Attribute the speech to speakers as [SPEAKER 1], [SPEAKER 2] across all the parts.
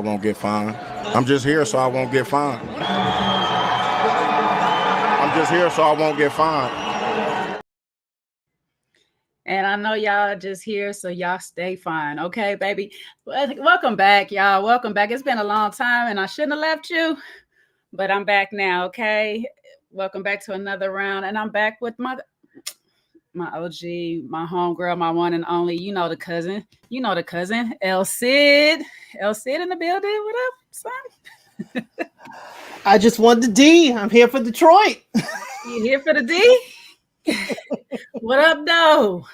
[SPEAKER 1] won't get fined. I'm just here so I won't get fined. I'm just here so I won't get fined.
[SPEAKER 2] And I know y'all just here, so y'all stay fine. Okay, baby. Welcome back, y'all. Welcome back. It's been a long time, and I shouldn't have left you, but I'm back now, okay? Welcome back to another round, and I'm back with my OG, my homegirl, my one and only. You know the cousin. S2ep. S2ep in the building. What up, son?
[SPEAKER 3] I just want the D. I'm here for Detroit.
[SPEAKER 2] You here for the D? What up, though?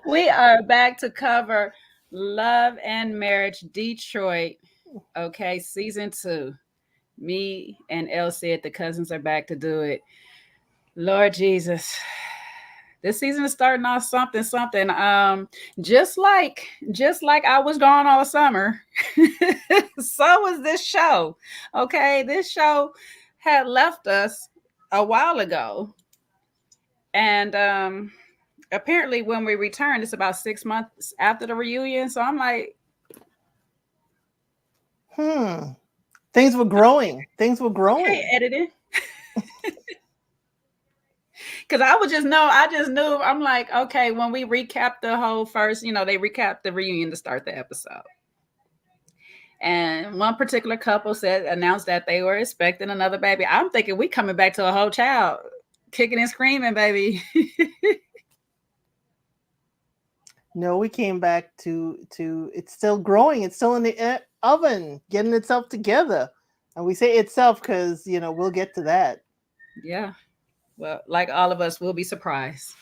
[SPEAKER 2] We are back to cover Love and Marriage Detroit. Okay, season 2. Me and S2ep, the cousins, are back to do it. Lord Jesus. This season is starting off something. Just like I was gone all summer, so was this show. Okay, this show had left us a while ago, and apparently when we returned, it's about 6 months after the reunion. So I'm like,
[SPEAKER 3] Things were growing.
[SPEAKER 2] Hey, editing. Because I just knew, I'm like, okay, when we recap the whole first, they recapped the reunion to start the episode. And one particular couple announced that they were expecting another baby. I'm thinking we coming back to a whole child, kicking and screaming, baby.
[SPEAKER 3] No, we came back to it's still growing. It's still in the oven, getting itself together. And we say itself because, we'll get to that.
[SPEAKER 2] Yeah. Well, like all of us, we'll be surprised.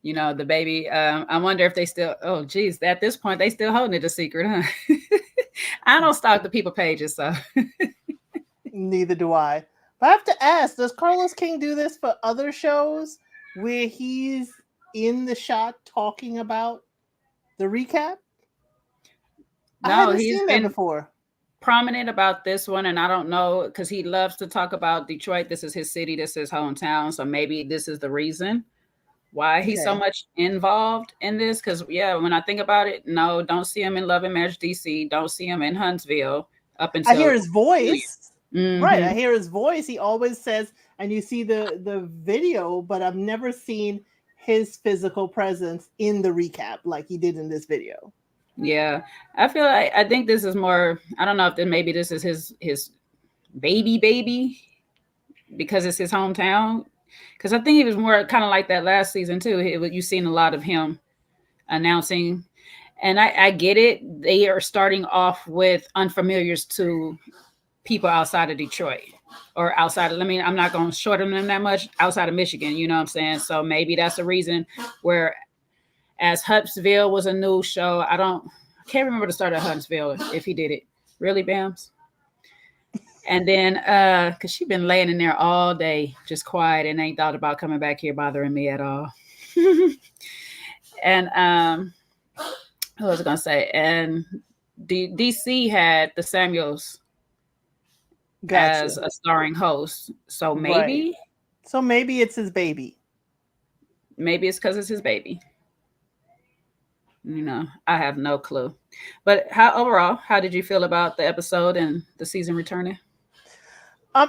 [SPEAKER 2] The baby, I wonder if they still, oh, geez, at this point, they still holding it a secret, huh? I don't stalk the people pages, so.
[SPEAKER 3] Neither do I. But I have to ask, does Carlos King do this for other shows where he's in the shot talking about the recap?
[SPEAKER 2] No,
[SPEAKER 3] I haven't seen that before.
[SPEAKER 2] Prominent about this one, and I don't know, because he loves to talk about Detroit. This is his city, this is his hometown, so maybe this is the reason why he's so much involved in this. Because when I think about it, no, don't see him in Love and Marriage DC, don't see him in Huntsville up until
[SPEAKER 3] I hear his voice.
[SPEAKER 2] Mm-hmm.
[SPEAKER 3] Right, I hear his voice. He always says, and you see the video, but I've never seen his physical presence in the recap like he did in this video.
[SPEAKER 2] Yeah, I think this is more, I don't know if maybe this is his baby because it's his hometown. Because I think he was more kind of like that last season too. You've seen a lot of him announcing, and I get it. They are starting off with unfamiliars to people outside of Detroit or outside of, I'm not going to shorten them that much, outside of Michigan, you know what I'm saying? So maybe that's a reason where, as Huntsville was a new show, I can't remember the start of Huntsville if he did it. Really, Bams? And then, because she been laying in there all day, just quiet, and ain't thought about coming back here bothering me at all. And what was I going to say? And DC had the Samuels as a starring host. So maybe.
[SPEAKER 3] Right. So maybe it's his baby.
[SPEAKER 2] Maybe it's because it's his baby. I have no clue. But how did you feel about the episode and the season returning?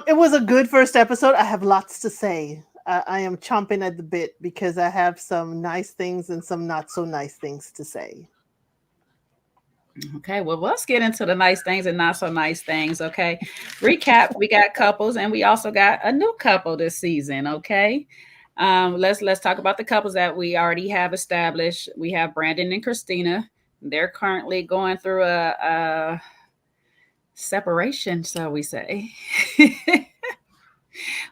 [SPEAKER 3] It was a good first episode. I have lots to say. I am chomping at the bit because I have some nice things and some not so nice things to say.
[SPEAKER 2] Okay, well, let's get into the nice things and not so nice things, okay? Recap, we got couples, and we also got a new couple this season, okay? Let's talk about the couples that we already have established. We have Brandon and Christina. They're currently going through a separation, shall we say.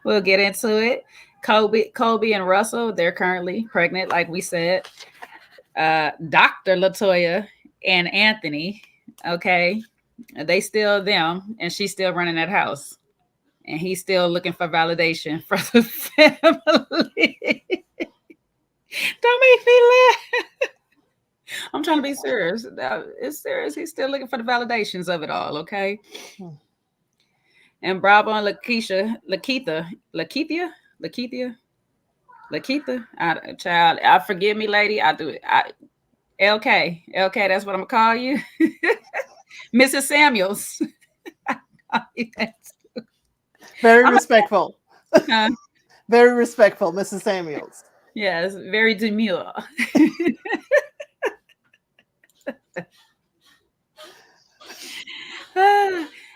[SPEAKER 2] We'll get into it. Colby and Russell, they're currently pregnant, like we said. Dr. Latoya and Anthony, okay, they still them, and she's still running that house. And he's still looking for validation from the family. Don't make me laugh. I'm trying to be serious. It's serious. He's still looking for the validations of it all, okay? And Bravo and Lakeitha, child, forgive me, lady. I do it. LK. LK, that's what I'm gonna call you. Mrs. Samuels.
[SPEAKER 3] Very respectful.
[SPEAKER 2] Huh?
[SPEAKER 3] Very respectful, Mrs. Samuels.
[SPEAKER 2] Yes, very demure.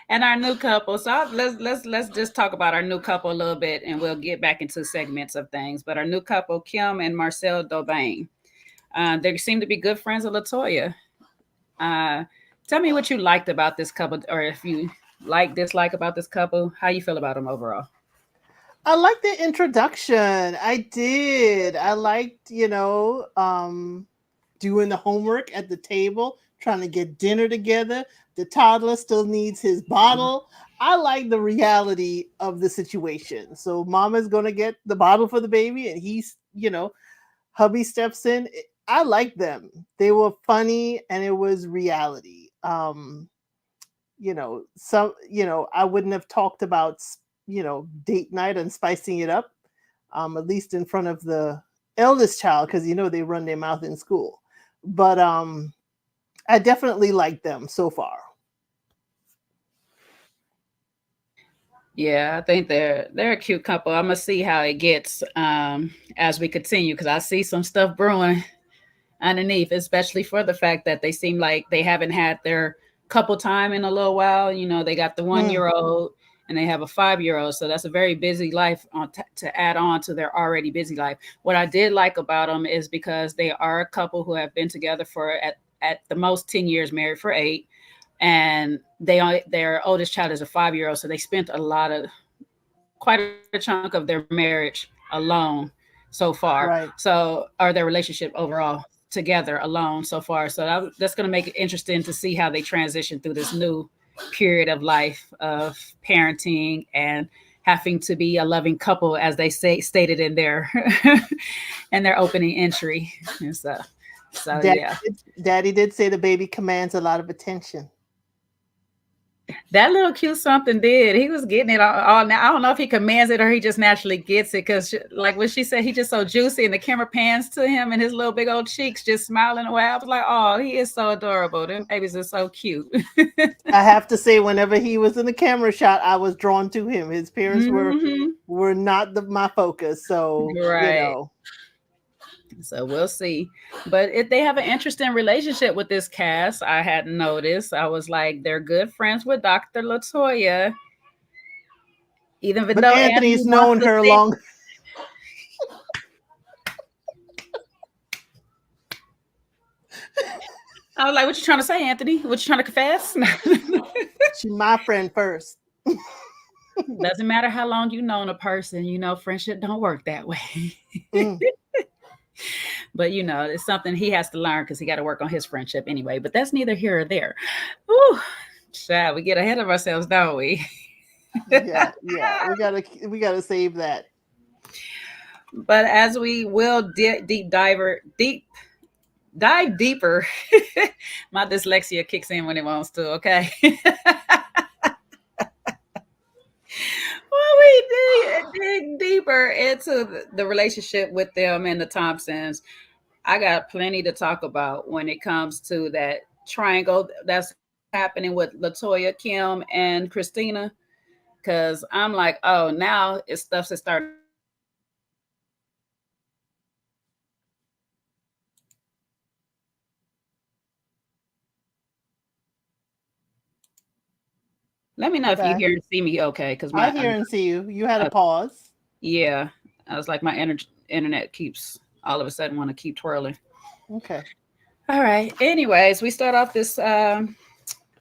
[SPEAKER 2] And our new couple. So let's just talk about our new couple a little bit, and we'll get back into segments of things. But our new couple, Kim and Marcel Dobain, they seem to be good friends of Latoya. Tell me what you liked about this couple, or if you dislike about this couple. How you feel about them overall?
[SPEAKER 3] I liked the introduction. I did. I liked, doing the homework at the table, trying to get dinner together. The toddler still needs his bottle. I like the reality of the situation. So mama's going to get the bottle for the baby and hubby steps in. I like them. They were funny and it was reality. I wouldn't have talked about, date night and spicing it up, at least in front of the eldest child, because they run their mouth in school. But I definitely like them so far.
[SPEAKER 2] Yeah, I think they're a cute couple. I'm gonna see how it gets as we continue, because I see some stuff brewing underneath, especially for the fact that they seem like they haven't had their couple time in a little while. They got the 1-year-old and they have a 5-year-old. So that's a very busy life to add on to their already busy life. What I did like about them is because they are a couple who have been together for at the most 10 years, married for 8. And their oldest child is a 5-year-old. So they spent quite a chunk of their marriage alone so far.
[SPEAKER 3] Right.
[SPEAKER 2] Or their relationship overall together alone so far. So that's going to make it interesting to see how they transition through this new period of life of parenting and having to be a loving couple, as they stated in their in their opening entry. And so
[SPEAKER 3] Daddy did say the baby commands a lot of attention.
[SPEAKER 2] That little cute something did. He was getting it all now. I don't know if he commands it or he just naturally gets it, because like what she said, he just so juicy, and the camera pans to him and his little big old cheeks just smiling away. I was like, oh, he is so adorable. Them babies are so cute.
[SPEAKER 3] I have to say, whenever he was in the camera shot, I was drawn to him. His parents were not my focus. So,
[SPEAKER 2] right. So we'll see. But if they have an interesting relationship with this cast, I hadn't noticed. I was like, they're good friends with Dr. Latoya. But
[SPEAKER 3] Anthony's known her long.
[SPEAKER 2] I was like, what you trying to say, Anthony? What you trying to confess?
[SPEAKER 3] She's my friend first.
[SPEAKER 2] Doesn't matter how long you've known a person, friendship don't work that way. But it's something he has to learn, because he got to work on his friendship anyway. But that's neither here or there. Ooh, child, we get ahead of ourselves, don't we?
[SPEAKER 3] yeah. We gotta save that.
[SPEAKER 2] But as we will dive deeper, my dyslexia kicks in when it wants to. Okay. Well, we dig deeper into the relationship with them and the Thompsons. I got plenty to talk about when it comes to that triangle that's happening with Latoya, Kim, and Christina. Because I'm like, oh, now it's stuff to start. Let me know if you hear and see me okay. Because
[SPEAKER 3] I hear and see you. You had a pause.
[SPEAKER 2] Yeah. I was like, my internet keeps all of a sudden want to keep twirling.
[SPEAKER 3] Okay.
[SPEAKER 2] All right. Anyways, we start off this, like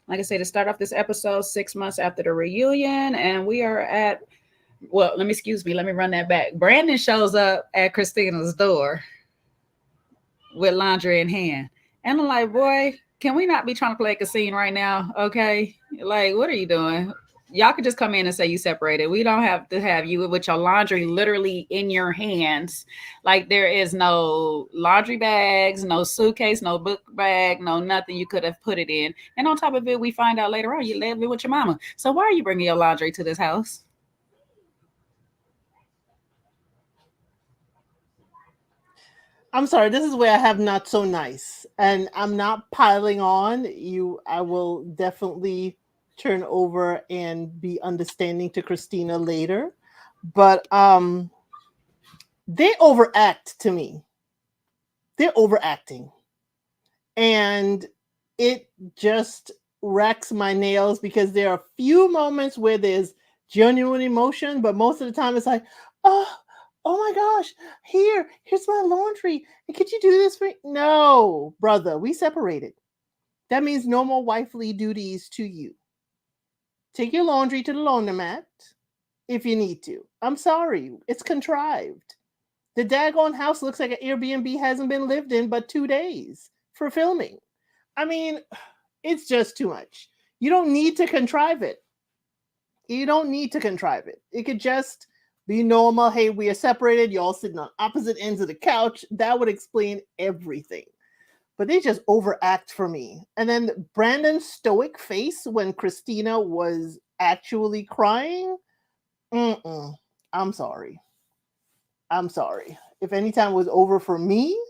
[SPEAKER 2] I said, to start off this episode 6 months after the reunion. And we are at, let me run that back. Brandon shows up at Christina's door with laundry in hand. And I'm like, boy, can we not be trying to play a scene right now? Okay. Like, what are you doing? Y'all can just come in and say you separated. We don't have to have you with your laundry literally in your hands. Like, there is no laundry bags, no suitcase, no book bag, no nothing you could have put it in. And on top of it, we find out later on you live with your mama. So why are you bringing your laundry to this house?
[SPEAKER 3] I'm sorry, this is where I have not so nice. And I'm not piling on. I will definitely turn over and be understanding to Christina later. But they overact to me. They're overacting. And it just racks my nails because there are a few moments where there's genuine emotion, but most of the time it's like, oh, oh my gosh, here's my laundry. And could you do this for me? No, brother, we separated. That means no more wifely duties to you. Take your laundry to the laundromat if you need to. I'm sorry, it's contrived. The daggone house looks like an Airbnb hasn't been lived in but 2 days for filming. I mean, it's just too much. You don't need to contrive it. You don't need to contrive it. It could just be normal. Hey, we are separated. You're all sitting on opposite ends of the couch. That would explain everything. But they just overact for me. And then Brandon's stoic face when Christina was actually crying. I'm sorry. I'm sorry. If any time was over for me,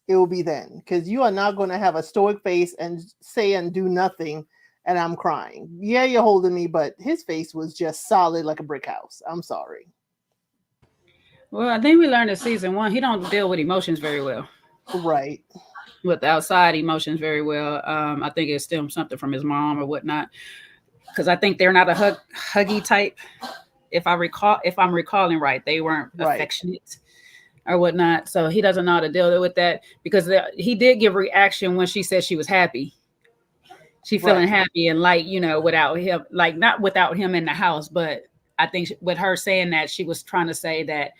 [SPEAKER 3] it will be then. Because you are not going to have a stoic face and say and do nothing and I'm crying. Yeah, you're holding me, but his face was just solid like a brick house. I'm sorry.
[SPEAKER 2] Well, I think we learned in season 1, he don't deal with emotions very well.
[SPEAKER 3] Right.
[SPEAKER 2] With outside emotions very well. I think it stems something from his mom or whatnot. Because I think they're not a huggy type. If I'm recalling right, they weren't affectionate or whatnot. So he doesn't know how to deal with that because he did give reaction when she said she was happy. She feeling happy and light, without him, like not without him in the house. But I think with her saying that, she was trying to say that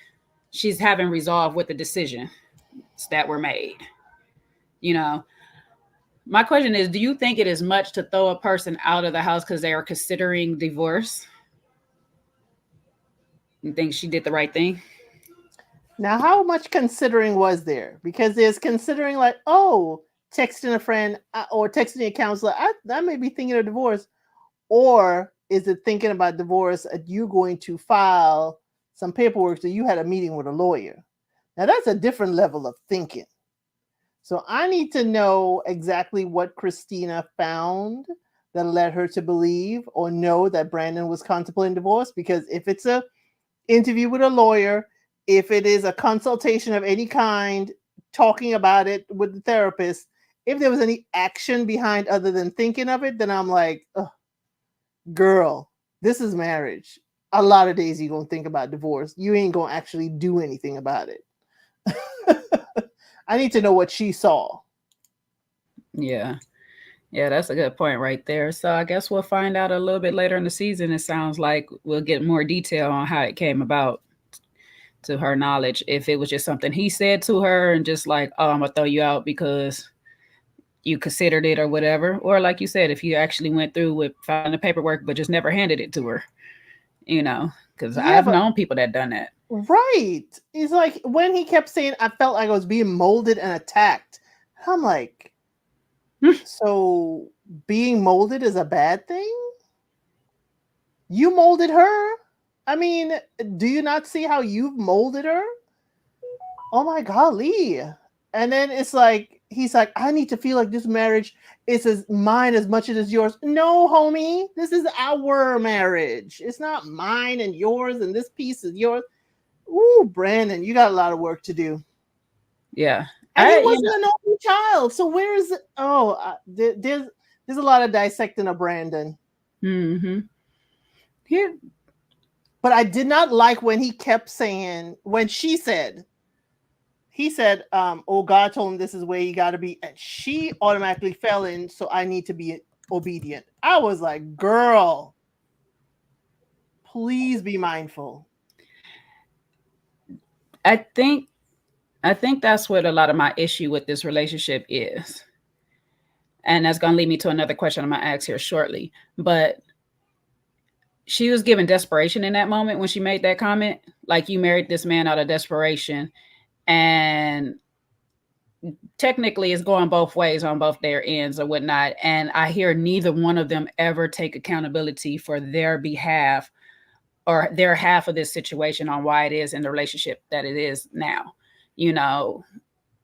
[SPEAKER 2] she's having resolve with the decisions that were made. My question is, do you think it is much to throw a person out of the house because they are considering divorce? You think she did the right thing?
[SPEAKER 3] Now, how much considering was there? Because there's considering like, oh, texting a friend or texting a counselor, I may be thinking of divorce. Or is it thinking about divorce? You going to file some paperwork so you had a meeting with a lawyer? Now, that's a different level of thinking. So I need to know exactly what Christina found that led her to believe or know that Brandon was contemplating divorce. Because if it's a interview with a lawyer, if it is a consultation of any kind, talking about it with the therapist, if there was any action behind other than thinking of it, then I'm like, girl, this is marriage. A lot of days you're going to think about divorce. You ain't going to actually do anything about it. I need to know what she saw.
[SPEAKER 2] Yeah, that's a good point right there. So I guess we'll find out a little bit later in the season. It sounds like we'll get more detail on how it came about, to her knowledge. If it was just something he said to her and just like, oh, I'm gonna throw you out because you considered it or whatever. Or like you said, if you actually went through with filing the paperwork but just never handed it to her, because I've known people that done that.
[SPEAKER 3] Right. It's like when he kept saying, I felt like I was being molded and attacked. I'm like, so being molded is a bad thing? You molded her? I mean, do you not see how you've molded her? Oh my golly. And then it's like, he's like, I need to feel like this marriage is mine as much as it's yours. No, homie, this is our marriage. It's not mine and yours, and this piece is yours. Ooh, Brandon, you got a lot of work to do.
[SPEAKER 2] Yeah.
[SPEAKER 3] And he wasn't an only child. So where is it? Oh, there's a lot of dissecting of Brandon.
[SPEAKER 2] Mm-hmm. Yeah.
[SPEAKER 3] But I did not like when he kept saying, he said, oh, God told him this is where you got to be. And she automatically fell in, so I need to be obedient. I was like, girl, please be mindful.
[SPEAKER 2] I think that's what a lot of my issue with this relationship is. And that's going to lead me to another question I'm going to ask here shortly. But she was given desperation in that moment when she made that comment. Like, you married this man out of desperation. And technically it's going both ways on both their ends or whatnot. And I hear neither one of them ever take accountability for their behalf or their half of this situation on why it is in the relationship that it is now.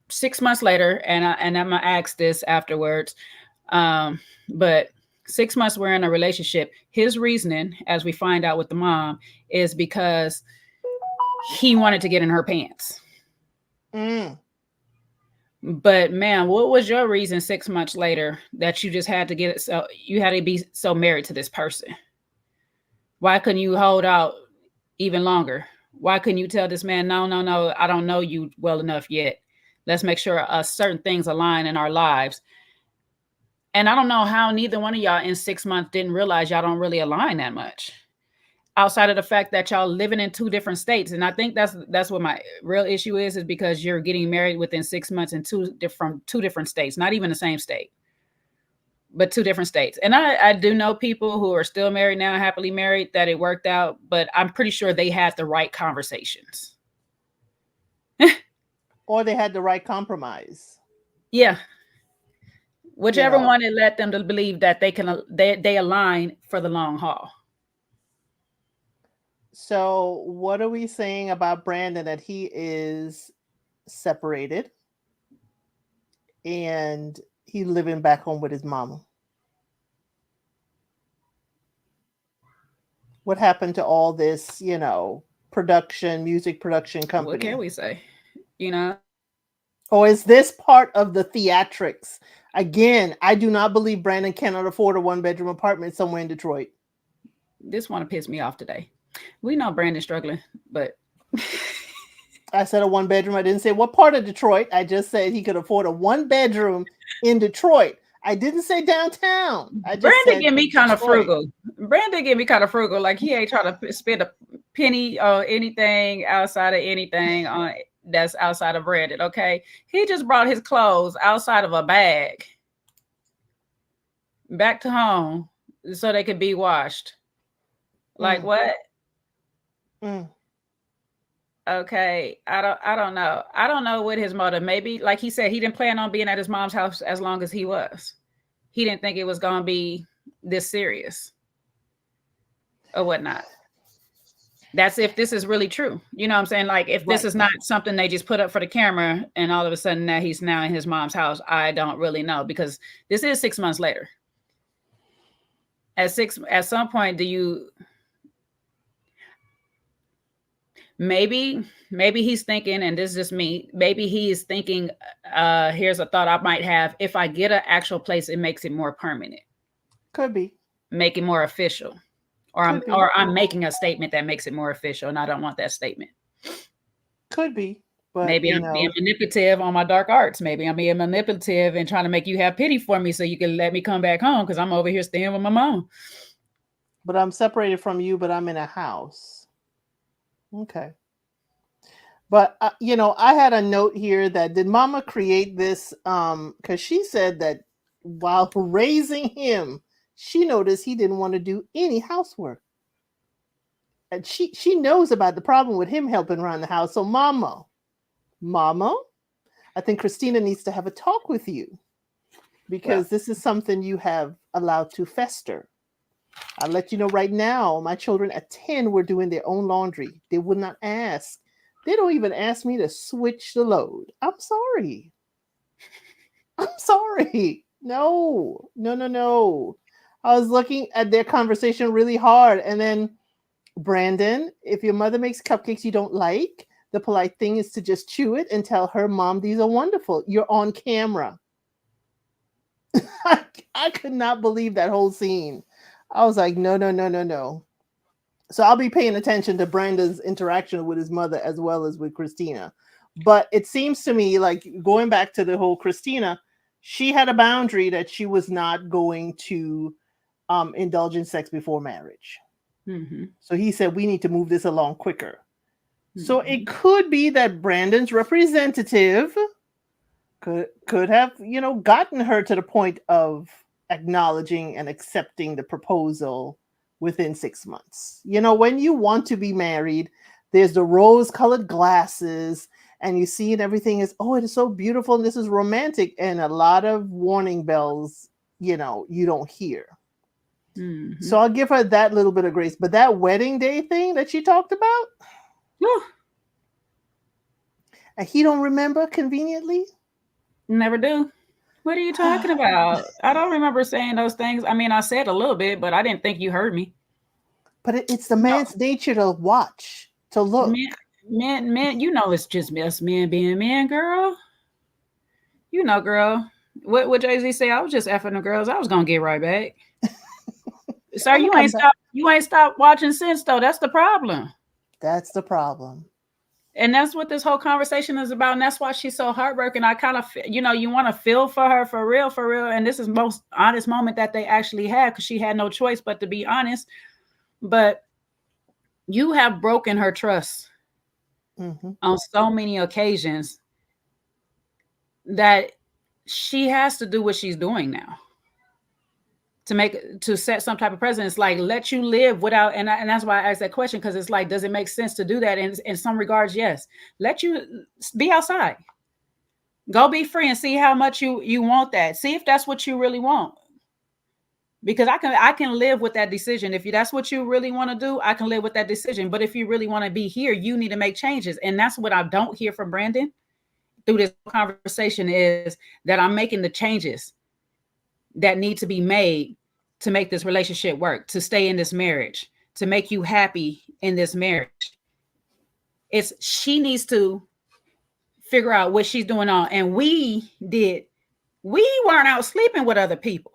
[SPEAKER 2] 6 months later, and I'm gonna ask this afterwards, but 6 months we're in a relationship. His reasoning, as we find out with the mom, is because he wanted to get in her pants. But man, what was your reason 6 months later that you just had to get it? So you had to be so married to this person. Why couldn't you hold out even longer? Why couldn't you tell this man, no, I don't know you well enough yet. Let's make sure certain things align in our lives. And I don't know how neither one of y'all in 6 months didn't realize y'all don't really align that much, outside of the fact that y'all living in 2 different states. And I think that's what my real issue is because you're getting married within 6 months in 2 different states, not even the same state, but 2 different states. And I do know people who are still married now, happily married, that it worked out, but I'm pretty sure they had the right conversations.
[SPEAKER 3] Or they had the right compromise.
[SPEAKER 2] Yeah. Whichever one, it led them to believe that they align for the long haul.
[SPEAKER 3] So what are we saying about Brandon, that he is separated and he's living back home with his mama? What happened to all this, music production company?
[SPEAKER 2] What can we say?
[SPEAKER 3] Or is this part of the theatrics? Again, I do not believe Brandon cannot afford a 1-bedroom apartment somewhere in Detroit.
[SPEAKER 2] This one pissed me off today. We know Brandon's struggling, but
[SPEAKER 3] I said a 1-bedroom. I didn't say what part of Detroit. I just said he could afford a 1-bedroom in Detroit. I didn't say downtown.
[SPEAKER 2] Brandon get me kind of frugal. Brandon get me kind of frugal. Like he ain't trying to spend a penny or anything outside of anything on that's outside of Brandon. Okay, he just brought his clothes outside of a bag back to home so they could be washed. Like what? Okay, I don't know. I don't know what his motive. Maybe, like he said, he didn't plan on being at his mom's house as long as he was. He didn't think it was going to be this serious or whatnot. That's if this is really true. You know what I'm saying? Like if this is not something they just put up for the camera and all of a sudden that he's now in his mom's house, I don't really know, because this is 6 months later. At some point, do you... Maybe he's thinking, and this is just me, maybe he is thinking, here's a thought I might have. If I get an actual place, it makes it more permanent.
[SPEAKER 3] Could be.
[SPEAKER 2] Make it more official. Or I'm making a statement that makes it more official, and I don't want that statement.
[SPEAKER 3] Could be. But
[SPEAKER 2] maybe I'm being manipulative on my dark arts. Maybe I'm being manipulative and trying to make you have pity for me so you can let me come back home because I'm over here staying with my mom.
[SPEAKER 3] But I'm separated from you, but I'm in a house. Okay. But, I had a note here that did Mama create this? Because she said that while raising him, she noticed he didn't want to do any housework. And she knows about the problem with him helping around the house. So Mama, I think Christina needs to have a talk with you, because this is something you have allowed to fester. I'll let you know right now, my children at 10 were doing their own laundry. They would not ask. They don't even ask me to switch the load. I'm sorry. No. I was looking at their conversation really hard. And then, Brandon, if your mother makes cupcakes you don't like, the polite thing is to just chew it and tell her, Mom, these are wonderful. You're on camera. I could not believe that whole scene. I was like, no. So I'll be paying attention to Brandon's interaction with his mother as well as with Christina. But it seems to me like, going back to the whole Christina, she had a boundary that she was not going to indulge in sex before marriage. Mm-hmm. So he said, we need to move this along quicker. Mm-hmm. So it could be that Brandon's representative could have, gotten her to the point of acknowledging and accepting the proposal within 6 months. When you want to be married, there's the rose-colored glasses, and you see it, everything is, it is so beautiful, and this is romantic, and a lot of warning bells, you don't hear. Mm-hmm. So I'll give her that little bit of grace. But that wedding day thing that she talked about, And he don't remember conveniently?
[SPEAKER 2] Never do. What are you talking about? I don't remember saying those things. I mean, I said a little bit, but I didn't think you heard me.
[SPEAKER 3] But it's the
[SPEAKER 2] No,
[SPEAKER 3] man's nature to watch, to look.
[SPEAKER 2] men, you know, it's just us men being men, girl. You know, girl. What Jay-Z say? I was just effing the girls. I was gonna get right back. Sir,
[SPEAKER 3] I'm gonna come back.
[SPEAKER 2] You ain't stopped watching since though. That's the problem.
[SPEAKER 3] That's the problem.
[SPEAKER 2] And that's what this whole conversation is about. And that's why she's so heartbroken. I kind of, you know, you want to feel for her for real, for real. And this is the most honest moment that they actually had because she had no choice but to be honest. But you have broken her trust on so many occasions that she has to do what she's doing now to set some type of precedence, like let you live without, and that's why I asked that question, because it's like, does it make sense to do that? In some regards, yes. Let you be outside, go be free, and see how much you want that. See if that's what you really want, because I can live with that decision. If that's what you really want to do, I can live with that decision. But if you really want to be here, you need to make changes, and that's what I don't hear from Brandon through this conversation, is that I'm making the changes that need to be made to make this relationship work, to stay in this marriage, to make you happy in this marriage. She needs to figure out what she's doing on. And we weren't out sleeping with other people.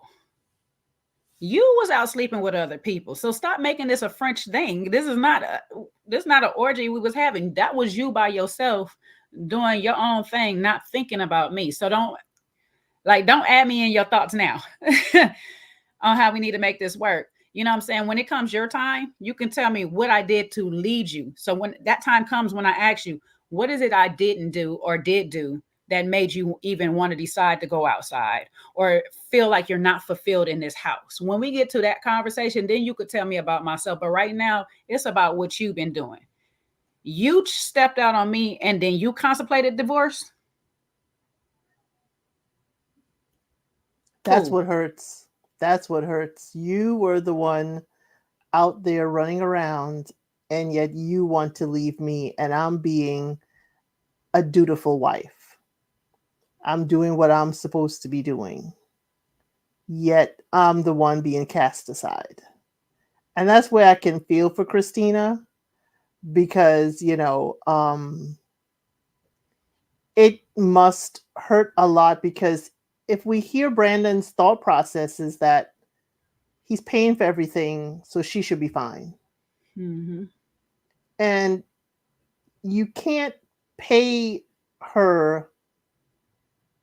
[SPEAKER 2] You was out sleeping with other people. So stop making this a French thing. This is not an orgy we was having. That was you by yourself doing your own thing, not thinking about me. So don't add me in your thoughts now on how we need to make this work. You know what I'm saying? When it comes your time, you can tell me what I did to lead you. So when that time comes, when I ask you, what is it I didn't do or did do that made you even want to decide to go outside or feel like you're not fulfilled in this house? When we get to that conversation, then you could tell me about myself. But right now, it's about what you've been doing. You stepped out on me and then you contemplated divorce.
[SPEAKER 3] That's what hurts. That's what hurts. You were the one out there running around, and yet you want to leave me, and I'm being a dutiful wife. I'm doing what I'm supposed to be doing. Yet I'm the one being cast aside. And that's where I can feel for Christina, because, it must hurt a lot, because if we hear Brandon's thought process is that he's paying for everything, so she should be fine.
[SPEAKER 2] Mm-hmm.
[SPEAKER 3] And you can't pay her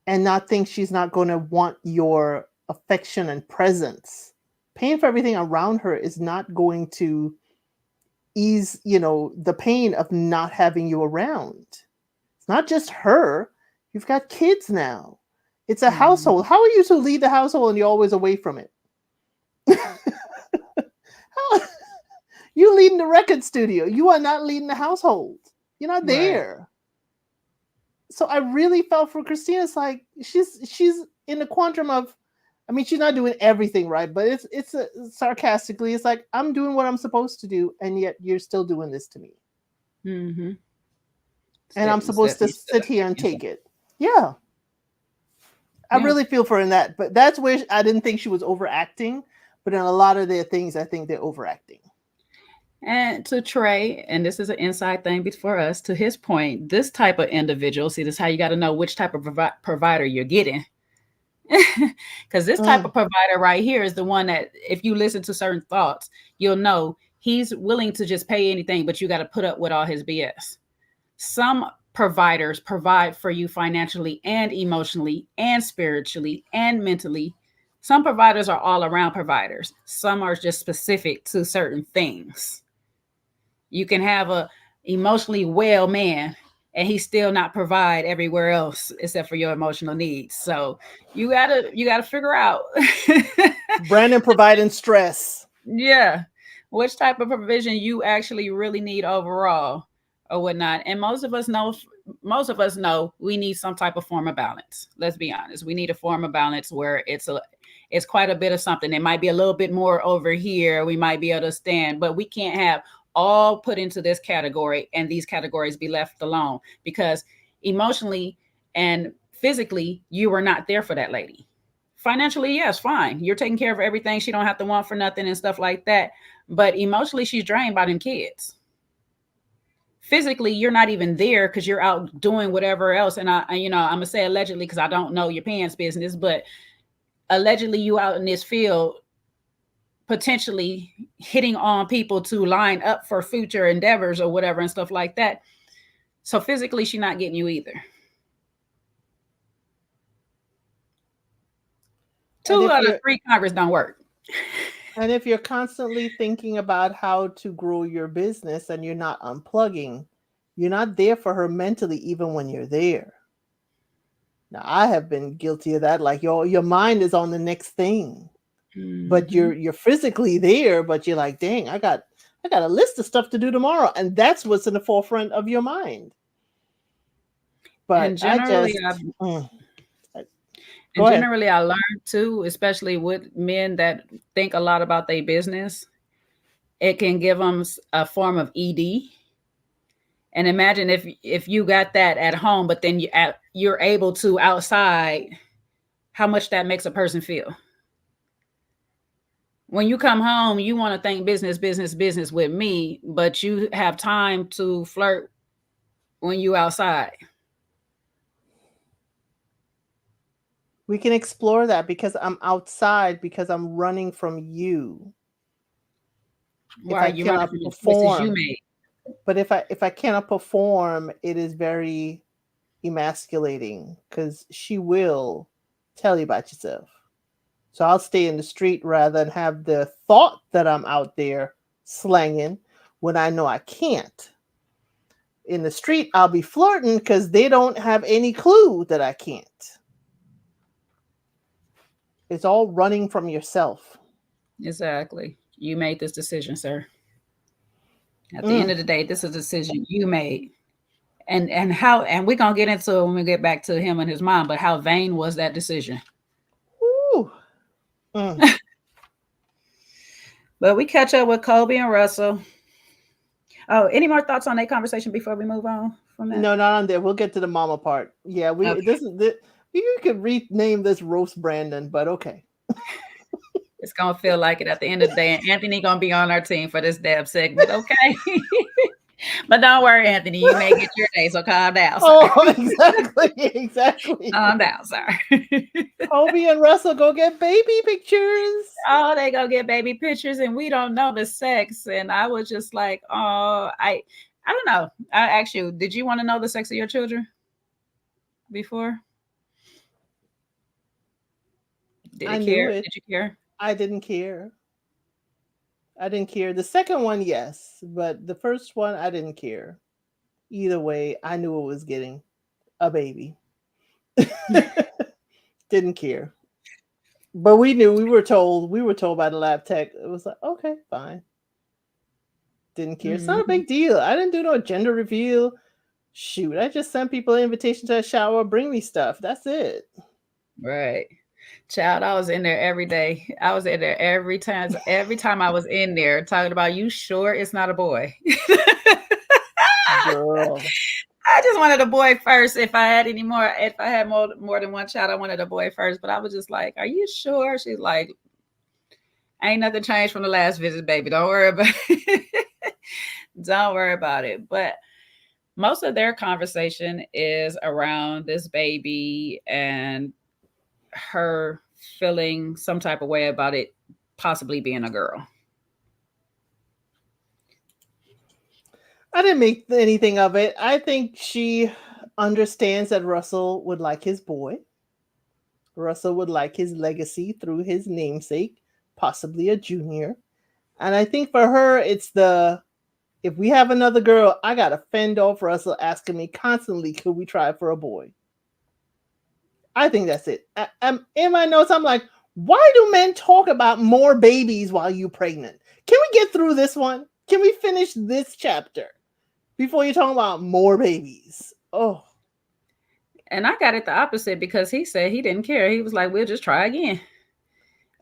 [SPEAKER 3] and not think she's not going to want your affection and presence. Paying for everything around her is not going to ease, the pain of not having you around. It's not just her. You've got kids now. It's a household. How are you to lead the household and you're always away from it? You leading the record studio. You are not leading the household. You're not there. Right. So I really felt for Christina. It's like she's in the quandrum of, I mean, she's not doing everything right, but it's sarcastically, it's like, I'm doing what I'm supposed to do, and yet you're still doing this to me.
[SPEAKER 2] Mm-hmm.
[SPEAKER 3] And I'm supposed to sit here and take it. Yeah. I really feel for her in that, but that's where I didn't think she was overacting, but in a lot of their things, I think they're overacting.
[SPEAKER 2] And to Trey, and this is an inside thing for us, to his point, this type of individual, see, this is how you got to know which type of provider you're getting. Because this type of provider right here is the one that, if you listen to certain thoughts, you'll know he's willing to just pay anything, but you got to put up with all his BS. Some providers provide for you financially and emotionally and spiritually and mentally. Some providers are all around providers. Some are just specific to certain things. You can have a emotionally well man and he still not provide everywhere else except for your emotional needs. So you gotta figure out.
[SPEAKER 3] Brandon providing stress.
[SPEAKER 2] Yeah. Which type of provision you actually really need overall or whatnot. And most of us know we need some type of form of balance. Let's be honest. We need a form of balance where it's quite a bit of something. It might be a little bit more over here. We might be able to stand, but we can't have all put into this category and these categories be left alone, because emotionally and physically, you were not there for that lady. Financially, yes, fine. You're taking care of everything. She don't have to want for nothing and stuff like that. But emotionally, she's drained by them kids. Physically, you're not even there because you're out doing whatever else. And I'm gonna say allegedly because I don't know your pants business, but allegedly you out in this field potentially hitting on people to line up for future endeavors or whatever and stuff like that. So physically, she's not getting you either. 2 out of 3 Congress don't work.
[SPEAKER 3] And if you're constantly thinking about how to grow your business and you're not unplugging, you're not there for her mentally, even when you're there. Now, I have been guilty of that. Like your mind is on the next thing, but you're physically there, but you're like, dang, I got a list of stuff to do tomorrow, and that's what's in the forefront of your mind. But
[SPEAKER 2] and generally, I learned too, especially with men that think a lot about their business, it can give them a form of ED. And imagine if you got that at home, but then you're able to outside, how much that makes a person feel. When you come home, you want to think business with me, but you have time to flirt when you outside.
[SPEAKER 3] We can explore that because I'm outside because I'm running from you.
[SPEAKER 2] Why are you running from the choices you made?
[SPEAKER 3] But if I cannot perform, it is very emasculating because she will tell you about yourself. So I'll stay in the street rather than have the thought that I'm out there slanging when I know I can't. In the street, I'll be flirting because they don't have any clue that I can't. It's all running from yourself.
[SPEAKER 2] Exactly. You made this decision, sir. At the end of the day, this is a decision you made. And we're going to get into it when we get back to him and his mom, but how vain was that decision?
[SPEAKER 3] Ooh.
[SPEAKER 2] But we catch up with Kobe and Russell. Oh, any more thoughts on that conversation before we move on from that?
[SPEAKER 3] No, not on there. We'll get to the mama part. Yeah, you could rename this Roast Brandon, but okay.
[SPEAKER 2] It's going to feel like it at the end of the day. And Anthony going to be on our team for this dab segment, okay? But don't worry, Anthony. You may get your day, so calm down. Sir.
[SPEAKER 3] Oh, exactly.
[SPEAKER 2] Calm down, sir.
[SPEAKER 3] Kobe and Russell go get baby pictures.
[SPEAKER 2] Oh, they go get baby pictures, and we don't know the sex. And I was just like, oh, I don't know. I asked you, did you want to know the sex of your children before? Did you care?
[SPEAKER 3] I didn't care. The second one, yes, but the first one, I didn't care. Either way, I knew it was getting a baby. Didn't care. But we knew, we were told by the lab tech. It was like, okay, fine. Didn't care. It's not a big deal. I didn't do no gender reveal. Shoot, I just sent people an invitation to a shower, bring me stuff. That's it.
[SPEAKER 2] Right. Child, I was in there every day. I was in there every time. Every time I was in there talking about, you sure it's not a boy?
[SPEAKER 3] Girl.
[SPEAKER 2] I just wanted a boy first. If I had more than one child, I wanted a boy first. But I was just like, are you sure? She's like, ain't nothing changed from the last visit, baby. Don't worry about it. Don't worry about it. But most of their conversation is around this baby and her feeling some type of way about it possibly being a girl.
[SPEAKER 3] I didn't make anything of it. I think she understands that Russell would like his boy. Russell would like his legacy through his namesake, possibly a junior. And I think for her, it's if we have another girl, I got to fend off Russell asking me constantly, could we try for a boy? I think that's it. In my notes, I'm like, why do men talk about more babies while you're pregnant? Can we get through this one? Can we finish this chapter before you talk about more babies? Oh.
[SPEAKER 2] And I got it the opposite because he said he didn't care. He was like, we'll just try again.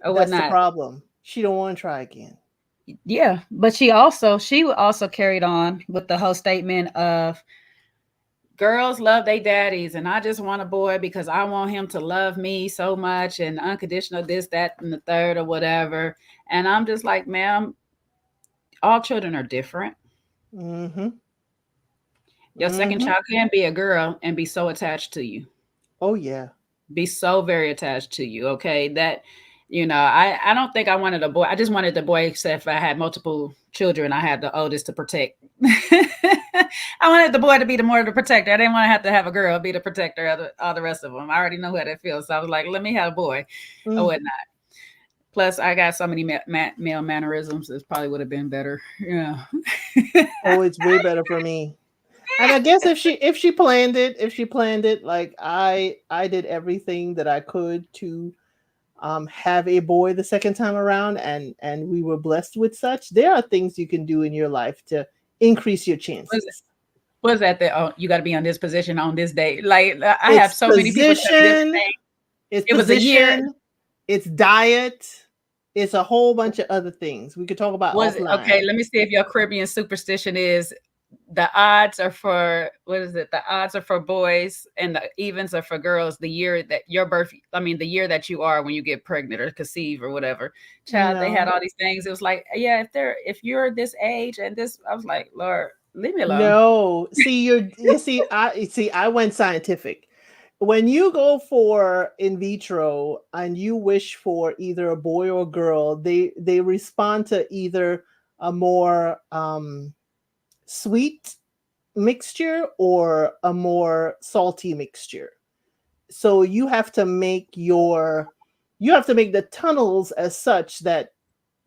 [SPEAKER 3] Or that's the problem. She don't want to try again.
[SPEAKER 2] Yeah, but she also carried on with the whole statement of girls love their daddies, and I just want a boy because I want him to love me so much and unconditional this, that, and the third or whatever. And I'm just like, ma'am, all children are different.
[SPEAKER 3] Mm-hmm.
[SPEAKER 2] Your second
[SPEAKER 3] Mm-hmm.
[SPEAKER 2] child can be a girl and be so attached to you.
[SPEAKER 3] Oh yeah.
[SPEAKER 2] Be so very attached to you. Okay. That, I don't think I wanted a boy. I just wanted the boy, except if I had multiple children, I had the oldest to protect. I wanted the boy to be the protector. I didn't want to have a girl be the protector of all the rest of them. I already know how that feels. So I was like, let me have a boy or whatnot. Plus, I got so many male mannerisms. It probably would have been better. Yeah.
[SPEAKER 3] Oh, it's way better for me. And I guess if she planned it, like I did everything that I could to have a boy the second time around, and we were blessed with such. There are things you can do in your life to increase your chances.
[SPEAKER 2] Was that you got to be on this position on this day? Like I have so many people tell me this thing.
[SPEAKER 3] It was a year. It's diet. It's a whole bunch of other things we could talk about offline.
[SPEAKER 2] Okay, let me see if your Caribbean superstition is the odds are for, what is it? The odds are for boys and the evens are for girls. The year that your birth, the year that you are when you get pregnant or conceive or whatever. Child, They had all these things. It was like, yeah, if you're this age and this, I was like, Lord, leave me alone.
[SPEAKER 3] No, see, I went scientific. When you go for in vitro and you wish for either a boy or a girl, they respond to either a more sweet mixture or a more salty mixture. So you have to make the tunnels as such that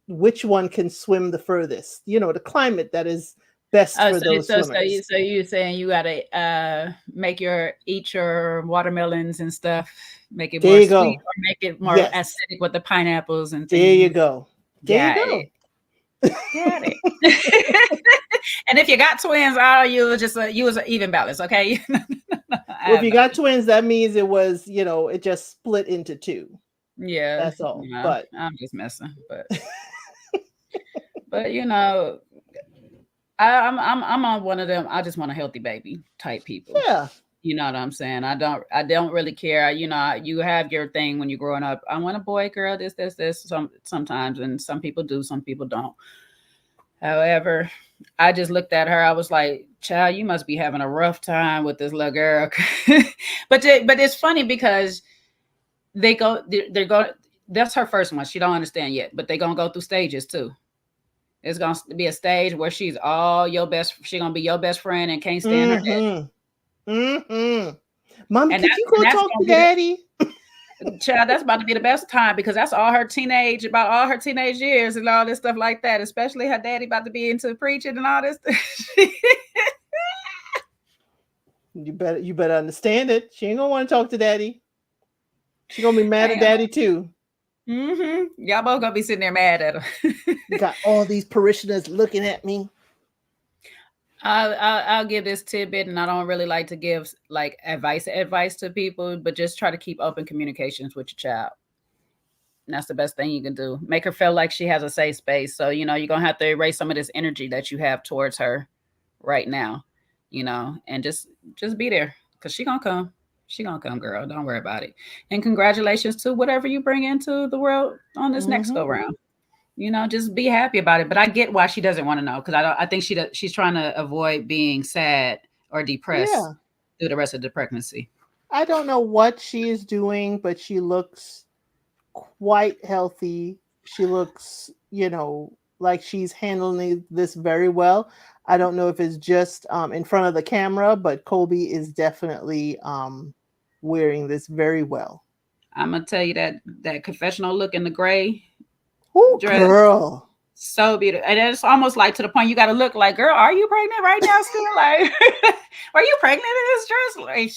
[SPEAKER 3] which one can swim the furthest. The climate that is best for those swimmers.
[SPEAKER 2] So you're saying you gotta eat your watermelons and stuff, make it more sweet or make it more acidic with the pineapples and things.
[SPEAKER 3] There you go.
[SPEAKER 2] Got it. And if you got twins, you was an even balance, okay?
[SPEAKER 3] Well, if you got twins, that means it was, it just split into two.
[SPEAKER 2] Yeah,
[SPEAKER 3] that's all. But
[SPEAKER 2] I'm just messing. But I'm on one of them. I just want a healthy baby type people.
[SPEAKER 3] Yeah.
[SPEAKER 2] You know what I'm saying? I don't really care. You have your thing when you're growing up. I want a boy, girl, this. Sometimes, and some people do, some people don't. However, I just looked at her. I was like, child, you must be having a rough time with this little girl. But it's funny because they're going, that's her first one. She don't understand yet, but they're going to go through stages too. It's going to be a stage where she's going to be your best friend and can't stand her dad.
[SPEAKER 3] Mm-hmm. Mom, could you go talk to daddy?
[SPEAKER 2] Child, that's about to be the best time because that's all her teenage years and all this stuff like that, especially her daddy about to be into preaching and all this.
[SPEAKER 3] You better understand it. She ain't gonna want to talk to daddy. She's gonna be mad at daddy too.
[SPEAKER 2] Mm-hmm. Y'all both gonna be sitting there mad at her.
[SPEAKER 3] You got all these parishioners looking at me.
[SPEAKER 2] I'll give this tidbit, and I don't really like to give like advice to people, but just try to keep open communications with your child. And that's the best thing you can do. Make her feel like she has a safe space. So, you're going to have to erase some of this energy that you have towards her right now, and just be there because she's going to come. She's going to come, girl. Don't worry about it. And congratulations to whatever you bring into the world on this next go round. Just be happy about it. But I get why she doesn't want to know because I think she's trying to avoid being sad or depressed through the rest of the pregnancy.
[SPEAKER 3] I don't know what she is doing, but she looks quite healthy. She looks, like she's handling this very well. I don't know if it's just in front of the camera, but Colby is definitely wearing this very well.
[SPEAKER 2] I'm gonna tell you that confessional look in the gray.
[SPEAKER 3] Ooh, girl,
[SPEAKER 2] so beautiful, and it's almost like to the point you got to look like, girl, are you pregnant right now? Still, like, are you pregnant in this dress? Like,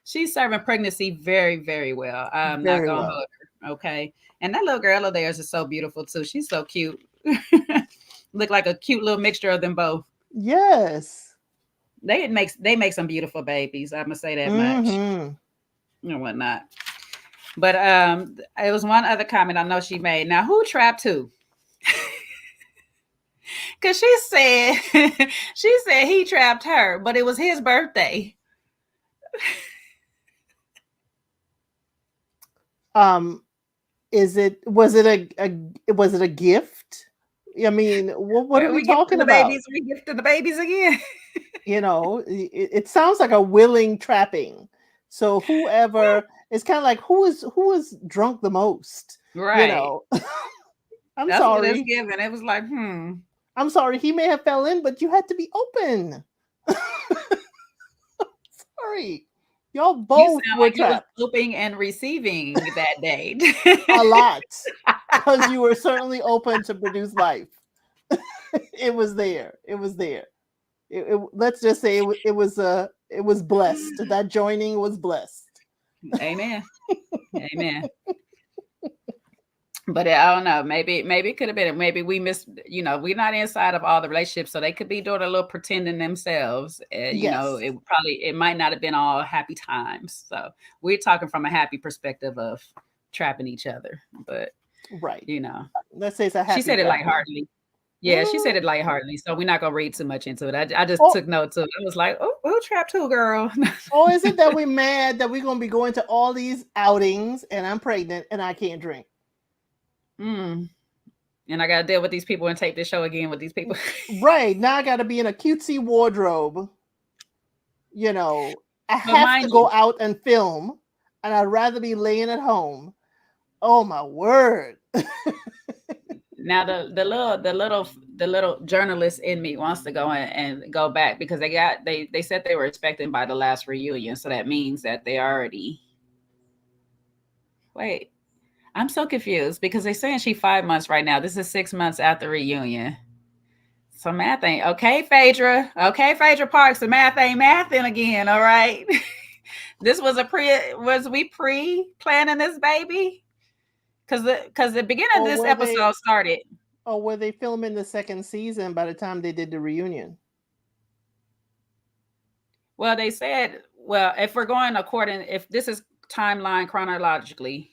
[SPEAKER 2] she's serving pregnancy very, very well. I'm not gonna hug her, okay? And that little girl of theirs is so beautiful too. She's so cute. Look like a cute little mixture of them both.
[SPEAKER 3] Yes,
[SPEAKER 2] they make some beautiful babies. I'm gonna say that much and whatnot. But it was one other comment I know she made. Now, who trapped who? Because she said he trapped her, but it was his birthday.
[SPEAKER 3] Was it a gift? I mean, what are we talking about?
[SPEAKER 2] We gifted the babies again.
[SPEAKER 3] It sounds like a willing trapping. So whoever, it's kind of like who is drunk the most,
[SPEAKER 2] Right.
[SPEAKER 3] I'm
[SPEAKER 2] That's
[SPEAKER 3] sorry.
[SPEAKER 2] what it's given. It was like,
[SPEAKER 3] I'm sorry, he may have fell in, but you had to be open. Sorry. Y'all both were
[SPEAKER 2] like
[SPEAKER 3] trapped.
[SPEAKER 2] You was open and receiving that day.
[SPEAKER 3] A lot. Because you were certainly open to produce life. It was there. Let's just say it was blessed. That joining was blessed.
[SPEAKER 2] Amen. Amen. But I don't know. Maybe it could have been. Maybe we missed. We're not inside of all the relationships, so they could be doing a little pretending themselves.
[SPEAKER 3] Yes.
[SPEAKER 2] It might not have been all happy times. So we're talking from a happy perspective of trapping each other. But
[SPEAKER 3] right,
[SPEAKER 2] let's
[SPEAKER 3] say it's a happy.
[SPEAKER 2] She said it lightheartedly. Yeah, she said it lightheartedly. So we're not gonna read too much into it. I just took notes of it. I was like, oh, who trapped who, girl?
[SPEAKER 3] Is it that we're mad that we're gonna be going to all these outings and I'm pregnant and I can't drink?
[SPEAKER 2] And I gotta deal with these people and tape this show again with these people.
[SPEAKER 3] Right, now I gotta be in a cutesy wardrobe. I have to go out and film, and I'd rather be laying at home. Oh my word.
[SPEAKER 2] Now the little journalist in me wants to go in and go back because they said they were expecting by the last reunion, so that means that they already. Wait, I'm so confused because they're saying she's 5 months right now. This is 6 months after reunion. So math ain't okay, Phaedra. Okay, Phaedra Parks. The math ain't mathing again. All right. This was we pre-planning this baby? Because the beginning of this episode started.
[SPEAKER 3] Oh, were they filming the second season by the time they did the reunion?
[SPEAKER 2] Well, they said, if we're going if this is timeline chronologically,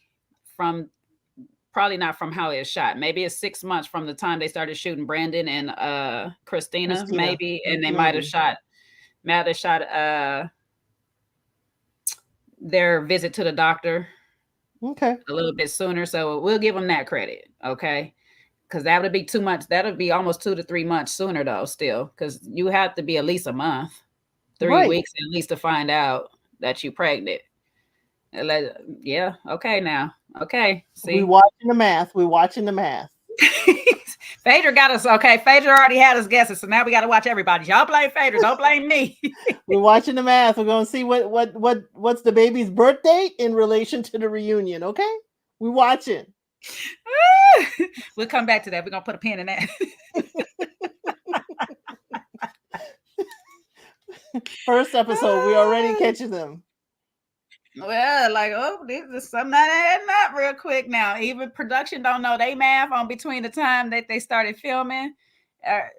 [SPEAKER 2] probably not from how it was shot. Maybe it's 6 months from the time they started shooting Brandon and Christina, maybe, and they might have shot their visit to the doctor.
[SPEAKER 3] Okay.
[SPEAKER 2] A little bit sooner, so we'll give them that credit, okay? Because that would be too much. That would be almost 2 to 3 months sooner, though. Still, because you have to be at least a month, 3 weeks at least to find out that you're pregnant. Yeah. Okay. Now. Okay. See,
[SPEAKER 3] we're watching the math.
[SPEAKER 2] Phaedra got us. Okay. Phaedra already had us guessing, so now we got to watch everybody. Y'all blame Phaedra. Don't blame me.
[SPEAKER 3] We're watching the math. We're going to see what's the baby's birth date in relation to the reunion. Okay. We're watching.
[SPEAKER 2] We'll come back to that. We're going to put a pin in that.
[SPEAKER 3] First episode, we already catching them.
[SPEAKER 2] Well, like, this is something that adding up real quick now. Even production don't know they math on between the time that they started filming,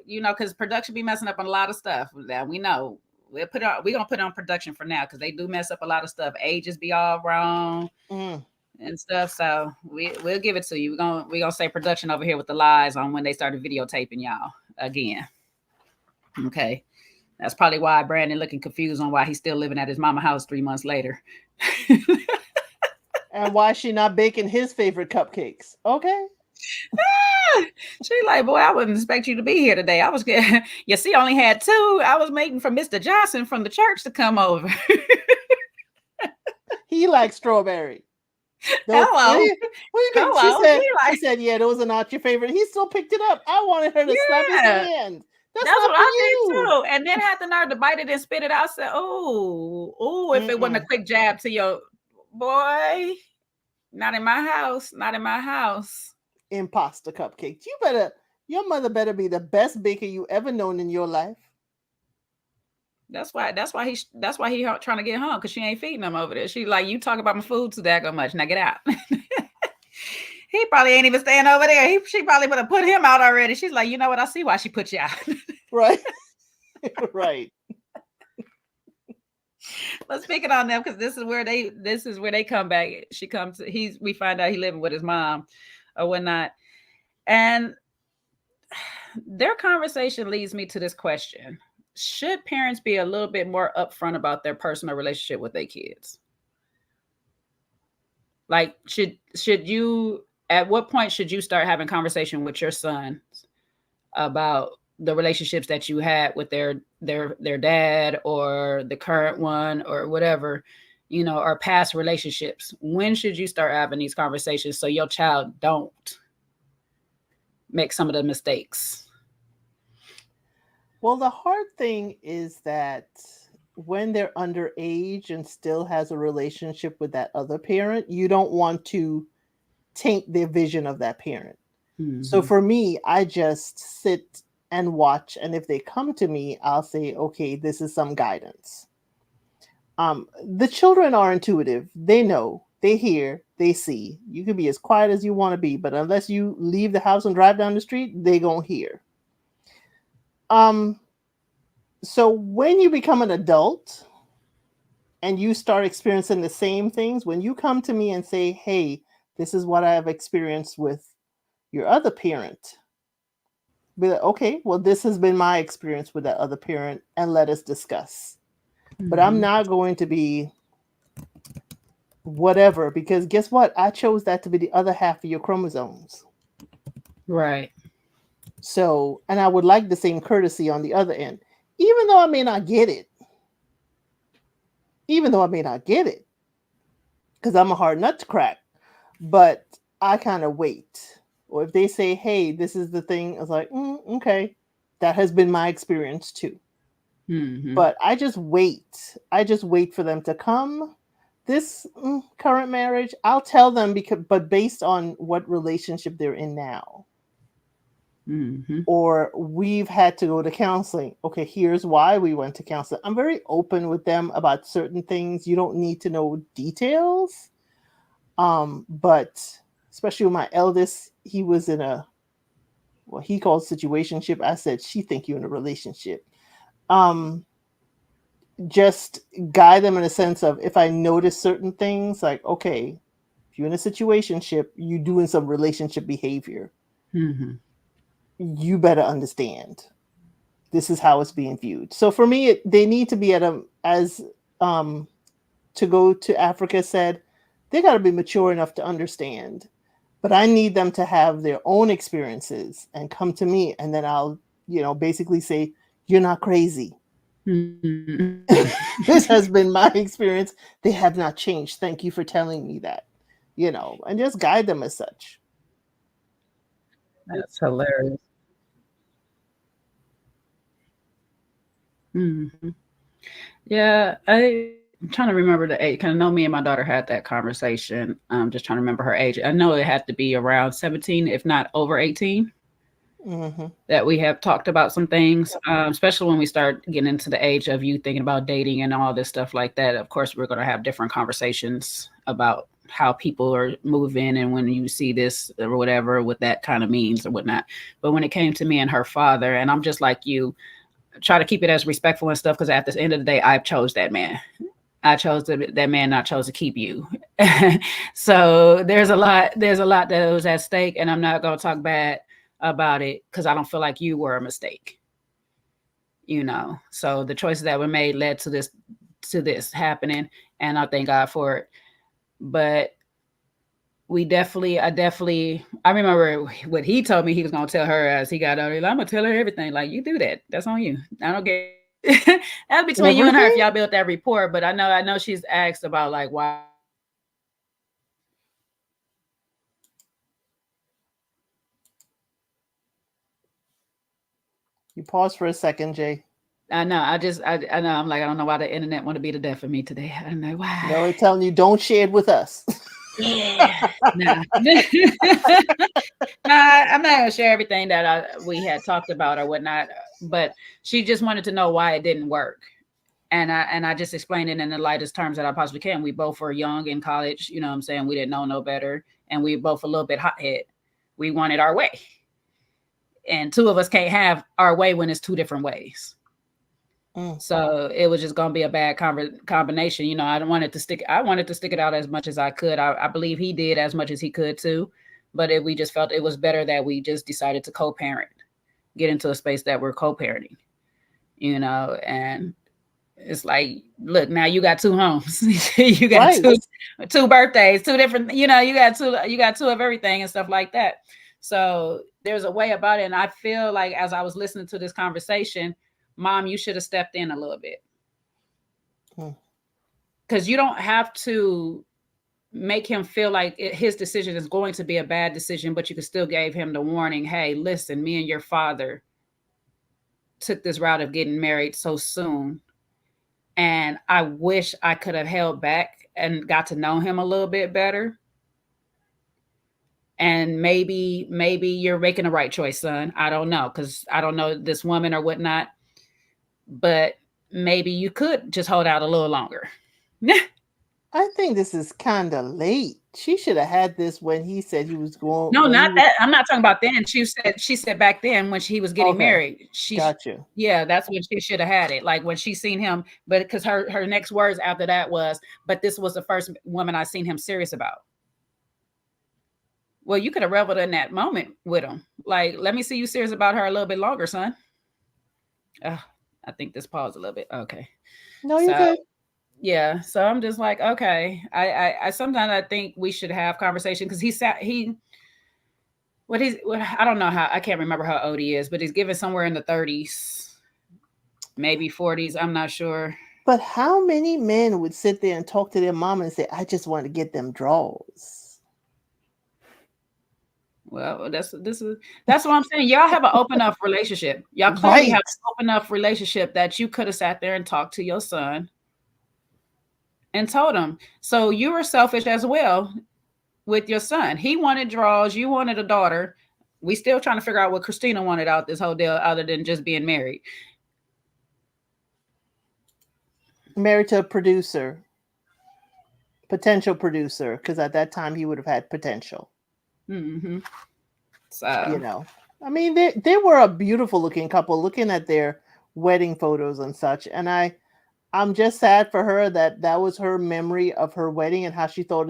[SPEAKER 2] because production be messing up on a lot of stuff. That we know. We're gonna put on production for now because they do mess up a lot of stuff. Ages be all wrong and stuff. So we'll give it to you. We're gonna say production over here with the lies on when they started videotaping y'all again. Okay. That's probably why Brandon looking confused on why he's still living at his mama house 3 months later.
[SPEAKER 3] And why she not baking his favorite cupcakes. Okay.
[SPEAKER 2] She like, boy, I wouldn't expect you to be here today. I was good. You see, only had 2. I was waiting for Mr. Johnson from the church to come over.
[SPEAKER 3] He likes strawberry.
[SPEAKER 2] Hello.
[SPEAKER 3] Hello. She said, yeah, those are not your favorite. He still picked it up. I wanted her to slap his hand. That's what I
[SPEAKER 2] did too. And then had the nerve to bite it and spit it out. I said, oh, if it wasn't a quick jab to your boy, not in my house, not in my house.
[SPEAKER 3] Imposter cupcakes. Your mother better be the best baker you ever known in your life.
[SPEAKER 2] That's why he trying to get home because she ain't feeding him over there. She like, you talk about my food too daggone much. Now get out. He probably ain't even staying over there. She probably would have put him out already. She's like, you know what? I see why she put you out.
[SPEAKER 3] Right. Right.
[SPEAKER 2] Let's pick it on them because this is where they come back. We find out he living with his mom or whatnot. And their conversation leads me to this question. should parents be a little bit more upfront about their personal relationship with their kids? Like, should you, at what point should you start having conversation with your sons about the relationships that you had with their dad or the current one or whatever, you know, or past relationships? When should you start having these conversations so your child don't make some of the mistakes?
[SPEAKER 3] Well, the hard thing is that when they're underage and still has a relationship with that other parent, you don't want to taint their vision of that parent. Mm-hmm. So for me, I just sit and watch. And if they come to me, I'll say, okay, this is some guidance. The children are intuitive. They know, they hear, they see. You can be as quiet as you want to be, but unless you leave the house and drive down the street, they gonna hear. So when you become an adult and you start experiencing the same things, when you come to me and say, hey, this is what I have experienced with your other parent, be like, okay, well, this has been my experience with that other parent, and let us discuss. Mm-hmm. But I'm not going to be whatever, because guess what? I chose that to be the other half of your chromosomes.
[SPEAKER 2] Right.
[SPEAKER 3] So, and I would like the same courtesy on the other end, even though I may not get it. Because I'm a hard nut to crack. But I kind of wait. Or if they say, hey, this is the thing, I was like, okay, that has been my experience too. Mm-hmm. But I just wait. I just wait for them to come. This current marriage, I'll tell them, but based on what relationship they're in now. Mm-hmm. Or we've had to go to counseling. Okay, here's why we went to counseling. I'm very open with them about certain things. You don't need to know details. But especially with my eldest, he was in what he calls situationship. I said, she think you're in a relationship. Just guide them in a sense of, if I notice certain things, like, okay, if you're in a situationship, you doing some relationship behavior. Mm-hmm. You better understand. This is how it's being viewed. So for me, they need to be to go to Africa said, they got to be mature enough to understand. But I need them to have their own experiences and come to me, and then I'll, basically say, you're not crazy. Mm-hmm. This has been my experience. They have not changed. Thank you for telling me that, and just guide them as such.
[SPEAKER 2] That's hilarious. Mm-hmm. Yeah, I'm trying to remember the age. Kind of know me and my daughter had that conversation. I'm just trying to remember her age. I know it had to be around 17, if not over 18. Mm-hmm. That we have talked about some things, especially when we start getting into the age of you thinking about dating and all this stuff like that. Of course, we're going to have different conversations about how people are moving and when you see this or whatever, what that kind of means or whatnot. But when it came to me and her father, and I'm just like you, try to keep it as respectful and stuff, because at the end of the day, I chose that man. I chose that man, not chose to keep you. So there's a lot that was at stake, and I'm not going to talk bad about it because I don't feel like you were a mistake. So the choices that were made led to this happening, and I thank God for it. But I remember what he told me he was going to tell her as he got older. I'm going to tell her everything. Like, you do that. That's on you. I don't get that's between you and her if y'all built that rapport. But I know she's asked about like why.
[SPEAKER 3] You pause for a second, Jay.
[SPEAKER 2] I know. I know. I'm like, I don't know why the internet want to be the death of me today. I don't know why.
[SPEAKER 3] No, we're telling you, don't share it with us.
[SPEAKER 2] Yeah. No. I'm not gonna share everything that we had talked about or whatnot. But she just wanted to know why it didn't work. And I just explained it in the lightest terms that I possibly can. We both were young in college, you know what I'm saying? We didn't know no better. And we both a little bit hothead. We wanted our way. And two of us can't have our way when it's two different ways. So it was just going to be a bad combination. I wanted to stick it out as much as I could. I believe he did as much as he could too. But we just felt it was better that we just decided to co-parent, get into a space that we're co-parenting. you know, and it's like, look, now you got 2 homes. You got
[SPEAKER 3] Right.
[SPEAKER 2] two birthdays, 2 different, you know, you got two of everything and stuff like that. So there's a way about it. And I feel like as I was listening to this conversation, Mom, you should have stepped in a little bit. Because you don't have to make him feel like his decision is going to be a bad decision, but you could still gave him the warning, hey, listen, me and your father took this route of getting married so soon. And I wish I could have held back and got to know him a little bit better. And maybe you're making the right choice, son. I don't know, because I don't know this woman or whatnot. But maybe you could just hold out a little longer.
[SPEAKER 3] I think this is kind of late. She should have had this when he said he was going.
[SPEAKER 2] No, not that. I'm not talking about then. She said back then when he was getting married.
[SPEAKER 3] Got you.
[SPEAKER 2] Yeah, that's when she should have had it. Like when she seen him, but because her next words after that was, but this was the first woman I seen him serious about. Well, you could have reveled in that moment with him. Like, let me see you serious about her a little bit longer, son. I think this paused a little bit. Okay.
[SPEAKER 3] No, you're good.
[SPEAKER 2] Yeah, so I'm just like, okay. I sometimes I think we should have conversation because I don't know how, I can't remember how old he is, but he's given somewhere in the 30s, maybe 40s. I'm not sure.
[SPEAKER 3] But how many men would sit there and talk to their mom and say, "I just want to get them draws"?
[SPEAKER 2] Well, that's what I'm saying. Y'all have an open enough relationship. Y'all clearly have an open enough relationship that you could have sat there and talked to your son and told him. So you were selfish as well with your son. He wanted draws. You wanted a daughter. We still trying to figure out what Christina wanted out this whole deal other than just being married.
[SPEAKER 3] Married to a producer. Potential producer. Because at that time he would have had potential.
[SPEAKER 2] Mm-hmm. So,
[SPEAKER 3] you know. I mean, they were a beautiful looking couple looking at their wedding photos and such. And I'm just sad for her that was her memory of her wedding and how she thought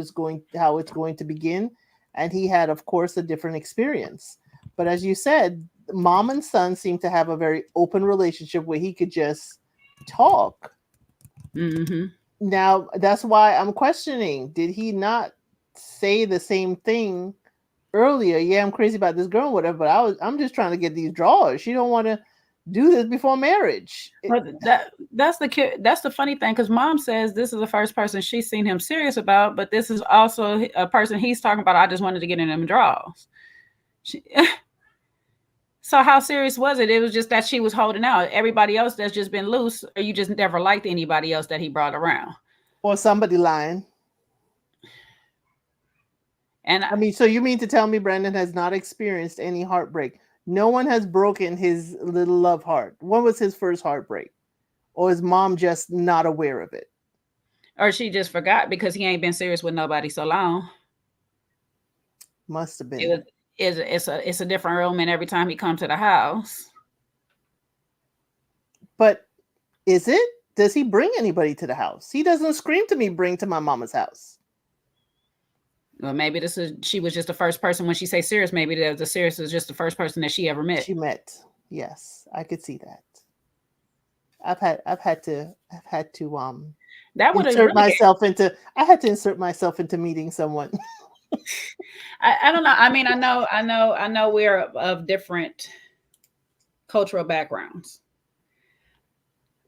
[SPEAKER 3] how it's going to begin. And he had, of course, a different experience. But as you said, mom and son seem to have a very open relationship where he could just talk.
[SPEAKER 2] Mm-hmm.
[SPEAKER 3] Now, that's why I'm questioning. Did he not say the same thing earlier? Yeah, I'm crazy about this girl or whatever, but I'm just trying to get these drawers. She don't want to do this before marriage.
[SPEAKER 2] But that's the funny thing, because mom says this is the first person she's seen him serious about, but this is also a person he's talking about. I just wanted to get in them draws. So how serious was it? It was just that she was holding out. Everybody else that's just been loose, or you just never liked anybody else that he brought around,
[SPEAKER 3] or somebody lying.
[SPEAKER 2] And
[SPEAKER 3] I mean, so you mean to tell me Brandon has not experienced any heartbreak? No one has broken his little love heart. When was his first heartbreak? Or is mom just not aware of it?
[SPEAKER 2] Or she just forgot because he ain't been serious with nobody so long.
[SPEAKER 3] Must have been.
[SPEAKER 2] It's a different element every time he comes to the house.
[SPEAKER 3] But is it? Does he bring anybody to the house? He doesn't scream to me, bring to my mama's house.
[SPEAKER 2] Well, maybe she was just the first person. When she say serious, maybe the serious was just the first person that she ever met.
[SPEAKER 3] She met. Yes, I could see that. I've had to
[SPEAKER 2] that would
[SPEAKER 3] insert myself into. I had to insert myself into meeting someone.
[SPEAKER 2] I don't know. I mean, I know we're of different cultural backgrounds,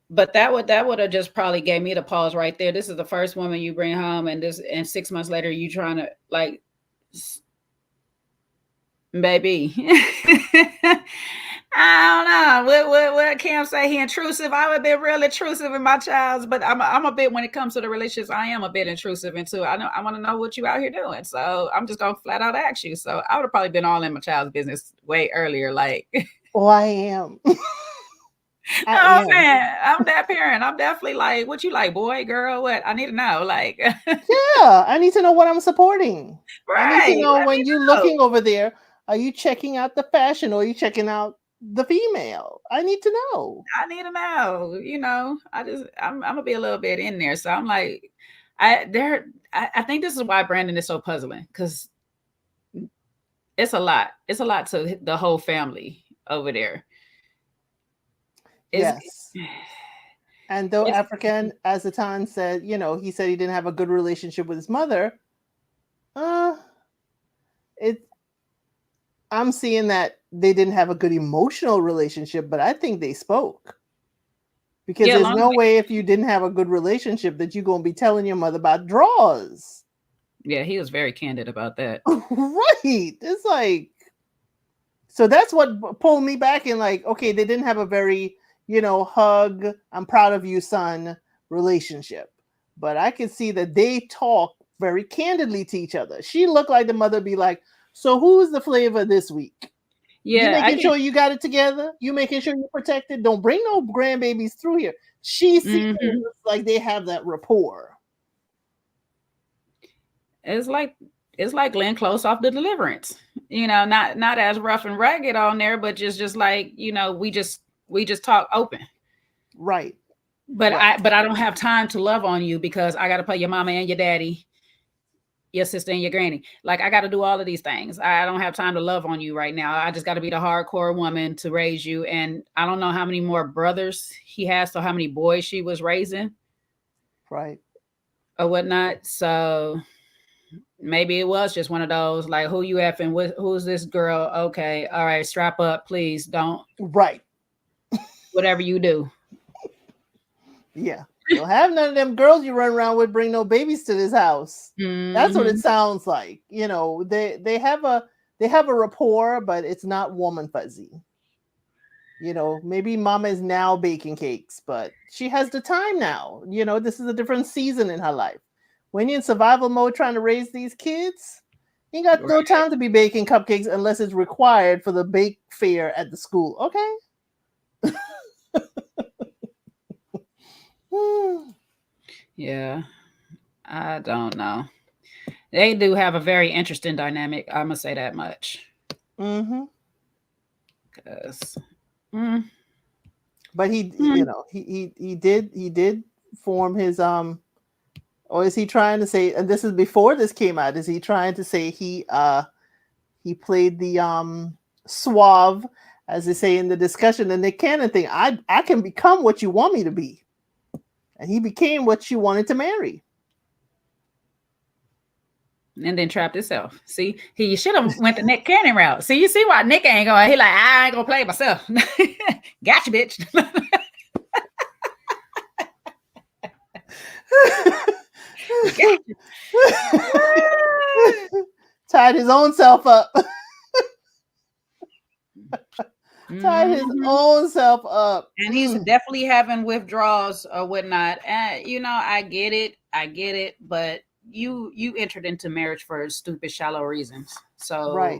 [SPEAKER 2] but that would have just probably gave me the pause right there. This is the first woman you bring home, and 6 months later you trying to like, baby. I don't know. What Cam say? He intrusive. I would have been real intrusive in my child's, but I'm a bit, when it comes to the relationships, I am a bit intrusive into. I want to know what you out here doing. So I'm just gonna flat out ask you. So I would have probably been all in my child's business way earlier. Like,
[SPEAKER 3] oh, I am.
[SPEAKER 2] Oh man, I'm that parent. I'm definitely like, what you like, boy, girl? What? I need to know. Like,
[SPEAKER 3] yeah, I need to know what I'm supporting.
[SPEAKER 2] Right.
[SPEAKER 3] I need to know when you're looking over there. Are you checking out the fashion, or are you checking out the female? I need to know.
[SPEAKER 2] I need to know. You know, I'm gonna be a little bit in there. So I'm like, I think this is why Brandon is so puzzling, because it's a lot. It's a lot to the whole family over there.
[SPEAKER 3] Yes. And though African, as Atan said, he said he didn't have a good relationship with his mother. I'm seeing that they didn't have a good emotional relationship, but I think they spoke. Because there's no way if you didn't have a good relationship that you're going to be telling your mother about draws.
[SPEAKER 2] Yeah, he was very candid about that.
[SPEAKER 3] Right. It's like, so that's what pulled me back in, like, okay, they didn't have a very, hug, I'm proud of you, son, relationship. But I could see that they talk very candidly to each other. She looked like the mother be like, so who's the flavor this week?
[SPEAKER 2] Yeah,
[SPEAKER 3] you making sure you got it together? You making sure you're protected? Don't bring no grandbabies through here. She seems like they have that rapport.
[SPEAKER 2] It's like Glenn Close off The Deliverance. Not as rough and ragged on there, but just like, we just talk open.
[SPEAKER 3] Right.
[SPEAKER 2] But I don't have time to love on you because I got to pay your mama and your daddy, your sister and your granny. Like, I got to do all of these things. I don't have time to love on you right now. I just got to be the hardcore woman to raise you. And I don't know how many more brothers he has, so how many boys she was raising.
[SPEAKER 3] Right.
[SPEAKER 2] Or whatnot. So maybe it was just one of those, like, who you effing with? Who's this girl? Okay. All right. Strap up, please. Don't.
[SPEAKER 3] Right.
[SPEAKER 2] Whatever you do.
[SPEAKER 3] Yeah. Don't have none of them girls you run around with bring no babies to this house. That's what it sounds like. They have a rapport, but it's not woman fuzzy. Maybe mama is now baking cakes, but she has the time now. This is a different season in her life. When you're in survival mode trying to raise these kids, you got no time to be baking cupcakes unless it's required for the bake fair at the school. Okay.
[SPEAKER 2] Yeah, I don't know. They do have a very interesting dynamic. I'm gonna say that much. Because,
[SPEAKER 3] but he did form his or is he trying to say? And this is before this came out. Is he trying to say he played the suave, as they say in the discussion, and the canon thing? I can become what you want me to be. And he became what she wanted to marry.
[SPEAKER 2] And then trapped himself. See, he should have went the Nick Cannon route. See, you see why Nick ain't going. He like, I ain't gonna play myself. Gotcha, bitch.
[SPEAKER 3] Tied his own self up. Tied his own self up.
[SPEAKER 2] And he's definitely having withdrawals or whatnot. And I get it, but you entered into marriage for stupid, shallow reasons. So
[SPEAKER 3] right.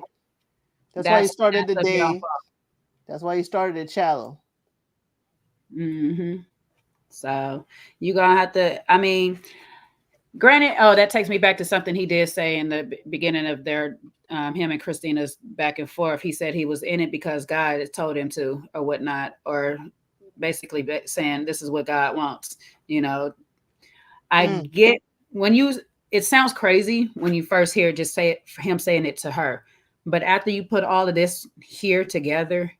[SPEAKER 3] That's why you started the day. That's why you started it shallow.
[SPEAKER 2] So you're gonna have to, granted, that takes me back to something he did say in the beginning of their him and Christina's back and forth. He said he was in it because God had told him to, or whatnot, or basically saying this is what God wants. I get it sounds crazy when you first hear just say it, him saying it to her, but after you put all of this here together,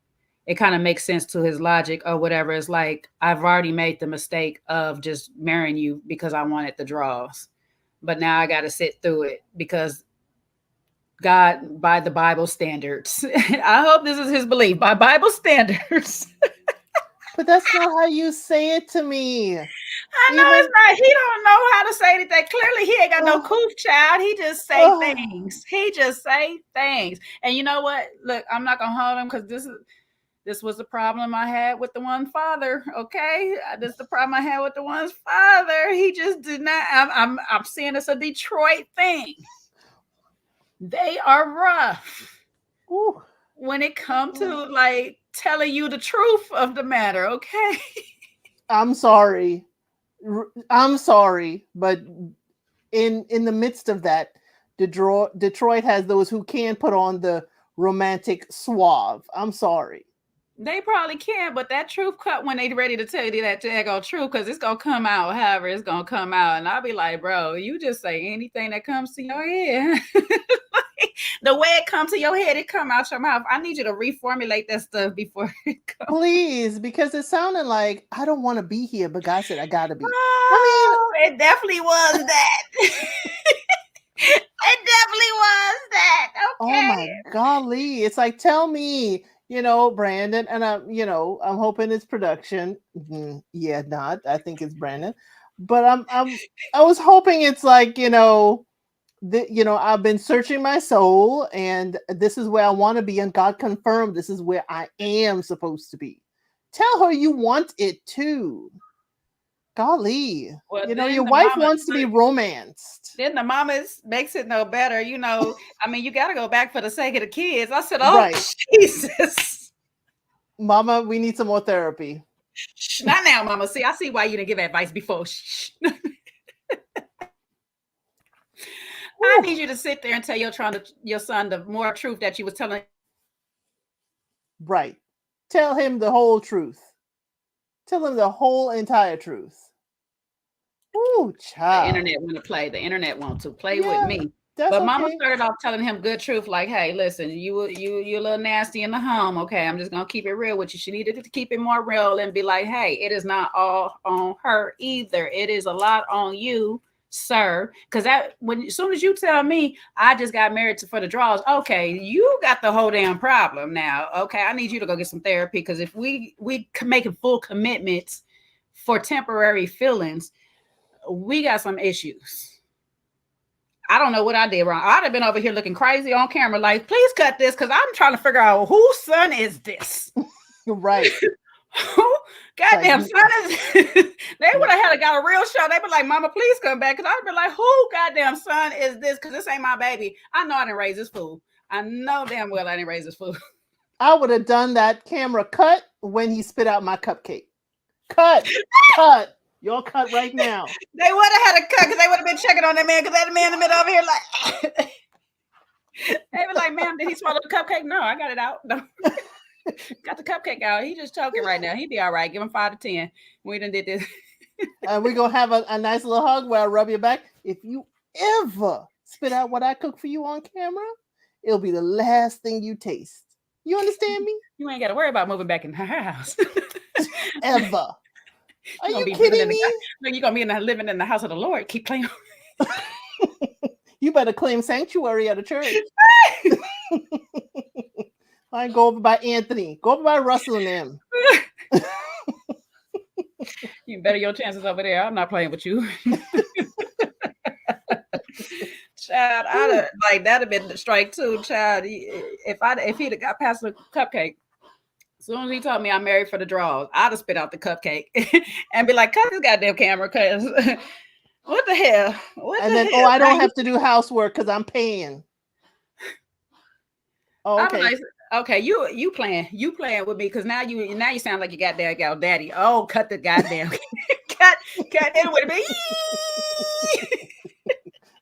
[SPEAKER 2] it kind of makes sense to his logic or whatever. It's like, I've already made the mistake of just marrying you because I wanted the draws, but now I got to sit through it because God, by the Bible standards. I hope this is his belief, by Bible standards.
[SPEAKER 3] But that's not how you say it to me.
[SPEAKER 2] I know it's not. He don't know how to say anything. Clearly, he ain't got no coof, child. He just say things. He just say things. And you know what? Look, I'm not gonna hold him because this was the problem I had with the one father. Okay, this is the problem I had with the one's father. He just did not. I'm seeing it's a Detroit thing. They are rough when it comes to like telling you the truth of the matter. Okay.
[SPEAKER 3] I'm sorry, but in the midst of that, Detroit has those who can put on the romantic suave. I'm sorry.
[SPEAKER 2] They probably can, but that truth cut when they ready to tell you that daggone truth, because it's gonna come out however it's gonna come out, and I'll be like, bro, you just say anything that comes to your head. The way it comes to your head, it come out your mouth. I need you to reformulate that stuff before it comes.
[SPEAKER 3] Please, because it sounded like I don't want to be here, but God said I gotta be.
[SPEAKER 2] Oh, it definitely was that. It definitely was that. Okay.
[SPEAKER 3] Oh my golly. It's like, tell me, Brandon, and I'm hoping it's production. Yeah, not. I think it's Brandon. But I was hoping it's like, I've been searching my soul, and this is where I want to be, and God confirmed this is where I am supposed to be. Tell her you want it too. Golly.
[SPEAKER 2] Well,
[SPEAKER 3] your wife wants to be romanced.
[SPEAKER 2] Then the mama makes it no better. You got to go back for the sake of the kids. I said, oh, right. Jesus.
[SPEAKER 3] Mama, we need some more therapy.
[SPEAKER 2] Shh, not now, Mama. See, I see why you didn't give advice before. Shh. I need you to sit there and tell your son the more truth that you was telling.
[SPEAKER 3] Right. Tell him the whole truth. Tell him the whole entire truth. Ooh, child.
[SPEAKER 2] The internet want to play. The internet wants to play with me. But Mama started off telling him good truth, like, hey, listen, you're a little nasty in the home. Okay, I'm just gonna keep it real with you. She needed to keep it more real and be like, hey, it is not all on her either. It is a lot on you, sir. Because as soon as you tell me I just got married for the draws, okay, you got the whole damn problem now. Okay, I need you to go get some therapy, because if we making full commitments for temporary feelings, we got some issues. I don't know what I did wrong. I'd have been over here looking crazy on camera, like, please cut this, because I'm trying to figure out whose son is this.
[SPEAKER 3] Right.
[SPEAKER 2] Who goddamn son is They would have got a real show. They'd be like, Mama, please come back. Because I'd be like, who goddamn son is this? Because this ain't my baby. I know I didn't raise this fool. I know damn well I didn't raise this fool.
[SPEAKER 3] I would have done that camera cut when he spit out my cupcake. Cut. Y'all cut right now.
[SPEAKER 2] They would have had a cut, because they would have been checking on that man, because that man in the middle over here like they were like, ma'am, did he swallow the cupcake? No, I got it out. No. Got the cupcake out. He just choking right now. He'd be all right. Give him 5 to 10. We done did this.
[SPEAKER 3] And we're going to have a nice little hug where I rub your back. If you ever spit out what I cook for you on camera, it'll be the last thing you taste. You understand me?
[SPEAKER 2] You ain't got to worry about moving back in her house.
[SPEAKER 3] Ever. Are you kidding me?
[SPEAKER 2] You're going to be living in the house of the Lord. Keep playing.
[SPEAKER 3] You better claim sanctuary at a church. I go over by Anthony. Go over by Russell and them.
[SPEAKER 2] You better your chances over there. I'm not playing with you. Child, that'd have been the strike too, child. If he'd have got past the cupcake, as soon as he told me I'm married for the draws, I'd have spit out the cupcake and be like, cut this goddamn camera, because what the hell?
[SPEAKER 3] I don't have to do housework because I'm paying. Oh, okay.
[SPEAKER 2] Like, okay, you playing with me, because now you sound like you got daddy. Oh, cut the goddamn cut it with me.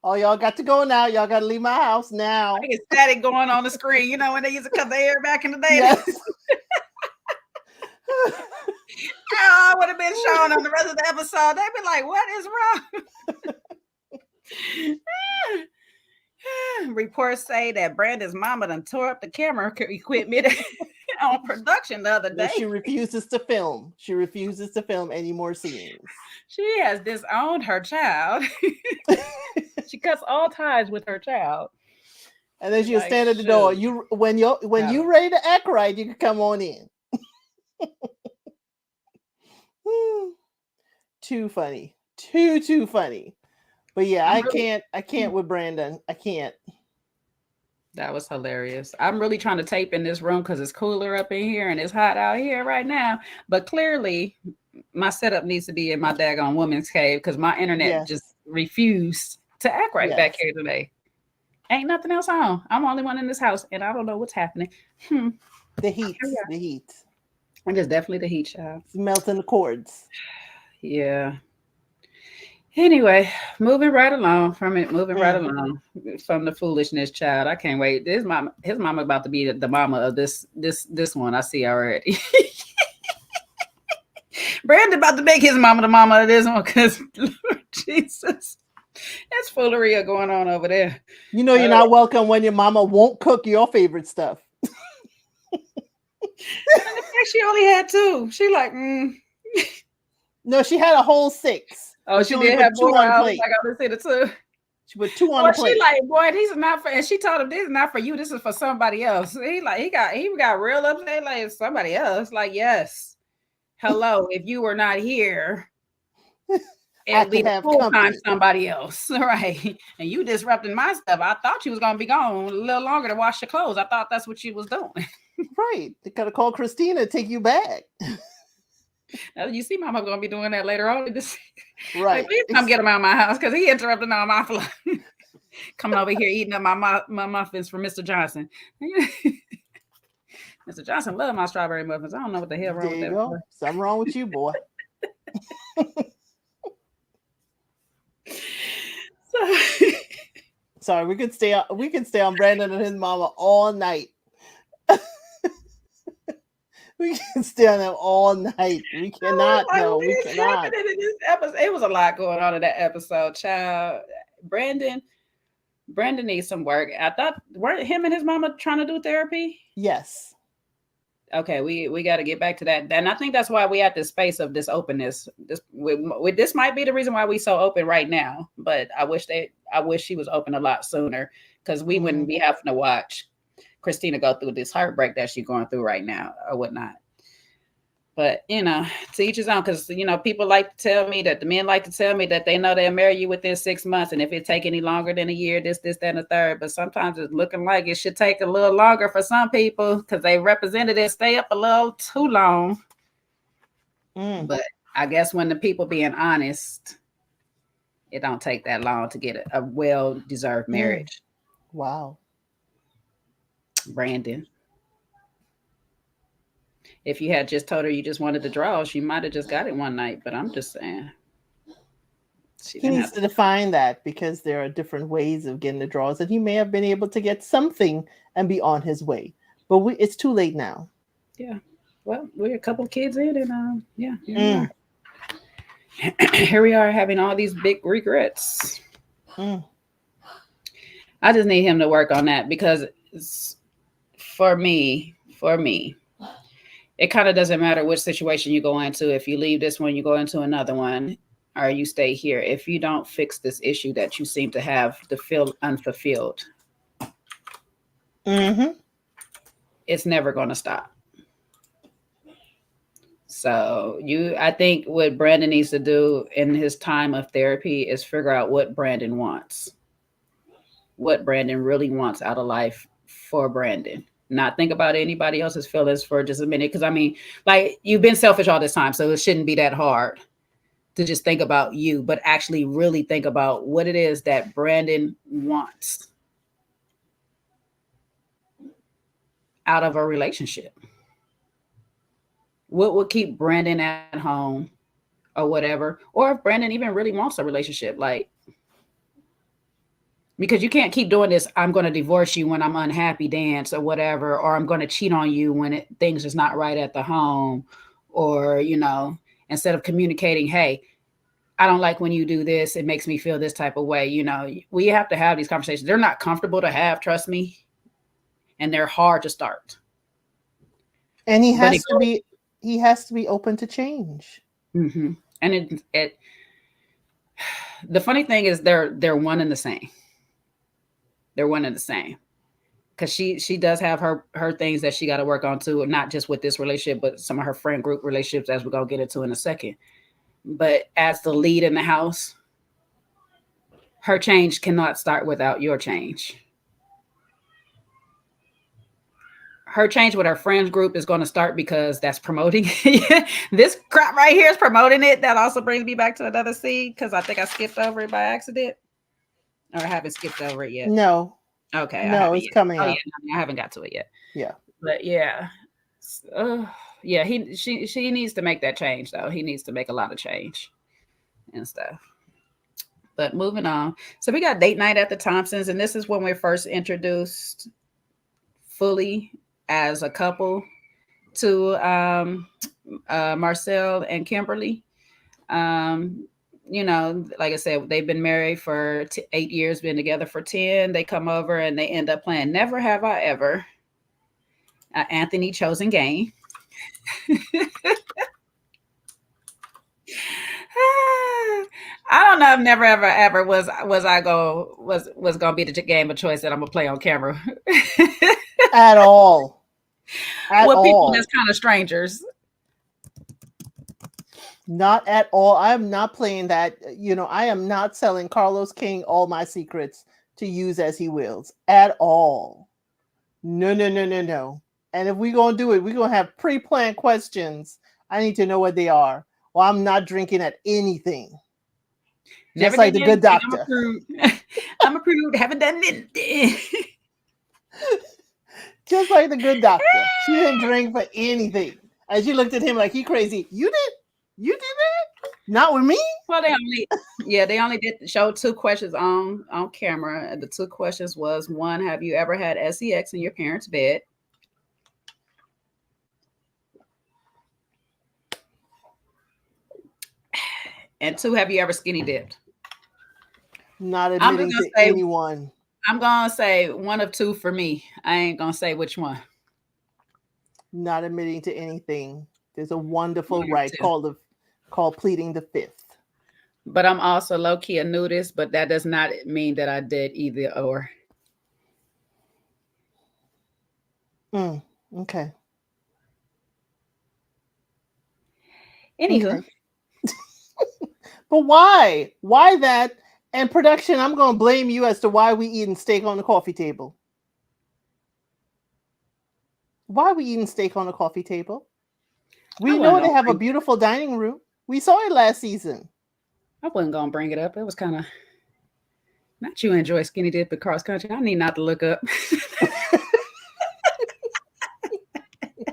[SPEAKER 3] Oh, y'all got to go now. Y'all got to leave my house now.
[SPEAKER 2] I think it's static going on the screen. When they used to cut the hair back in the day.
[SPEAKER 3] Yes.
[SPEAKER 2] I would have been shown on the rest of the episode. They'd be like, what is wrong? Reports say that Brandon's mama done tore up the camera equipment on production the other day.
[SPEAKER 3] She refuses to film. She refuses to film any more scenes.
[SPEAKER 2] She has disowned her child. She cuts all ties with her child.
[SPEAKER 3] And then she'll stand at the door. When you're ready to act right, you can come on in. Too funny. Too funny. But yeah, I can't with Brandon. I can't.
[SPEAKER 2] That was hilarious. I'm really trying to tape in this room because it's cooler up in here and it's hot out here right now. But clearly my setup needs to be in my daggone woman's cave, because my internet just refused to act right back here today. Ain't nothing else on. I'm the only one in this house and I don't know what's happening.
[SPEAKER 3] The heat.
[SPEAKER 2] And it's definitely the heat, child.
[SPEAKER 3] It's melting the cords.
[SPEAKER 2] Yeah. Anyway, moving right along from the foolishness, child. I can't wait. His mama about to be the mama of this one. I see already. Brandon about to make his mama the mama of this one, because Lord Jesus. That's foolery going on over there.
[SPEAKER 3] You know you're not welcome when your mama won't cook your favorite stuff.
[SPEAKER 2] She only had 2. She like,
[SPEAKER 3] No, she had a whole 6.
[SPEAKER 2] Oh, she did have 2 on plate. I got to see the 2.
[SPEAKER 3] She put 2 on the plate.
[SPEAKER 2] She like, boy, these are not for. And she told him, this is not for you. This is for somebody else. He got real upset. Like, somebody else. Like, yes. Hello, if you were not here, at least full-time somebody else, right? And you disrupting my stuff. I thought you was gonna be gone a little longer to wash your clothes. I thought that's what she was doing.
[SPEAKER 3] Right. They gotta call Christina to take you back.
[SPEAKER 2] Now, you see, Mama's gonna be doing that later on.
[SPEAKER 3] Right.
[SPEAKER 2] Like, please come get him out of my house because he interrupting all my flow. Coming over here eating up my muffins from Mr. Johnson. Mr. Johnson loved my strawberry muffins. I don't know what the hell wrong with that. Boy.
[SPEAKER 3] Something wrong with you, boy. Sorry, we can stay on Brandon and his mama all night. We can stay on them all night. We cannot. No, we cannot.
[SPEAKER 2] It was a lot going on in that episode, child. Brandon needs some work. I thought, weren't him and his mama trying to do therapy?
[SPEAKER 3] Yes.
[SPEAKER 2] Okay, we got to get back to that. And I think that's why we at this space of this openness. This might be the reason why we so open right now. But I wish she was open a lot sooner, because we wouldn't be having to watch Christina go through this heartbreak that she's going through right now or whatnot. But, to each his own, because, people like to tell me that the men like to tell me that they know they'll marry you within 6 months. And if it take any longer than a year, this, that, and the third. But sometimes it's looking like it should take a little longer for some people because they representatives stay up a little too long. But I guess when the people being honest, it don't take that long to get a well-deserved marriage.
[SPEAKER 3] Wow.
[SPEAKER 2] Brandon. If you had just told her you just wanted to draw, she might have just got it one night. But I'm just saying.
[SPEAKER 3] He needs to define that, because there are different ways of getting the draws, and he may have been able to get something and be on his way. But it's too late now.
[SPEAKER 2] Yeah. Well, we're a couple kids in, and here we are. Here we are having all these big regrets. I just need him to work on that, because for me, it kind of doesn't matter which situation you go into. If you leave this one, you go into another one, or you stay here. If you don't fix this issue that you seem to have to feel unfulfilled, it's never going to stop. So I think what Brandon needs to do in his time of therapy is figure out what Brandon wants, what Brandon really wants out of life for Brandon. Not think about anybody else's feelings for just a minute. Because you've been selfish all this time, so it shouldn't be that hard to just think about you, but actually really think about what it is that Brandon wants out of a relationship. What would keep Brandon at home or whatever? Or if Brandon even really wants a relationship, because you can't keep doing this, I'm going to divorce you when I'm unhappy dance or whatever, or I'm going to cheat on you when things is not right at the home, or, instead of communicating, hey, I don't like when you do this. It makes me feel this type of way. We have to have these conversations. They're not comfortable to have, trust me. And they're hard to start.
[SPEAKER 3] And he has to be open to change.
[SPEAKER 2] Mm-hmm. And the funny thing is they're one and the same. They're one and the same, because she does have her things that she got to work on too, not just with this relationship, but some of her friend group relationships, as we're going to get into in a second. But as the lead in the house, her change cannot start without your change. Her change with her friends group is going to start because that's promoting. This crap right here is promoting it. That also brings me back to another scene, because I think I skipped over it by accident. Or I haven't skipped over it yet.
[SPEAKER 3] No.
[SPEAKER 2] Okay.
[SPEAKER 3] No, it's coming up.
[SPEAKER 2] Yeah, I haven't got to it yet.
[SPEAKER 3] Yeah.
[SPEAKER 2] But yeah. She needs to make that change, though. He needs to make a lot of change and stuff. But moving on. So we got date night at the Thompsons, and this is when we're first introduced fully as a couple to Marcel and Kimberly. you know, like I said, they've been married for 8 years, been together for 10. They come over and they end up playing Never Have I Ever, Anthony chosen game. I don't know if Never Ever Ever was gonna be the game of choice that I'm gonna play on camera.
[SPEAKER 3] At all.
[SPEAKER 2] With people that's kind of strangers.
[SPEAKER 3] Not at all. I am not playing that. You know, I am not selling Carlos King all my secrets to use as he wills at all. No. And if we're going to do it, we're going to have pre-planned questions. I need to know what they are. Well, I'm not drinking at anything. Just like the good doctor.
[SPEAKER 2] I'm a prude. Haven't done it.
[SPEAKER 3] Just like the good doctor. She didn't drink for anything. As you looked at him like he crazy. You did that? Not with me?
[SPEAKER 2] Well, they only did show 2 questions on camera. And the 2 questions was, 1, have you ever had sex in your parents' bed? And 2, have you ever skinny dipped?
[SPEAKER 3] Not admitting to anyone.
[SPEAKER 2] I'm going to say 1 of 2 for me. I ain't going to say which one.
[SPEAKER 3] Not admitting to anything. There's a wonderful right called pleading the fifth.
[SPEAKER 2] But I'm also low-key a nudist, but that does not mean that I did either or.
[SPEAKER 3] Okay.
[SPEAKER 2] Anywho.
[SPEAKER 3] Okay. But why? Why that? And production, I'm going to blame you as to why we eating steak on the coffee table. Why are we eating steak on the coffee table? We know they have a beautiful dining room. We saw it last season.
[SPEAKER 2] I wasn't going to bring it up. It was kind of, not you enjoy skinny dip at cross country. I need not to look up.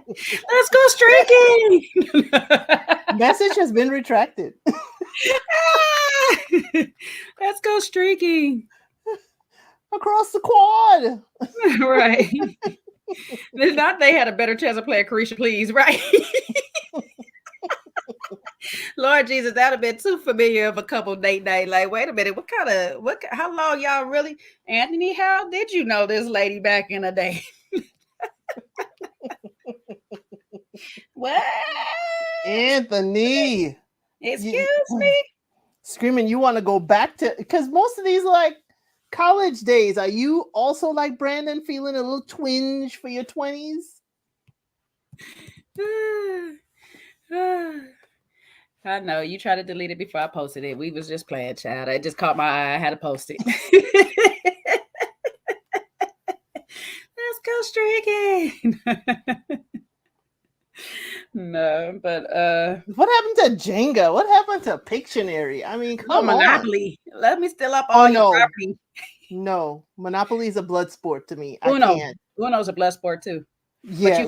[SPEAKER 2] Let's go streaking.
[SPEAKER 3] Message has been retracted.
[SPEAKER 2] Let's go streaking.
[SPEAKER 3] Across the quad.
[SPEAKER 2] Right. It's not they had a better chance of playing Carisha, please, right? Lord Jesus, that'd have been too familiar of a couple date night. Like, wait a minute, how long y'all really? Anthony, how did you know this lady back in the day? What?
[SPEAKER 3] Anthony.
[SPEAKER 2] Excuse me?
[SPEAKER 3] Screaming, you want to go back to, because most of these are like college days. Are you also like Brandon feeling a little twinge for your 20s?
[SPEAKER 2] I know you tried to delete it before I posted it. We was just playing, child. It just caught my eye. I had to post it. Let's go streaking. No, but
[SPEAKER 3] what happened to Jenga? What happened to Pictionary? I mean, come on.
[SPEAKER 2] Monopoly. Let me still up all your property.
[SPEAKER 3] No, Monopoly is a blood sport to me.
[SPEAKER 2] Uno.
[SPEAKER 3] I can't.
[SPEAKER 2] Uno's a blood sport too.
[SPEAKER 3] Yeah,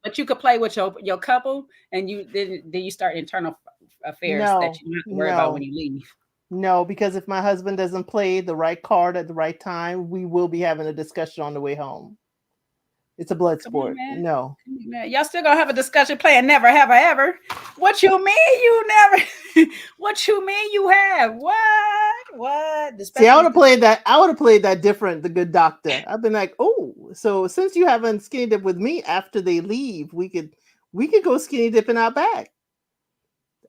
[SPEAKER 2] but you could play with your couple, and then you start internal affairs that you have to worry about when you leave.
[SPEAKER 3] No, because if my husband doesn't play the right card at the right time, we will be having a discussion on the way home. It's a blood sport. No.
[SPEAKER 2] Y'all still gonna have a discussion playing Never Have I Ever. What you mean you never? What you mean you have? What?
[SPEAKER 3] See, I would have played that different, the good doctor. I've been like, oh, so since you haven't skinny dip with me after they leave, we could go skinny dipping out back.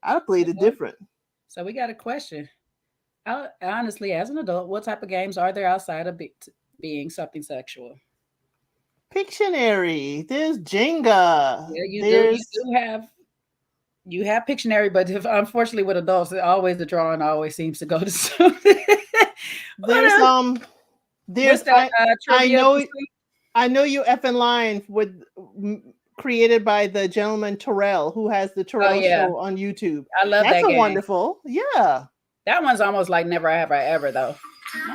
[SPEAKER 3] I'd have played it different.
[SPEAKER 2] So we got a question. Honestly, as an adult, what type of games are there outside of being something sexual?
[SPEAKER 3] Pictionary. There's Jenga.
[SPEAKER 2] Yeah, you have Pictionary, but unfortunately with adults, the drawing always seems to go to something.
[SPEAKER 3] I know you effing line with created by the gentleman Terrell, who has the Terrell show on YouTube.
[SPEAKER 2] I love that game.
[SPEAKER 3] Wonderful. Yeah.
[SPEAKER 2] That one's almost like Never Have I Ever though.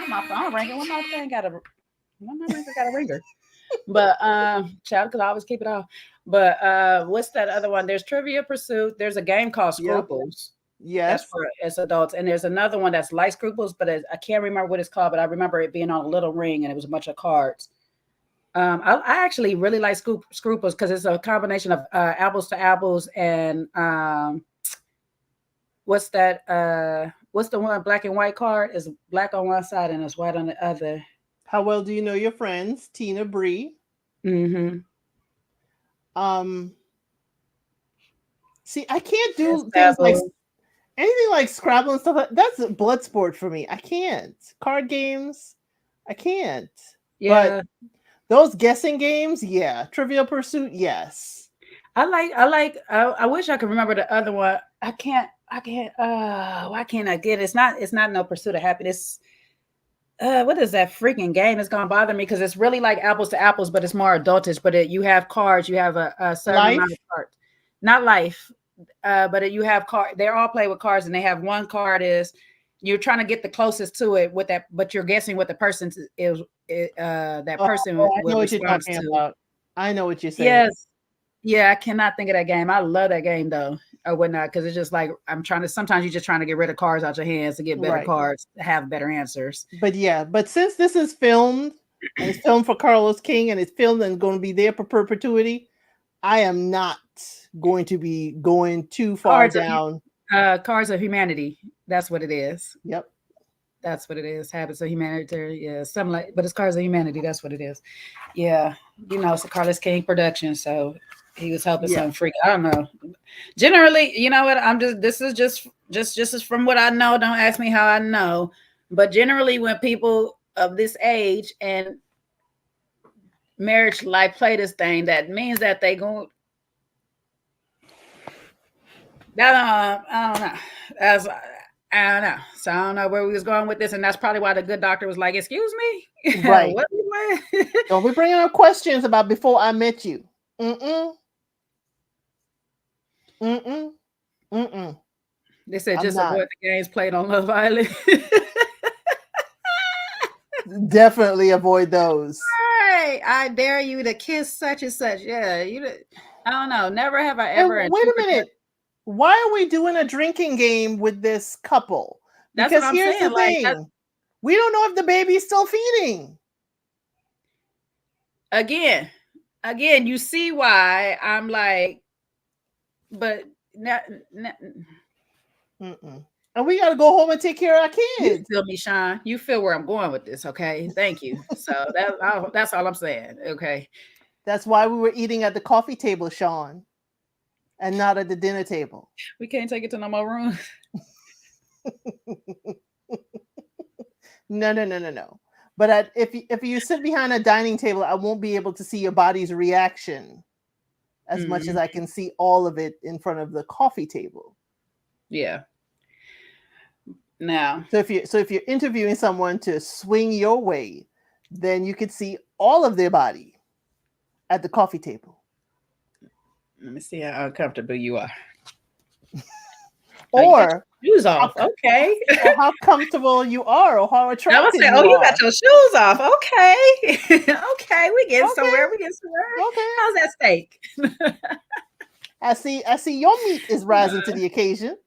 [SPEAKER 2] My phone ringing. One more thing got a ringer. But child, because I always keep it off. But what's that other one? There's Trivia Pursuit. There's a game called Scruples.
[SPEAKER 3] Yes,
[SPEAKER 2] that's for it's adults. And there's another one that's like Scruples, but I can't remember what it's called. But I remember it being on a little ring, and it was a bunch of cards. I actually really like Scruples because it's a combination of apples to apples and what's that? what's the one black and white card? It's black on one side and it's white on the other.
[SPEAKER 3] How well do you know your friends? Tina Bree.
[SPEAKER 2] Mm-hmm.
[SPEAKER 3] See, I can't do
[SPEAKER 2] Yes,
[SPEAKER 3] things like anything like Scrabble and stuff. That's a blood sport for me. I can't. Card games, I can't.
[SPEAKER 2] yeah.
[SPEAKER 3] But those guessing games, yeah. Trivial Pursuit, yes.
[SPEAKER 2] I wish I could remember the other one. I can't. Why can't I get it? It's not No Pursuit of Happiness. What is that freaking game? It's gonna bother me because it's really like apples to apples, but it's more adultish. But you have cards. You have a certain amount of cards. Not Life, but you have cards. They all play with cards, and they have one card is you're trying to get the closest to it with that, but you're guessing what the person is. That person
[SPEAKER 3] I know what you're
[SPEAKER 2] responds
[SPEAKER 3] talking
[SPEAKER 2] to.
[SPEAKER 3] about. I know what you're saying.
[SPEAKER 2] Yes. Yeah, I cannot think of that game. I love that game though, or whatnot, because it's just like sometimes you're just trying to get rid of cards out your hands to get better cards, to have better answers.
[SPEAKER 3] But since this is filmed, and it's filmed for Carlos King, and it's filmed and going to be there for perpetuity, I am not going to be going too far down.
[SPEAKER 2] Cards of Humanity. That's what it is.
[SPEAKER 3] Yep.
[SPEAKER 2] That's what it is. Habits of Humanity. Yeah, something like, but it's Cards of Humanity. That's what it is. Yeah, it's a Carlos King production, so he was helping some freak. I don't know. Generally, you know what? This is just from what I know. Don't ask me how I know, but generally, when people of this age and marriage life play this thing, that means that they going. That I don't know. I don't know. So I don't know where we was going with this, and that's probably why the good doctor was like, "Excuse me,
[SPEAKER 3] right?
[SPEAKER 2] What
[SPEAKER 3] don't be bringing up questions about before I met you."
[SPEAKER 2] They said just avoid the games played on Love Island.
[SPEAKER 3] Definitely avoid those.
[SPEAKER 2] Right. I dare you to kiss such and such. Yeah. I don't know. Never have I ever.
[SPEAKER 3] And wait a minute. Why are we doing a drinking game with this couple? Because here's the thing. We don't know if the baby's still feeding.
[SPEAKER 2] Again, you see why I'm like, but
[SPEAKER 3] and we got to go home and take care of our kids.
[SPEAKER 2] You feel me, Sean? You feel where I'm going with this, okay? Thank you. So that's all I'm saying, okay?
[SPEAKER 3] That's why we were eating at the coffee table, Sean, and not at the dinner table.
[SPEAKER 2] We can't take it to no more room.
[SPEAKER 3] No. But if you sit behind a dining table, I won't be able to see your body's reaction as much as I can see all of it in front of the coffee table.
[SPEAKER 2] Yeah. Now,
[SPEAKER 3] so if you're interviewing someone to swing your way, then you could see all of their body at the coffee table.
[SPEAKER 2] Let me see how uncomfortable you are.
[SPEAKER 3] Or
[SPEAKER 2] shoes off, okay.
[SPEAKER 3] Or how comfortable you are, or how attractive you are.
[SPEAKER 2] You got your shoes off, okay. Okay, we get somewhere. Okay, how's that steak?
[SPEAKER 3] I see your meat is rising to the occasion.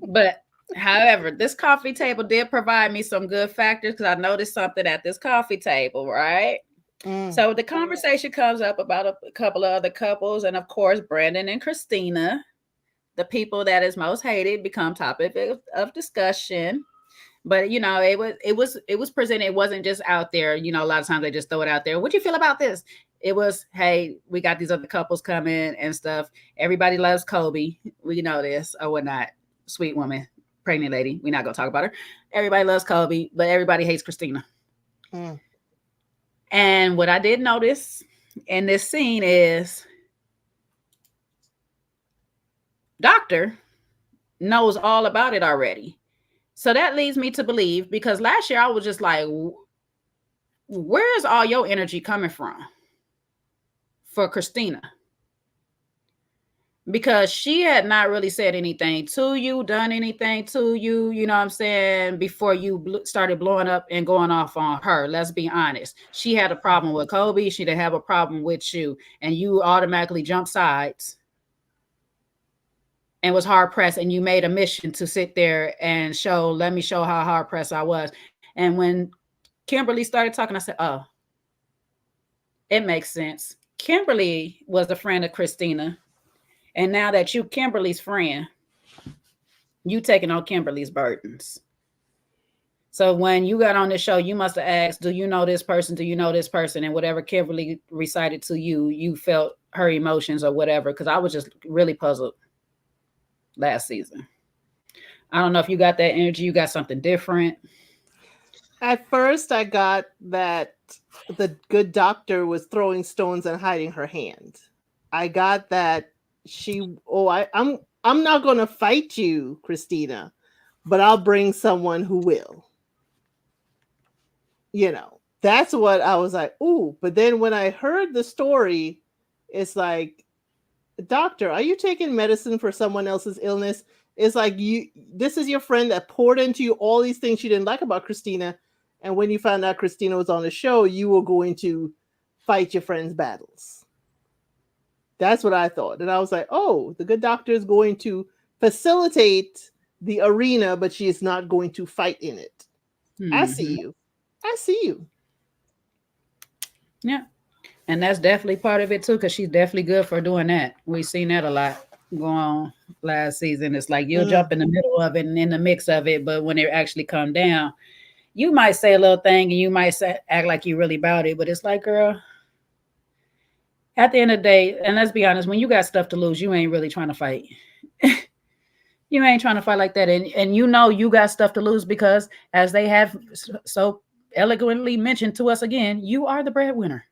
[SPEAKER 2] But however, this coffee table did provide me some good factors because I noticed something at this coffee table, right? So the conversation comes up about a couple of other couples, and of course, Brandon and Christina, the people that is most hated, become topic of discussion. But it was presented. It wasn't just out there. A lot of times they just throw it out there. What do you feel about this? It was, hey, we got these other couples coming and stuff. Everybody loves Kobe. We know this or whatnot. Sweet woman, pregnant lady. We're not gonna talk about her. Everybody loves Kobe, but everybody hates Christina. And what I did notice in this scene is Doctor knows all about it already. So that leads me to believe, because last year I was just like, where is all your energy coming from for Christina? Because she had not really said anything to you, done anything to you, you know what I'm saying, before you started blowing up and going off on her. Let's be honest. She had a problem with Kobe. She didn't have a problem with you. And you automatically jumped sides and was hard pressed. And you made a mission to sit there and let me show how hard pressed I was. And when Kimberly started talking, I said, oh, it makes sense. Kimberly was a friend of Christina. And now that you Kimberly's friend, You taking on Kimberly's burdens. So when you got on the show, you must have asked, do you know this person? Do you know this person? And whatever Kimberly recited to you, you felt her emotions or whatever. Because I was just really puzzled last season. I don't know if you got that energy. You got something different.
[SPEAKER 3] At first, I got that the good doctor was throwing stones and hiding her hand. I got that I'm not going to fight you, Christina, but I'll bring someone who will. You know, that's what I was like, ooh. But then when I heard the story, it's like, doctor, are you taking medicine for someone else's illness? It's like, this is your friend that poured into you all these things she didn't like about Christina. And when you found out Christina was on the show, you were going to fight your friend's battles. That's what I thought. And I was like, oh, the good doctor is going to facilitate the arena, but she is not going to fight in it. Mm-hmm. I see you.
[SPEAKER 2] Yeah. And that's definitely part of it too, because she's definitely good for doing that. We've seen that a lot going on last season. It's like you'll jump in the middle of it and in the mix of it, but when it actually come down, you might say a little thing and you might act like you really about it, but it's like, girl, at the end of the day, and let's be honest, when you got stuff to lose, you ain't really trying to fight. You ain't trying to fight like that. And you know you got stuff to lose because, as they have so eloquently mentioned to us again, you are the breadwinner.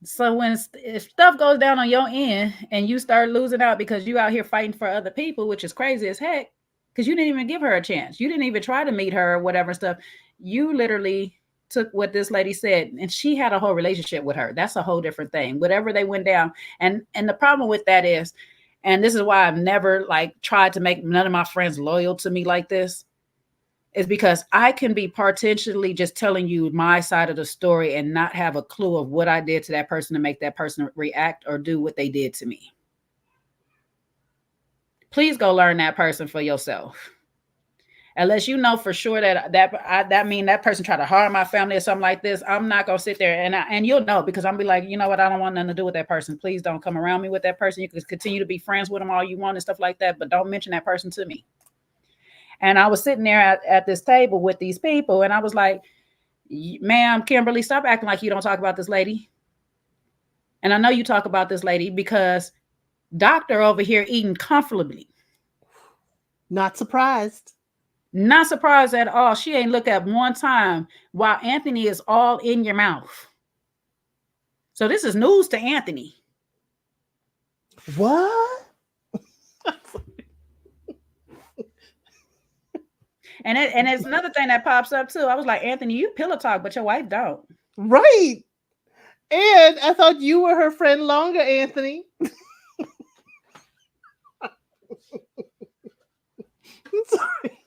[SPEAKER 2] So if stuff goes down on your end and you start losing out because you out here fighting for other people, which is crazy as heck, because you didn't even give her a chance. You didn't even try to meet her or whatever stuff. You literally took what this lady said, and she had a whole relationship with her. That's a whole different thing. Whatever they went down. And the problem with that is, and this is why I've never tried to make none of my friends loyal to me like this, is because I can be potentially just telling you my side of the story and not have a clue of what I did to that person to make that person react or do what they did to me. Please go learn that person for yourself. Unless you know for sure that mean that person tried to harm my family or something like this, I'm not gonna sit there and you'll know, because I'm be like, you know what, I don't want nothing to do with that person. Please don't come around me with that person. You can continue to be friends with them all you want and stuff like that, but don't mention that person to me. And I was sitting there at this table with these people, and I was like, ma'am, Kimberly, stop acting like you don't talk about this lady. And I know you talk about this lady because doctor over here eating comfortably.
[SPEAKER 3] Not surprised.
[SPEAKER 2] Not surprised at all. She ain't look at one time while Anthony is all in your mouth. So this is news to Anthony.
[SPEAKER 3] What?
[SPEAKER 2] And it's another thing that pops up too. I was like, Anthony, you pillow talk, but your wife don't.
[SPEAKER 3] Right. And I thought you were her friend longer, Anthony. I'm sorry.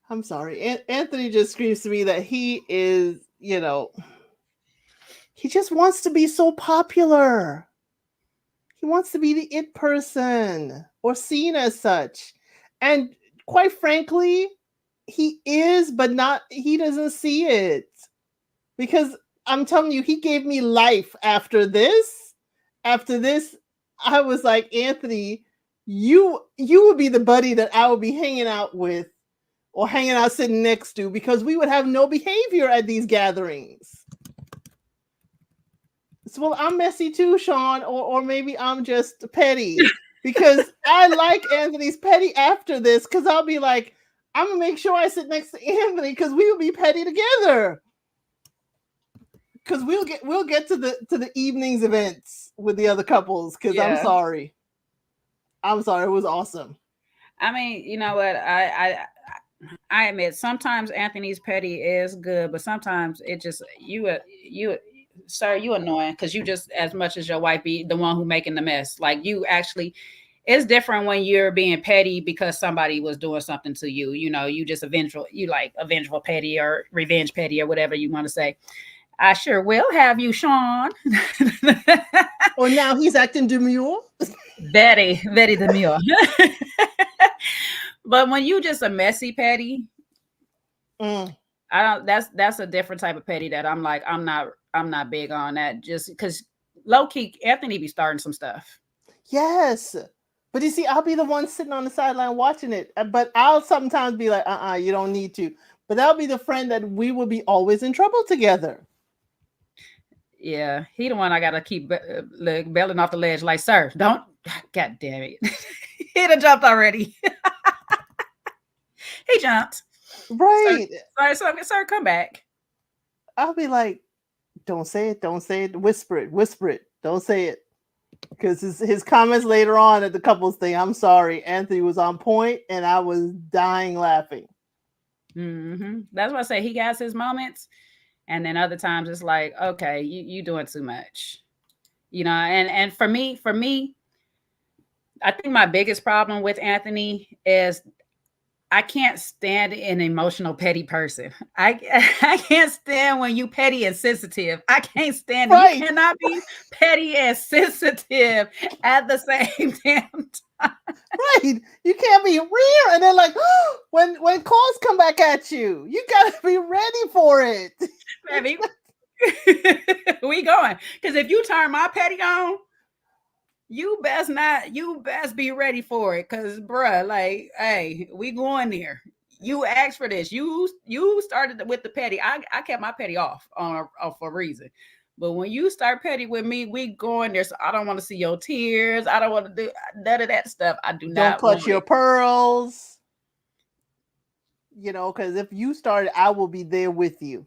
[SPEAKER 3] I'm sorry. Anthony just screams to me that he is, he just wants to be so popular. He wants to be the it person or seen as such. And quite frankly, he is, but he doesn't see it. Because I'm telling you, he gave me life after this. After this, I was like, Anthony, you would be the buddy that I would be hanging out with or hanging out sitting next to, because we would have no behavior at these gatherings. So, well, I'm messy too, Sean, or maybe I'm just petty, because I like Anthony's petty after this, because I'll be like, I'm gonna make sure I sit next to Anthony because we will be petty together. Because we'll get to the evening's events with the other couples. Because yeah. I'm sorry, it was awesome.
[SPEAKER 2] I mean, you know what? I admit sometimes Anthony's petty is good, but sometimes it just sir, you annoying, because you just, as much as your wife be the one who making the mess. Like, you actually, it's different when you're being petty because somebody was doing something to you. You just avengeful petty or revenge petty or whatever you want to say. I sure will have you, Sean.
[SPEAKER 3] Or now he's acting demure.
[SPEAKER 2] Very, very demure. But when you just a messy petty, that's a different type of petty that I'm like, I'm not I'm not big on that, just because low key Anthony be starting some stuff.
[SPEAKER 3] Yes. But you see, I'll be the one sitting on the sideline watching it. But I'll sometimes be like, you don't need to. But that'll be the friend that we will be always in trouble together.
[SPEAKER 2] Yeah, he the one I gotta keep belling off the ledge. Like, sir, don't. God damn it, he done jumped already. He jumped.
[SPEAKER 3] Right.
[SPEAKER 2] Sir, come back.
[SPEAKER 3] I'll be like, don't say it, don't say it. Whisper it. Don't say it. Because his comments later on at the couples thing, I'm sorry, Anthony was on point, and I was dying laughing.
[SPEAKER 2] Mm-hmm. That's why I say he has his moments, and then other times it's like, okay, you doing too much, you know. And for me, I think my biggest problem with Anthony is I can't stand an emotional petty person. I can't stand when you petty and sensitive. I can't stand it. You cannot be petty and sensitive at the same damn time.
[SPEAKER 3] Right. You can't be real and then like when calls come back at you, you gotta be ready for it.
[SPEAKER 2] Baby, we going. Because if you turn my petty on, you best be ready for it. Cause bruh, like, hey, we going there. You asked for this. You started with the petty. I kept my petty off for a reason. But when you start petty with me, we going there. So I don't want to see your tears. I don't want to do none of that stuff. I do not.
[SPEAKER 3] Don't clutch your pearls. You know, because if you started, I will be there with you.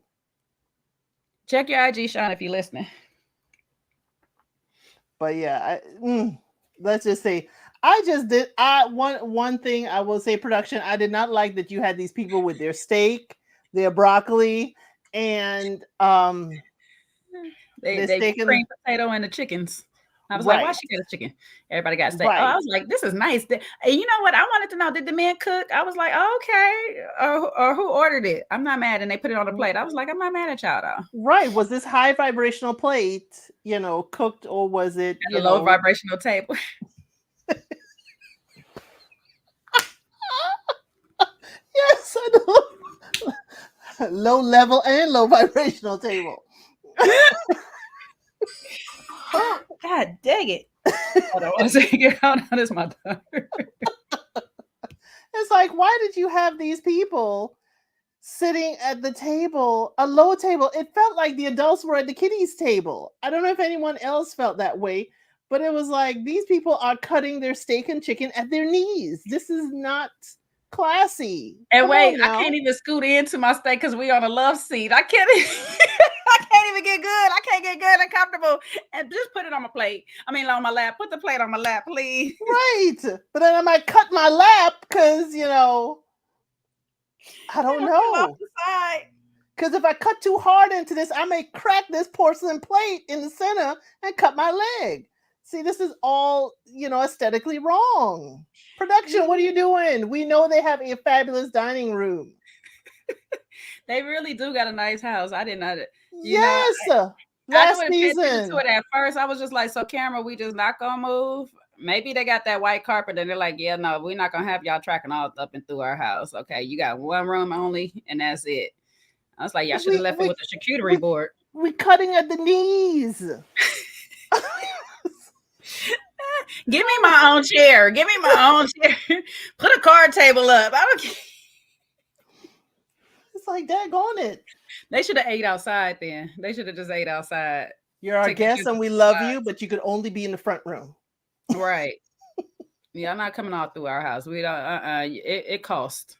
[SPEAKER 2] Check your IG, Sean, if you're listening.
[SPEAKER 3] But yeah, let's just say one thing I will say, production, I did not like that you had these people with their steak, their broccoli, and
[SPEAKER 2] they cream potato and the chickens. I was like, why she got a chicken? Everybody got steak. Oh, I was like, this is nice. And you know what? I wanted to know, did the man cook? I was like, oh, okay. Or who ordered it? I'm not mad. And they put it on the plate. I was like, I'm not mad at y'all though.
[SPEAKER 3] Right. Was this high vibrational plate, cooked, or was it
[SPEAKER 2] a low vibrational table?
[SPEAKER 3] Yes, I know. Low level and low vibrational table.
[SPEAKER 2] Oh, God dang it. Hold on one second. Hold on, this is my daughter.
[SPEAKER 3] It's like, why did you have these people sitting at the table, a low table? It felt like the adults were at the kiddies' table. I don't know if anyone else felt that way, but it was like these people are cutting their steak and chicken at their knees. This is not classy.
[SPEAKER 2] And wait, I can't even scoot into my steak because we on a love seat. I can't even get good. I can't get good and comfortable. And just put it on my plate. On my lap. Put the plate on my lap, please.
[SPEAKER 3] Right. But then I might cut my lap because, I don't know. Because if I cut too hard into this, I may crack this porcelain plate in the center and cut my leg. See, this is all, aesthetically wrong. Production, what are you doing? We know they have a fabulous dining room.
[SPEAKER 2] They really do got a nice house. I didn't know that.
[SPEAKER 3] Yes. Last season.
[SPEAKER 2] To it at first, I was just like, so camera, we just not gonna move. Maybe they got that white carpet and they're like, yeah, no, we're not gonna have y'all tracking all up and through our house. Okay, you got one room only, and that's it. I was like, y'all should have left it with the charcuterie board.
[SPEAKER 3] We're cutting at the knees.
[SPEAKER 2] Give me my own chair. Give me my own chair. Put a card table up. I don't care.
[SPEAKER 3] It's like, daggone it.
[SPEAKER 2] They should have ate outside then. They should have just ate outside.
[SPEAKER 3] You're our guest and we love you, but you could only be in the front room.
[SPEAKER 2] Right. Yeah, I'm not coming all through our house. We don't, it costs.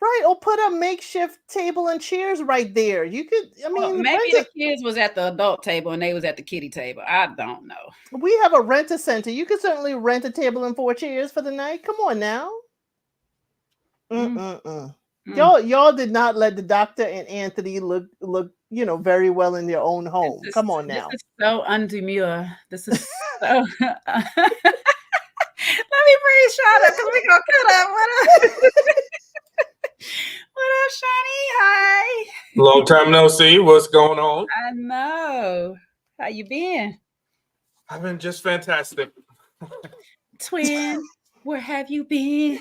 [SPEAKER 3] Right. Or put a makeshift table and chairs right there. You could,
[SPEAKER 2] maybe the kids was at the adult table and they was at the kiddie table. I don't know.
[SPEAKER 3] We have a rent-a-center. You could certainly rent a table and 4 chairs for the night. Come on now. Y'all did not let the doctor and Anthony look, very well in their own home. Come on now.
[SPEAKER 2] This is so undemure. This is so. Let me bring Sean up because we're gonna cut up. What up, Shani? Hi.
[SPEAKER 4] Long time no see. What's going on?
[SPEAKER 2] I know. How you been?
[SPEAKER 4] I've been just fantastic.
[SPEAKER 2] Twin, where have you been?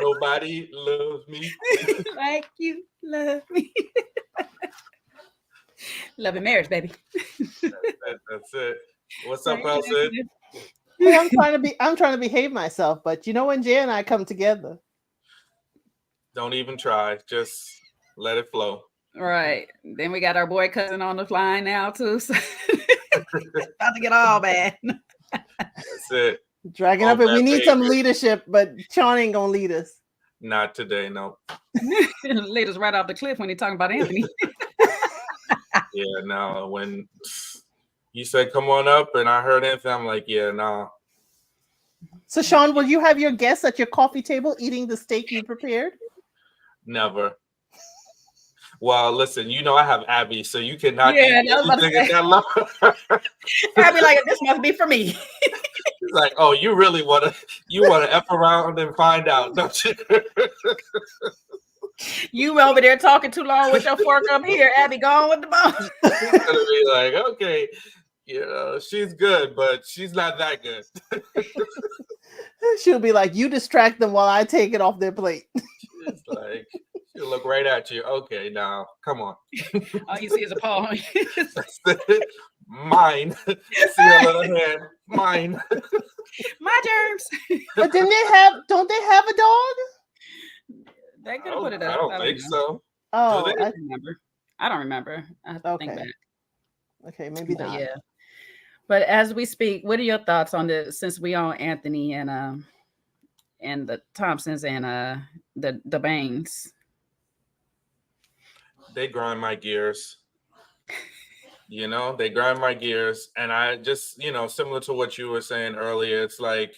[SPEAKER 4] Nobody loves me
[SPEAKER 2] like you love me. Love and marriage, baby.
[SPEAKER 4] That's it. What's up,
[SPEAKER 2] Right,
[SPEAKER 4] Elsa?
[SPEAKER 3] Hey, I'm trying to behave myself, but you know when Jay and I come together.
[SPEAKER 4] Don't even try. Just let it flow.
[SPEAKER 2] Right. Then we got our boy cousin on the line now too. So it's about to get all bad.
[SPEAKER 4] That's it.
[SPEAKER 3] Dragging
[SPEAKER 4] All
[SPEAKER 3] up it. We
[SPEAKER 4] bad
[SPEAKER 3] need some
[SPEAKER 4] behavior.
[SPEAKER 3] leadership, but Sean ain't gonna lead us.
[SPEAKER 4] Not today, no.
[SPEAKER 2] Lead us right off the cliff when he's talking about Anthony.
[SPEAKER 4] Yeah, no. When you said come on up and I heard Anthony, I'm like, yeah, no.
[SPEAKER 3] So Sean, will you have your guests at your coffee table eating the steak you prepared?
[SPEAKER 4] Never. Well, listen, you know I have Abby, so you cannot
[SPEAKER 2] Yeah,
[SPEAKER 4] eat
[SPEAKER 2] I was about to
[SPEAKER 4] anything at
[SPEAKER 2] say.
[SPEAKER 4] that level.
[SPEAKER 2] I'd be like, this must be for me.
[SPEAKER 4] It's like, oh, you really wanna F around and find out, don't you?
[SPEAKER 2] You over there talking too long with your fork up here. Abby, go on with the bone.
[SPEAKER 4] It's gonna be like, okay, you know, she's good, but she's not that good.
[SPEAKER 3] She'll be like, you distract them while I take it off their plate.
[SPEAKER 4] It's like she'll look right at you. Okay, now come on.
[SPEAKER 2] All you see is a paw.
[SPEAKER 4] Mine. See her little hand. Mine.
[SPEAKER 2] My germs.
[SPEAKER 3] But don't they have a dog?
[SPEAKER 2] They could have put it up.
[SPEAKER 4] I don't think
[SPEAKER 2] know.
[SPEAKER 4] so.
[SPEAKER 3] Oh,
[SPEAKER 4] Do they?
[SPEAKER 2] I don't remember. I have to think back.
[SPEAKER 3] Okay, maybe
[SPEAKER 2] But
[SPEAKER 3] not.
[SPEAKER 2] yeah. But as we speak, what are your thoughts on since we on Anthony and the Thompsons and the Baines?
[SPEAKER 4] They grind my gears. You know, they grind my gears. And I just, you know, similar to what you were saying earlier, it's like,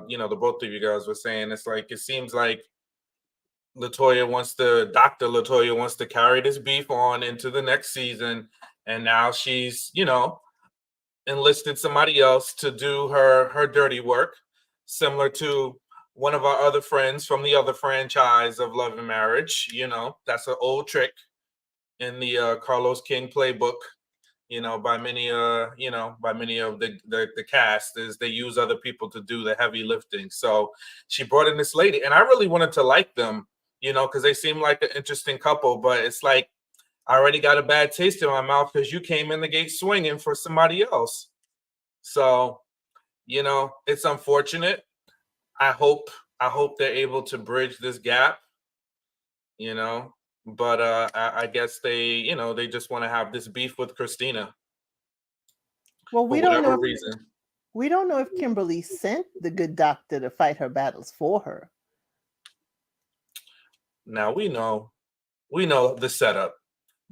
[SPEAKER 4] you know, the both of you guys were saying, it's like, it seems like Dr. Latoya wants to carry this beef on into the next season. And now she's, you know, enlisted somebody else to do her dirty work, similar to one of our other friends from the other franchise of Love and Marriage. You know, that's an old trick in the Carlos King playbook, you know, by many of the cast, is they use other people to do the heavy lifting. So she brought in this lady, and I really wanted to like them, you know, because they seem like an interesting couple, but it's like, I already got a bad taste in my mouth because you came in the gate swinging for somebody else. So, you know, it's unfortunate. I hope they're able to bridge this gap, you know, but I guess they just want to have this beef with Christina.
[SPEAKER 3] Well, we don't know.
[SPEAKER 4] Reason.
[SPEAKER 3] We don't know if Kimberly sent the good doctor to fight her battles for her.
[SPEAKER 4] Now we know the setup.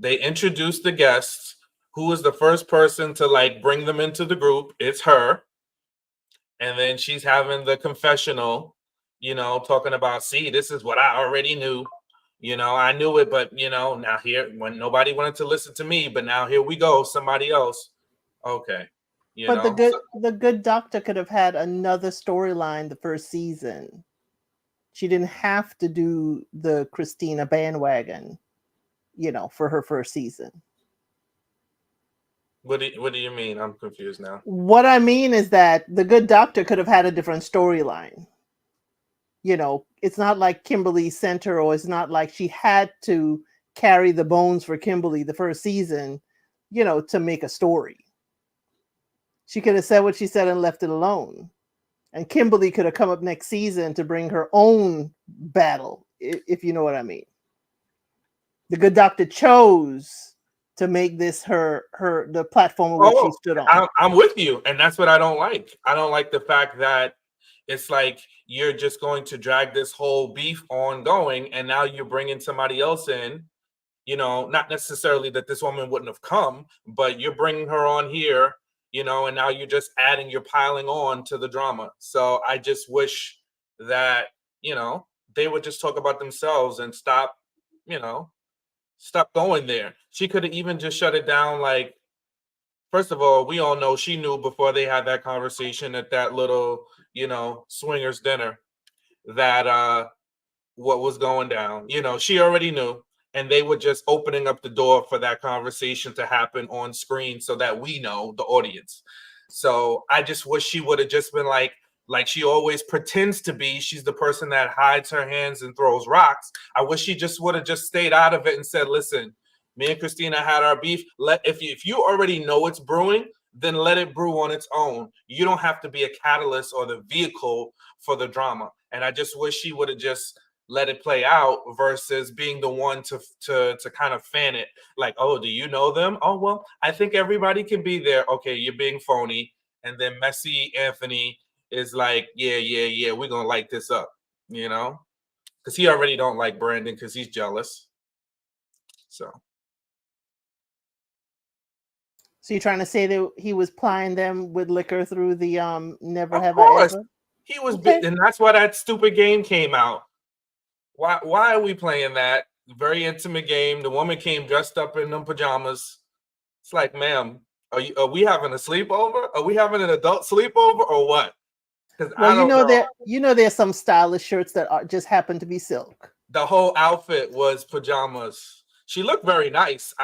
[SPEAKER 4] They introduced the guests. Who is the first person to like bring them into the group? It's her. And then she's having the confessional, you know, talking about, see, this is what I already knew. You know, I knew it, but, you know, now here, when nobody wanted to listen to me, but now here we go, somebody else. Okay.
[SPEAKER 3] But the good doctor could have had another storyline the first season. She didn't have to do the Christina bandwagon, you know, for her first season.
[SPEAKER 4] What do you mean? I'm confused now.
[SPEAKER 3] What I mean is that the good doctor could have had a different storyline. You know, it's not like Kimberly sent her, or it's not like she had to carry the bones for Kimberly the first season, you know, to make a story. She could have said what she said and left it alone. And Kimberly could have come up next season to bring her own battle, if you know what I mean. The good doctor chose to make this the platform on which she stood on.
[SPEAKER 4] I'm with you, and that's what I don't like. I don't like the fact that it's like you're just going to drag this whole beef ongoing, and now you're bringing somebody else in. You know, not necessarily that this woman wouldn't have come, but you're bringing her on here, you know, and now you're just you're piling on to the drama. So I just wish that, you know, they would just talk about themselves and stop going there. She could have even just shut it down. Like, first of all, we all know she knew before they had that conversation at that little, you know, swingers dinner that what was going down. You know, she already knew. And they were just opening up the door for that conversation to happen on screen so that we know, the audience. So I just wish she would have just been like she always pretends to be. She's the person that hides her hands and throws rocks. I wish she just would have just stayed out of it and said, listen, Me and Christina had our beef. If you already know it's brewing, then let it brew on its own. You don't have to be a catalyst or the vehicle for the drama. And I just wish she would have just let it play out versus being the one to kind of fan it. Like, oh, do you know them? Oh, well, I think everybody can be there. Okay, you're being phony. And then Messy Anthony is like, yeah, we're going to light this up, you know? Because he already don't like Brandon because he's jealous. So
[SPEAKER 3] you're trying to say that he was plying them with liquor through the Never
[SPEAKER 4] of
[SPEAKER 3] Have
[SPEAKER 4] course,
[SPEAKER 3] I Ever?
[SPEAKER 4] he was
[SPEAKER 3] Okay.
[SPEAKER 4] and that's why that stupid game came out. Why are we playing that? Very intimate game. The woman came dressed up in them pajamas. It's like, ma'am, are we having a sleepover? Are we having an adult sleepover or what? Because
[SPEAKER 3] Well,
[SPEAKER 4] I don't know.
[SPEAKER 3] there's some stylish shirts that just happen to be silk.
[SPEAKER 4] The whole outfit was pajamas. She looked very nice.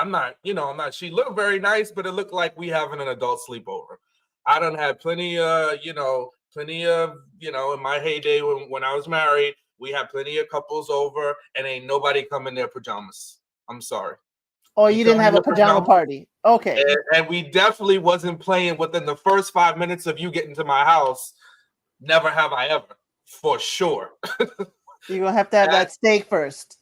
[SPEAKER 4] She looked very nice, but it looked like we having an adult sleepover. I done had plenty of, in my heyday when I was married, we had plenty of couples over and ain't nobody come in their pajamas. I'm sorry.
[SPEAKER 3] Oh, you didn't have a pajama party. Okay.
[SPEAKER 4] And we definitely wasn't playing within the first 5 minutes of you getting to my house. Never have I ever, for sure.
[SPEAKER 3] You're going to have that steak first.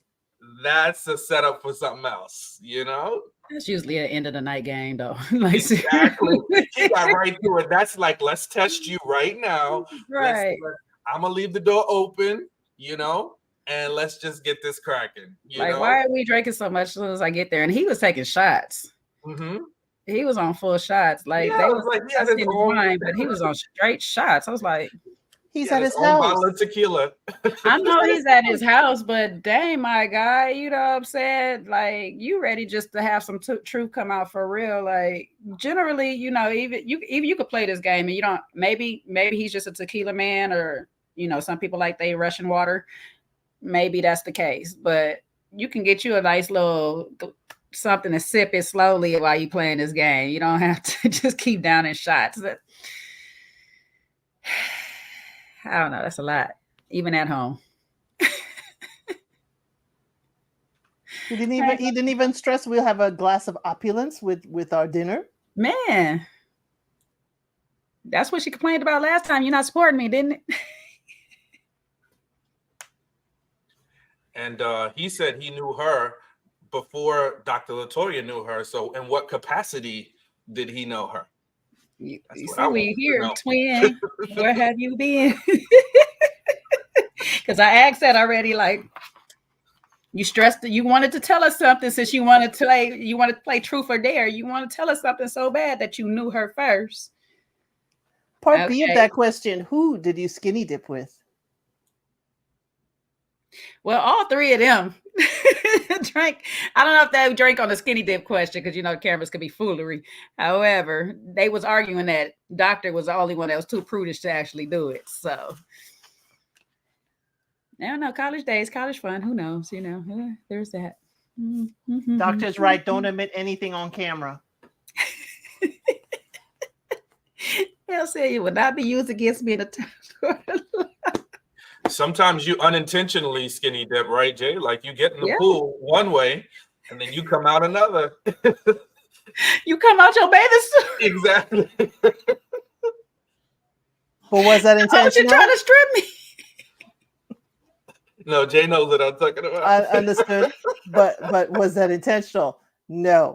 [SPEAKER 4] That's a setup for something else, you know?
[SPEAKER 2] That's usually an end of the night game, though.
[SPEAKER 4] Exactly. She got right through it. That's like, let's test you right now.
[SPEAKER 2] Right.
[SPEAKER 4] I'm going to leave the door open, and let's just get this cracking.
[SPEAKER 2] Why are we drinking so much as soon as I get there? And he was taking shots.
[SPEAKER 4] Mm-hmm.
[SPEAKER 2] He was on full shots. They was like, wine, but he was on straight shots. I was like,
[SPEAKER 3] he's at his house.
[SPEAKER 4] Bottle of tequila.
[SPEAKER 2] I know he's at his house, but dang, my guy, you know what I'm saying? Like, you ready just to have some truth come out for real? Like, generally, even you could play this game and you don't. Maybe he's just a tequila man, or some people like they Russian water. Maybe that's the case, but you can get you a nice little something to sip it slowly while you playing this game. You don't have to just keep downing shots. I don't know. That's a lot, even at home.
[SPEAKER 3] He didn't even stress we'll have a glass of opulence with our dinner.
[SPEAKER 2] Man, that's what she complained about last time. You're not supporting me, didn't it?
[SPEAKER 4] And he said he knew her before Dr. LaToya knew her. So in what capacity did he know her?
[SPEAKER 2] You see, we here, twin. Where have you been? Because I asked that already. Like, you stressed that you wanted to tell us something since you wanted to play truth or dare. You want to tell us something so bad that you knew her first.
[SPEAKER 3] Part B of that question: who did you skinny dip with?
[SPEAKER 2] Well, all three of them drank. I don't know if they drank on the skinny dip question because cameras could be foolery. However, they was arguing that Doctor was the only one that was too prudish to actually do it. So I don't know. College days, college fun. Who knows? There's that. Mm-hmm.
[SPEAKER 3] Doctor's right. Don't admit anything on camera.
[SPEAKER 2] They'll say it would not be used against me in a time.
[SPEAKER 4] Sometimes you unintentionally skinny dip, right, Jay? Like you get in the pool one way and then you come out another.
[SPEAKER 2] You come out your bathing suit.
[SPEAKER 4] Exactly.
[SPEAKER 3] But was that intentional?
[SPEAKER 2] You trying to strip me?
[SPEAKER 4] No, Jay knows what I'm talking about.
[SPEAKER 3] I understood. But was that intentional? No.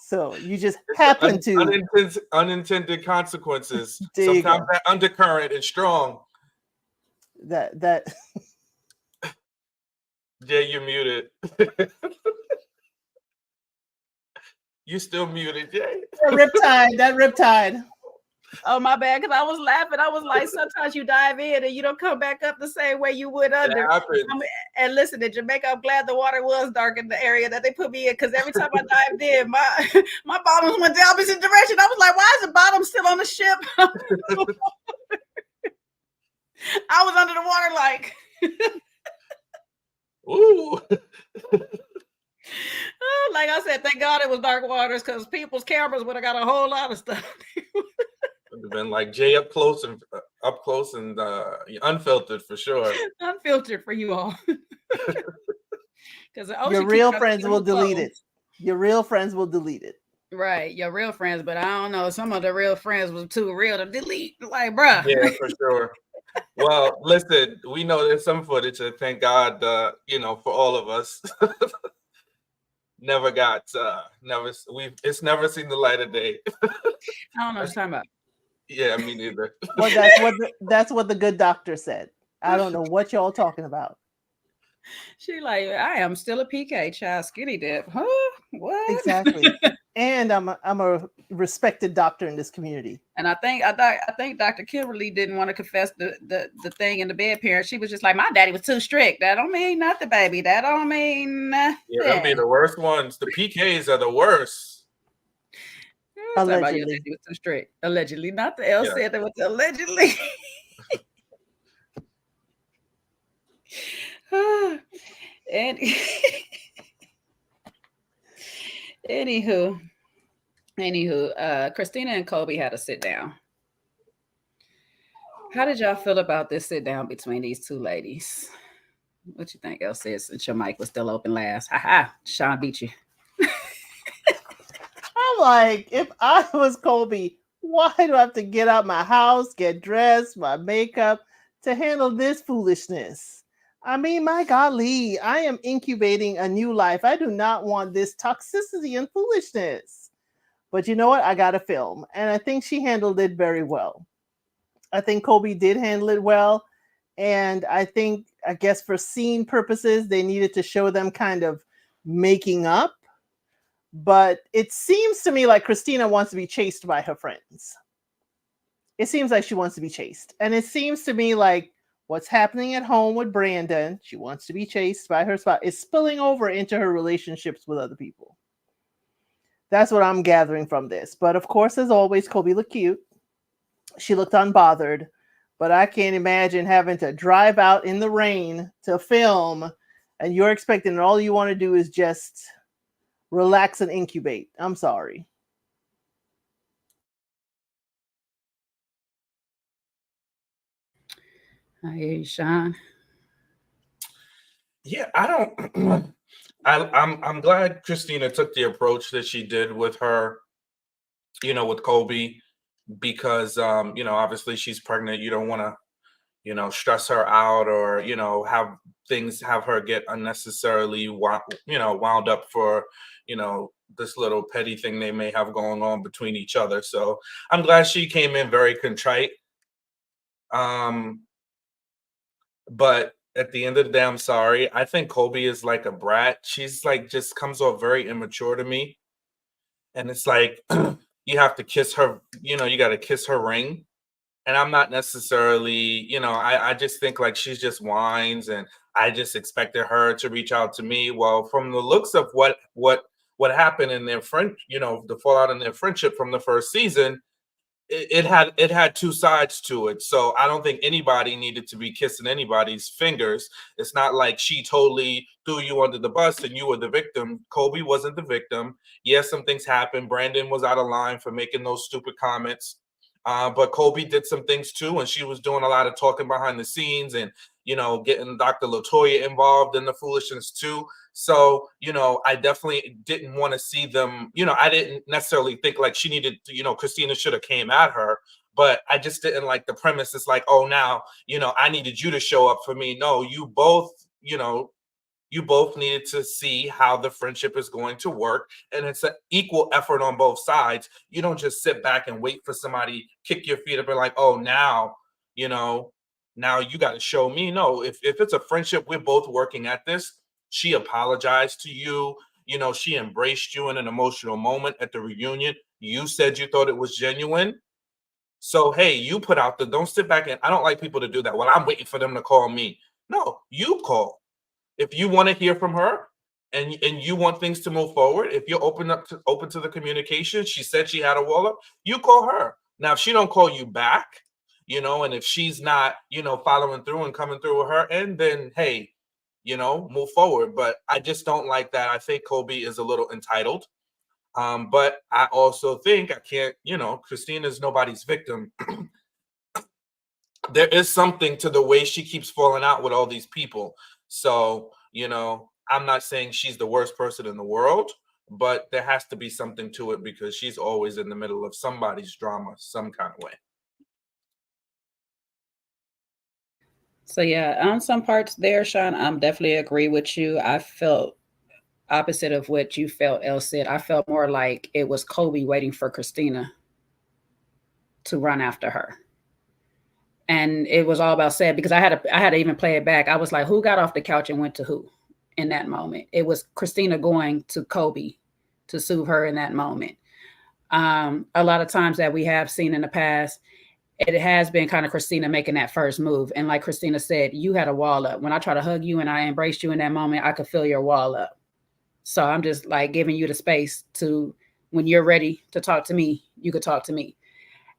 [SPEAKER 3] So you just happen to
[SPEAKER 4] unintended consequences. Sometimes that undercurrent is strong.
[SPEAKER 3] That
[SPEAKER 4] Jay, you're muted. You still muted, Jay.
[SPEAKER 3] That riptide.
[SPEAKER 2] Oh, my bad, because I was laughing. I was like, sometimes you dive in and you don't come back up the same way you would under. And listen, in Jamaica, I'm glad the water was dark in the area that they put me in, because every time I dived in, my bottoms went the opposite direction. I was like, why is the bottom still on the ship? I was under the water like,
[SPEAKER 4] ooh.
[SPEAKER 2] Like I said, thank God it was dark waters, because people's cameras would have got a whole lot of stuff.
[SPEAKER 4] Would have been like Jay up close and unfiltered for sure.
[SPEAKER 2] Unfiltered for you all. Because
[SPEAKER 3] your real friends will delete it. Your real friends will delete it.
[SPEAKER 2] Right, your real friends, but I don't know. Some of the real friends was too real to delete. Like, bruh.
[SPEAKER 4] Yeah, for sure. Well, listen, we know there's some footage, and thank God, for all of us. It's never seen the light of day.
[SPEAKER 2] I don't know what you're talking about.
[SPEAKER 4] Yeah, me neither.
[SPEAKER 3] Well, that's what the good doctor said. I don't know what y'all talking about.
[SPEAKER 2] She like, I am still a PK child, skinny dip. Huh? What?
[SPEAKER 3] Exactly. And I'm a respected doctor in this community.
[SPEAKER 2] And I think Dr. Kimberly didn't want to confess the thing in the bed parent. She was just like, my daddy was too strict. That don't mean nothing, baby. That don't mean nothing.
[SPEAKER 4] Yeah, that'll be the worst ones. The PKs are the worst.
[SPEAKER 3] Allegedly.
[SPEAKER 2] Your daddy was too strict. Allegedly. Not the L said that was allegedly. And anywho, Christina and Kobe had a sit down. How did y'all feel about this sit down between these two ladies? What you think, El said, since your mic was still open last? Ha! Sean beat you.
[SPEAKER 3] I'm like, if I was Kobe, why do I have to get out my house, get dressed, my makeup to handle this foolishness? I mean, my golly, I am incubating a new life. I do not want this toxicity and foolishness. But you know what? I got to film. And I think she handled it very well. I think Kobe did handle it well. And I guess for scene purposes, they needed to show them kind of making up. But it seems to me like Christina wants to be chased by her friends. It seems like she wants to be chased. And it seems to me like what's happening at home with Brandon, she wants to be chased by her spot, is spilling over into her relationships with other people. That's what I'm gathering from this. But of course, as always, Kobe looked cute. She looked unbothered. But I can't imagine having to drive out in the rain to film, and you're expecting all you want to do is just relax and incubate. I'm sorry.
[SPEAKER 2] I hear you, Sean.
[SPEAKER 4] Yeah, I don't. I'm glad Christina took the approach that she did with her, with Kobe, because obviously she's pregnant. You don't want to, stress her out or have her get unnecessarily wound up for this little petty thing they may have going on between each other. So I'm glad she came in very contrite. But at the end of the day, I'm sorry. I think Kobe is like a brat. She's like, just comes off very immature to me. And it's like, you have to kiss her, you got to kiss her ring. And I'm not necessarily, I just think like she's just whines, and I just expected her to reach out to me. Well, from the looks of what happened in their friend, the fallout in their friendship from the first season, it had two sides to it. So I don't think anybody needed to be kissing anybody's fingers. It's not like she totally threw you under the bus and you were the victim. Kobe wasn't the victim. Yes, some things happened. Brandon was out of line for making those stupid comments. But Kobe did some things too, and she was doing a lot of talking behind the scenes and, getting Dr. LaToya involved in the foolishness too. So, I definitely didn't want to see them, I didn't necessarily think like she needed to, Christina should have came at her, but I just didn't like the premise. It's like, oh, now, I needed you to show up for me. No, you both needed to see how the friendship is going to work. And it's an equal effort on both sides. You don't just sit back and wait for somebody kick your feet up and like, oh, now you got to show me. No, if it's a friendship, we're both working at this. She apologized to you. She embraced you in an emotional moment at the reunion. You said you thought it was genuine. So, hey, you put out don't sit back and I don't like people to do that. Well, I'm waiting for them to call me. No, you call. If you want to hear from her and you want things to move forward, if you're open to the communication, she said she had a wall up, you call her. Now, if she don't call you back, and if she's not, following through and coming through with her end, then hey, move forward. But I just don't like that. I think Kobe is a little entitled. But I also think I can't, Christina's nobody's victim. There is something to the way she keeps falling out with all these people. So, I'm not saying she's the worst person in the world, but there has to be something to it because she's always in the middle of somebody's drama some kind of way.
[SPEAKER 2] So yeah, on some parts there, Sean, I'm definitely agree with you. I felt opposite of what you felt, El said. I felt more like it was Kobe waiting for Christina to run after her. And it was all about sad because I had to even play it back. I was like, who got off the couch and went to who in that moment? It was Christina going to Kobe to soothe her in that moment. A lot of times that we have seen in the past, it has been kind of Christina making that first move. And like Christina said, you had a wall up. When I try to hug you and I embraced you in that moment, I could feel your wall up. So I'm just like giving you the space to, when you're ready to talk to me, you could talk to me.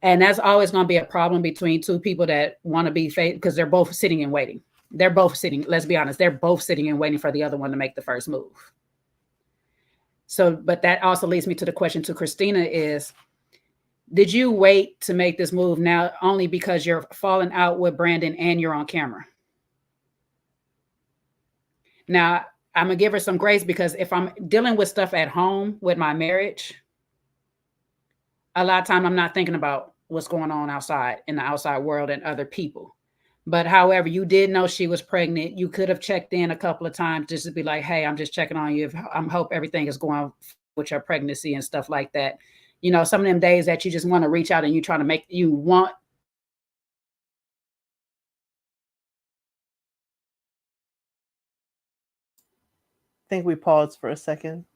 [SPEAKER 2] And that's always going to be a problem between two people that want to be fake because they're both sitting and waiting. They're both sitting, let's be honest, they're both sitting and waiting for the other one to make the first move. So, but that also leads me to the question to Christina is, did you wait to make this move now only because you're falling out with Brandon and you're on camera? Now, I'm going to give her some grace because if I'm dealing with stuff at home with my marriage, a lot of time I'm not thinking about what's going on outside in the outside world and other people. But however, you did know she was pregnant. You could have checked in a couple of times just to be like, hey, I'm just checking on you. I hope everything is going with your pregnancy and stuff like that. You know, some of them days that you just want to reach out and you're trying to make, you want.
[SPEAKER 3] I think we paused for a second.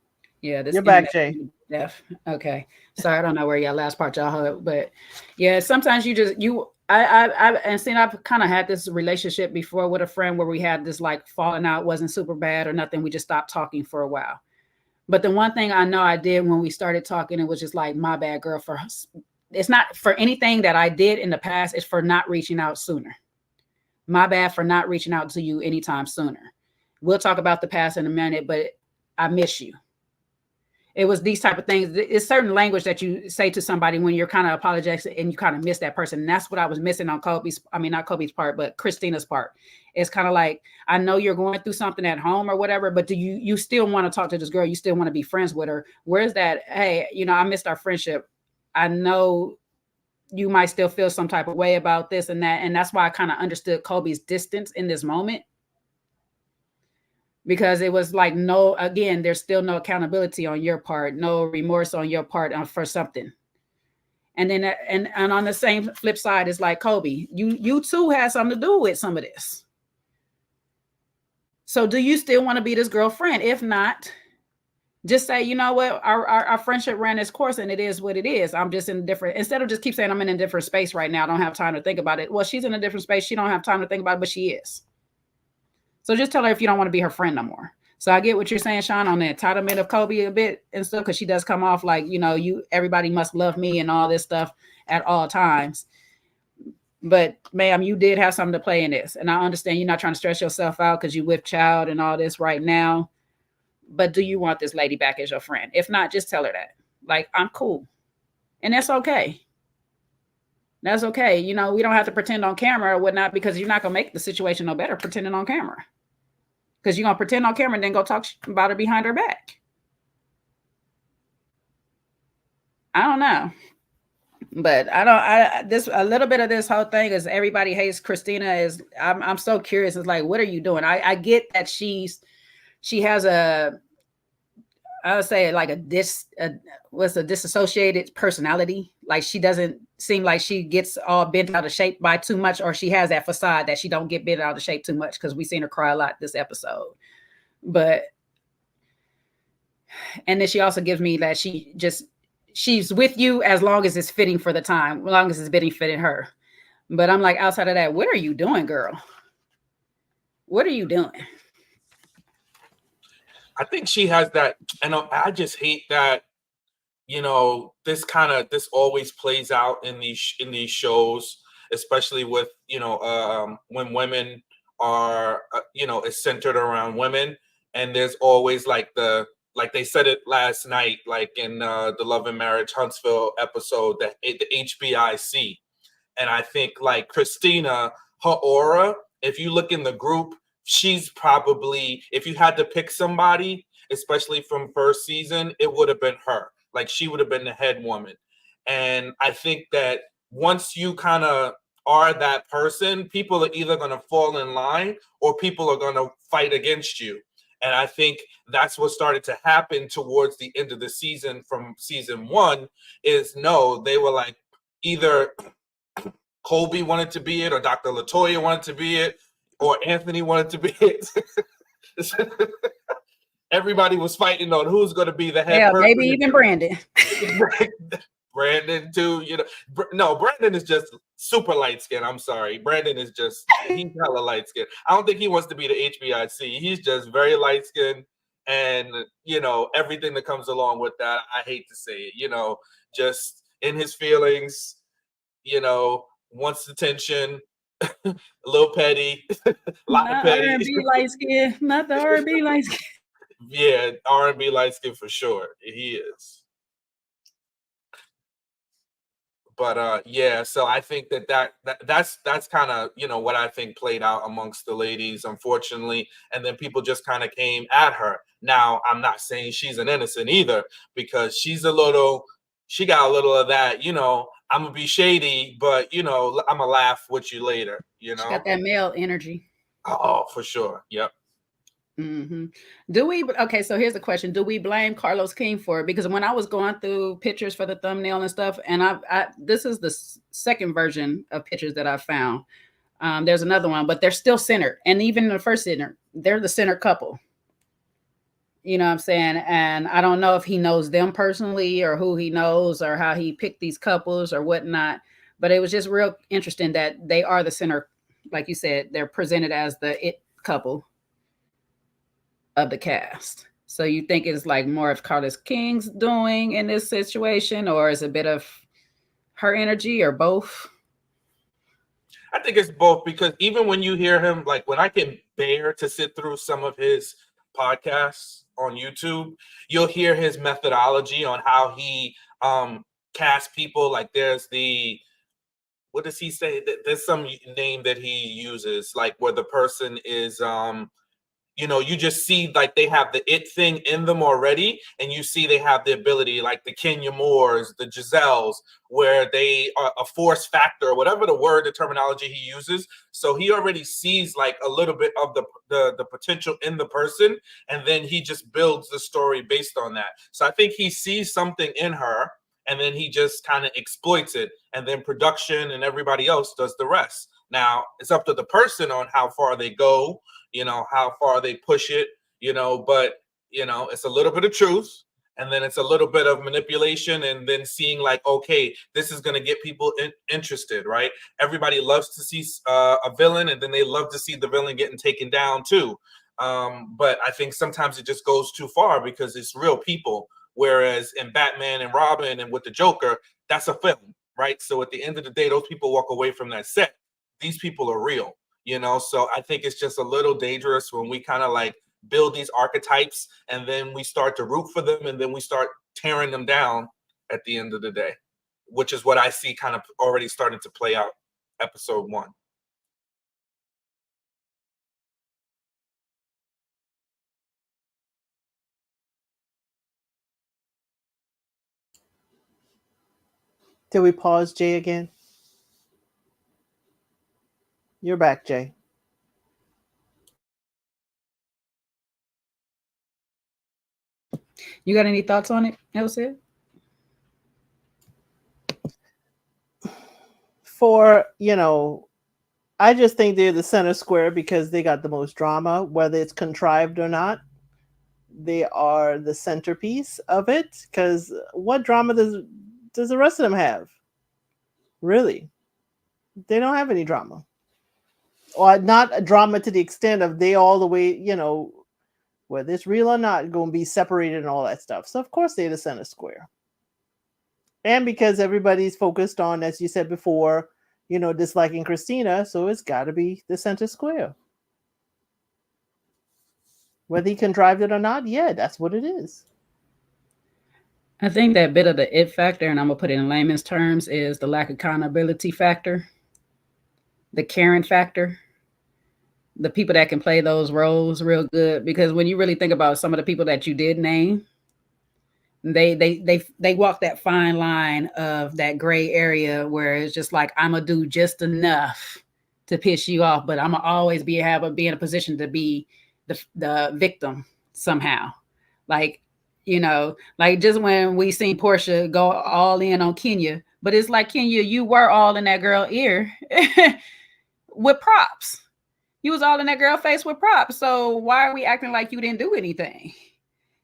[SPEAKER 2] Yeah,
[SPEAKER 3] You're back, Jay.
[SPEAKER 2] Def. Okay. Sorry, I don't know where your last part y'all heard, but yeah, sometimes and see, I've kind of had this relationship before with a friend where we had this like falling out, wasn't super bad or nothing. We just stopped talking for a while. But the one thing I know I did when we started talking, it was just like, my bad, girl, it's not for anything that I did in the past. It's for not reaching out sooner. My bad for not reaching out to you anytime sooner. We'll talk about the past in a minute, but I miss you. It was these type of things. It's certain language that you say to somebody when you're kind of apologetic and you kind of miss that person. And that's what I was missing on not Kobe's part, but Christina's part. It's kind of like, I know you're going through something at home or whatever, but do you still want to talk to this girl? You still want to be friends with her? Where's that? Hey, I missed our friendship. I know you might still feel some type of way about this and that. And that's why I kind of understood Kobe's distance in this moment. Because it was like, there's still no accountability on your part, no remorse on your part for something. And then, and on the same flip side, it's like, Kobe, you too had something to do with some of this. So do you still want to be this girlfriend? If not, just say, you know what, our friendship ran its course and it is what it is. I'm just in a different, instead of just keep saying I'm in a different space right now, I don't have time to think about it. Well, she's in a different space. She don't have time to think about it, but she is. So just tell her if you don't want to be her friend no more. So I get what you're saying, Sean, on the entitlement of Kobe a bit and stuff, because she does come off like, everybody must love me and all this stuff at all times. But ma'am, you did have something to play in this. And I understand you're not trying to stress yourself out because you with child and all this right now. But do you want this lady back as your friend? If not, just tell her that. Like, I'm cool. And that's okay. That's okay. We don't have to pretend on camera or whatnot because you're not going to make the situation no better pretending on camera. Because you're going to pretend on camera and then go talk about her behind her back. I don't know. But a little bit of this whole thing is everybody hates Christina I'm so curious. It's like, what are you doing? I get that she has I would say like a disassociated personality. Like she doesn't seem like she gets all bent out of shape by too much, or she has that facade that she don't get bent out of shape too much, because we've seen her cry a lot this episode. And then she also gives me that she's with you as long as it's fitting for the time, as long as it's fitting her. But I'm like, outside of that, what are you doing, girl? What are you doing?
[SPEAKER 4] I think she has that, and I just hate that, this always plays out in these shows, especially with, when women are, it's centered around women, and there's always like they said it last night, like in the Love and Marriage Huntsville episode, the HBIC. And I think like Christina, her aura, if you look in the group, she's probably, if you had to pick somebody, especially from first season, it would have been her. Like, she would have been the head woman. And I think that once you kind of are that person, people are either going to fall in line or people are going to fight against you. And I think that's what started to happen towards the end of the season from season 1 is they were like, either Colby wanted to be it, or Dr. LaToya wanted to be it, or Anthony wanted to be it. Everybody was fighting on who's going to be the head person.
[SPEAKER 2] Maybe even Brandon.
[SPEAKER 4] Brandon too, no, Brandon is just super light skinned. I'm sorry. Brandon is just, he's hella light skinned. I don't think he wants to be the HBIC. He's just very light skinned, and everything that comes along with that. I hate to say it, just in his feelings, wants attention, a little petty, a lot of petty.
[SPEAKER 2] R&B light skin, not the R&B light skin.
[SPEAKER 4] Yeah, R&B light skin for sure. He is. But so I think that's kind of what I think played out amongst the ladies, unfortunately, and then people just kind of came at her. Now, I'm not saying she's an innocent either, because she got a little of that, I'm gonna be shady, but I'm gonna laugh with you later.
[SPEAKER 2] She got that male energy.
[SPEAKER 4] Oh, for sure. Yep.
[SPEAKER 2] Mm-hmm. Okay, so here's the question: do we blame Carlos King for it? Because when I was going through pictures for the thumbnail and stuff, and this is the second version of pictures that I found. There's another one, but they're still centered, and even in the first center, they're the center couple. You know what I'm saying? And I don't know if he knows them personally, or who he knows, or how he picked these couples or whatnot. But it was just real interesting that they are the center, like you said, they're presented as the it couple of the cast. So you think it's like more of Carlos King's doing in this situation, or is it a bit of her energy, or both?
[SPEAKER 4] I think it's both, because even when you hear him, like when I can bear to sit through some of his podcasts on YouTube, you'll hear his methodology on how he casts people. Like there's what does he say? There's some name that he uses, like where the person is you just see like they have the it thing in them already, and you see they have the ability, like the Kenya Moores, the Giselles, where they are a force factor, or whatever the terminology he uses. So he already sees like a little bit of the potential in the person, and then he just builds the story based on that. So I think he sees something in her, and then he just kind of exploits it, and then production and everybody else does the rest. Now it's up to the person on how far they go, how far they push it, but it's a little bit of truth, and then it's a little bit of manipulation, and then seeing like, okay, this is going to get people interested, right? Everybody loves to see a villain, and then they love to see the villain getting taken down too. But I think sometimes it just goes too far, because it's real people. Whereas in Batman and Robin and with the Joker, that's a film, right? So at the end of the day, those people walk away from that set. These people are real, so I think it's just a little dangerous when we kind of like build these archetypes, and then we start to root for them, and then we start tearing them down at the end of the day, which is what I see kind of already starting to play out episode 1.
[SPEAKER 3] Did we pause Jay again? You're back, Jay.
[SPEAKER 2] You got any thoughts on it, Elsie?
[SPEAKER 3] I just think they're the center square because they got the most drama, whether it's contrived or not. They are the centerpiece of it, because what drama does the rest of them have? Really? They don't have any drama. Or not a drama to the extent of they all the way, whether it's real or not, going to be separated and all that stuff. So, of course, they're the center square. And because everybody's focused on, as you said before, disliking Christina, so it's got to be the center square. Whether he contrived it or not, yeah, that's what it is.
[SPEAKER 2] I think that bit of the it factor, and I'm going to put it in layman's terms, is the lack of accountability factor, the Karen factor. the people that can play those roles real good, because when you really think about some of the people that you did name, they walk that fine line of that gray area where it's just like, I'm gonna do just enough to piss you off, but I'm gonna always be in a position to be the victim somehow. Like, you know, like just when we seen Portia go all in on Kenya, but it's like, Kenya, you were all in that girl ear with props. You was all in that girl face with props. So why are we acting like you didn't do anything?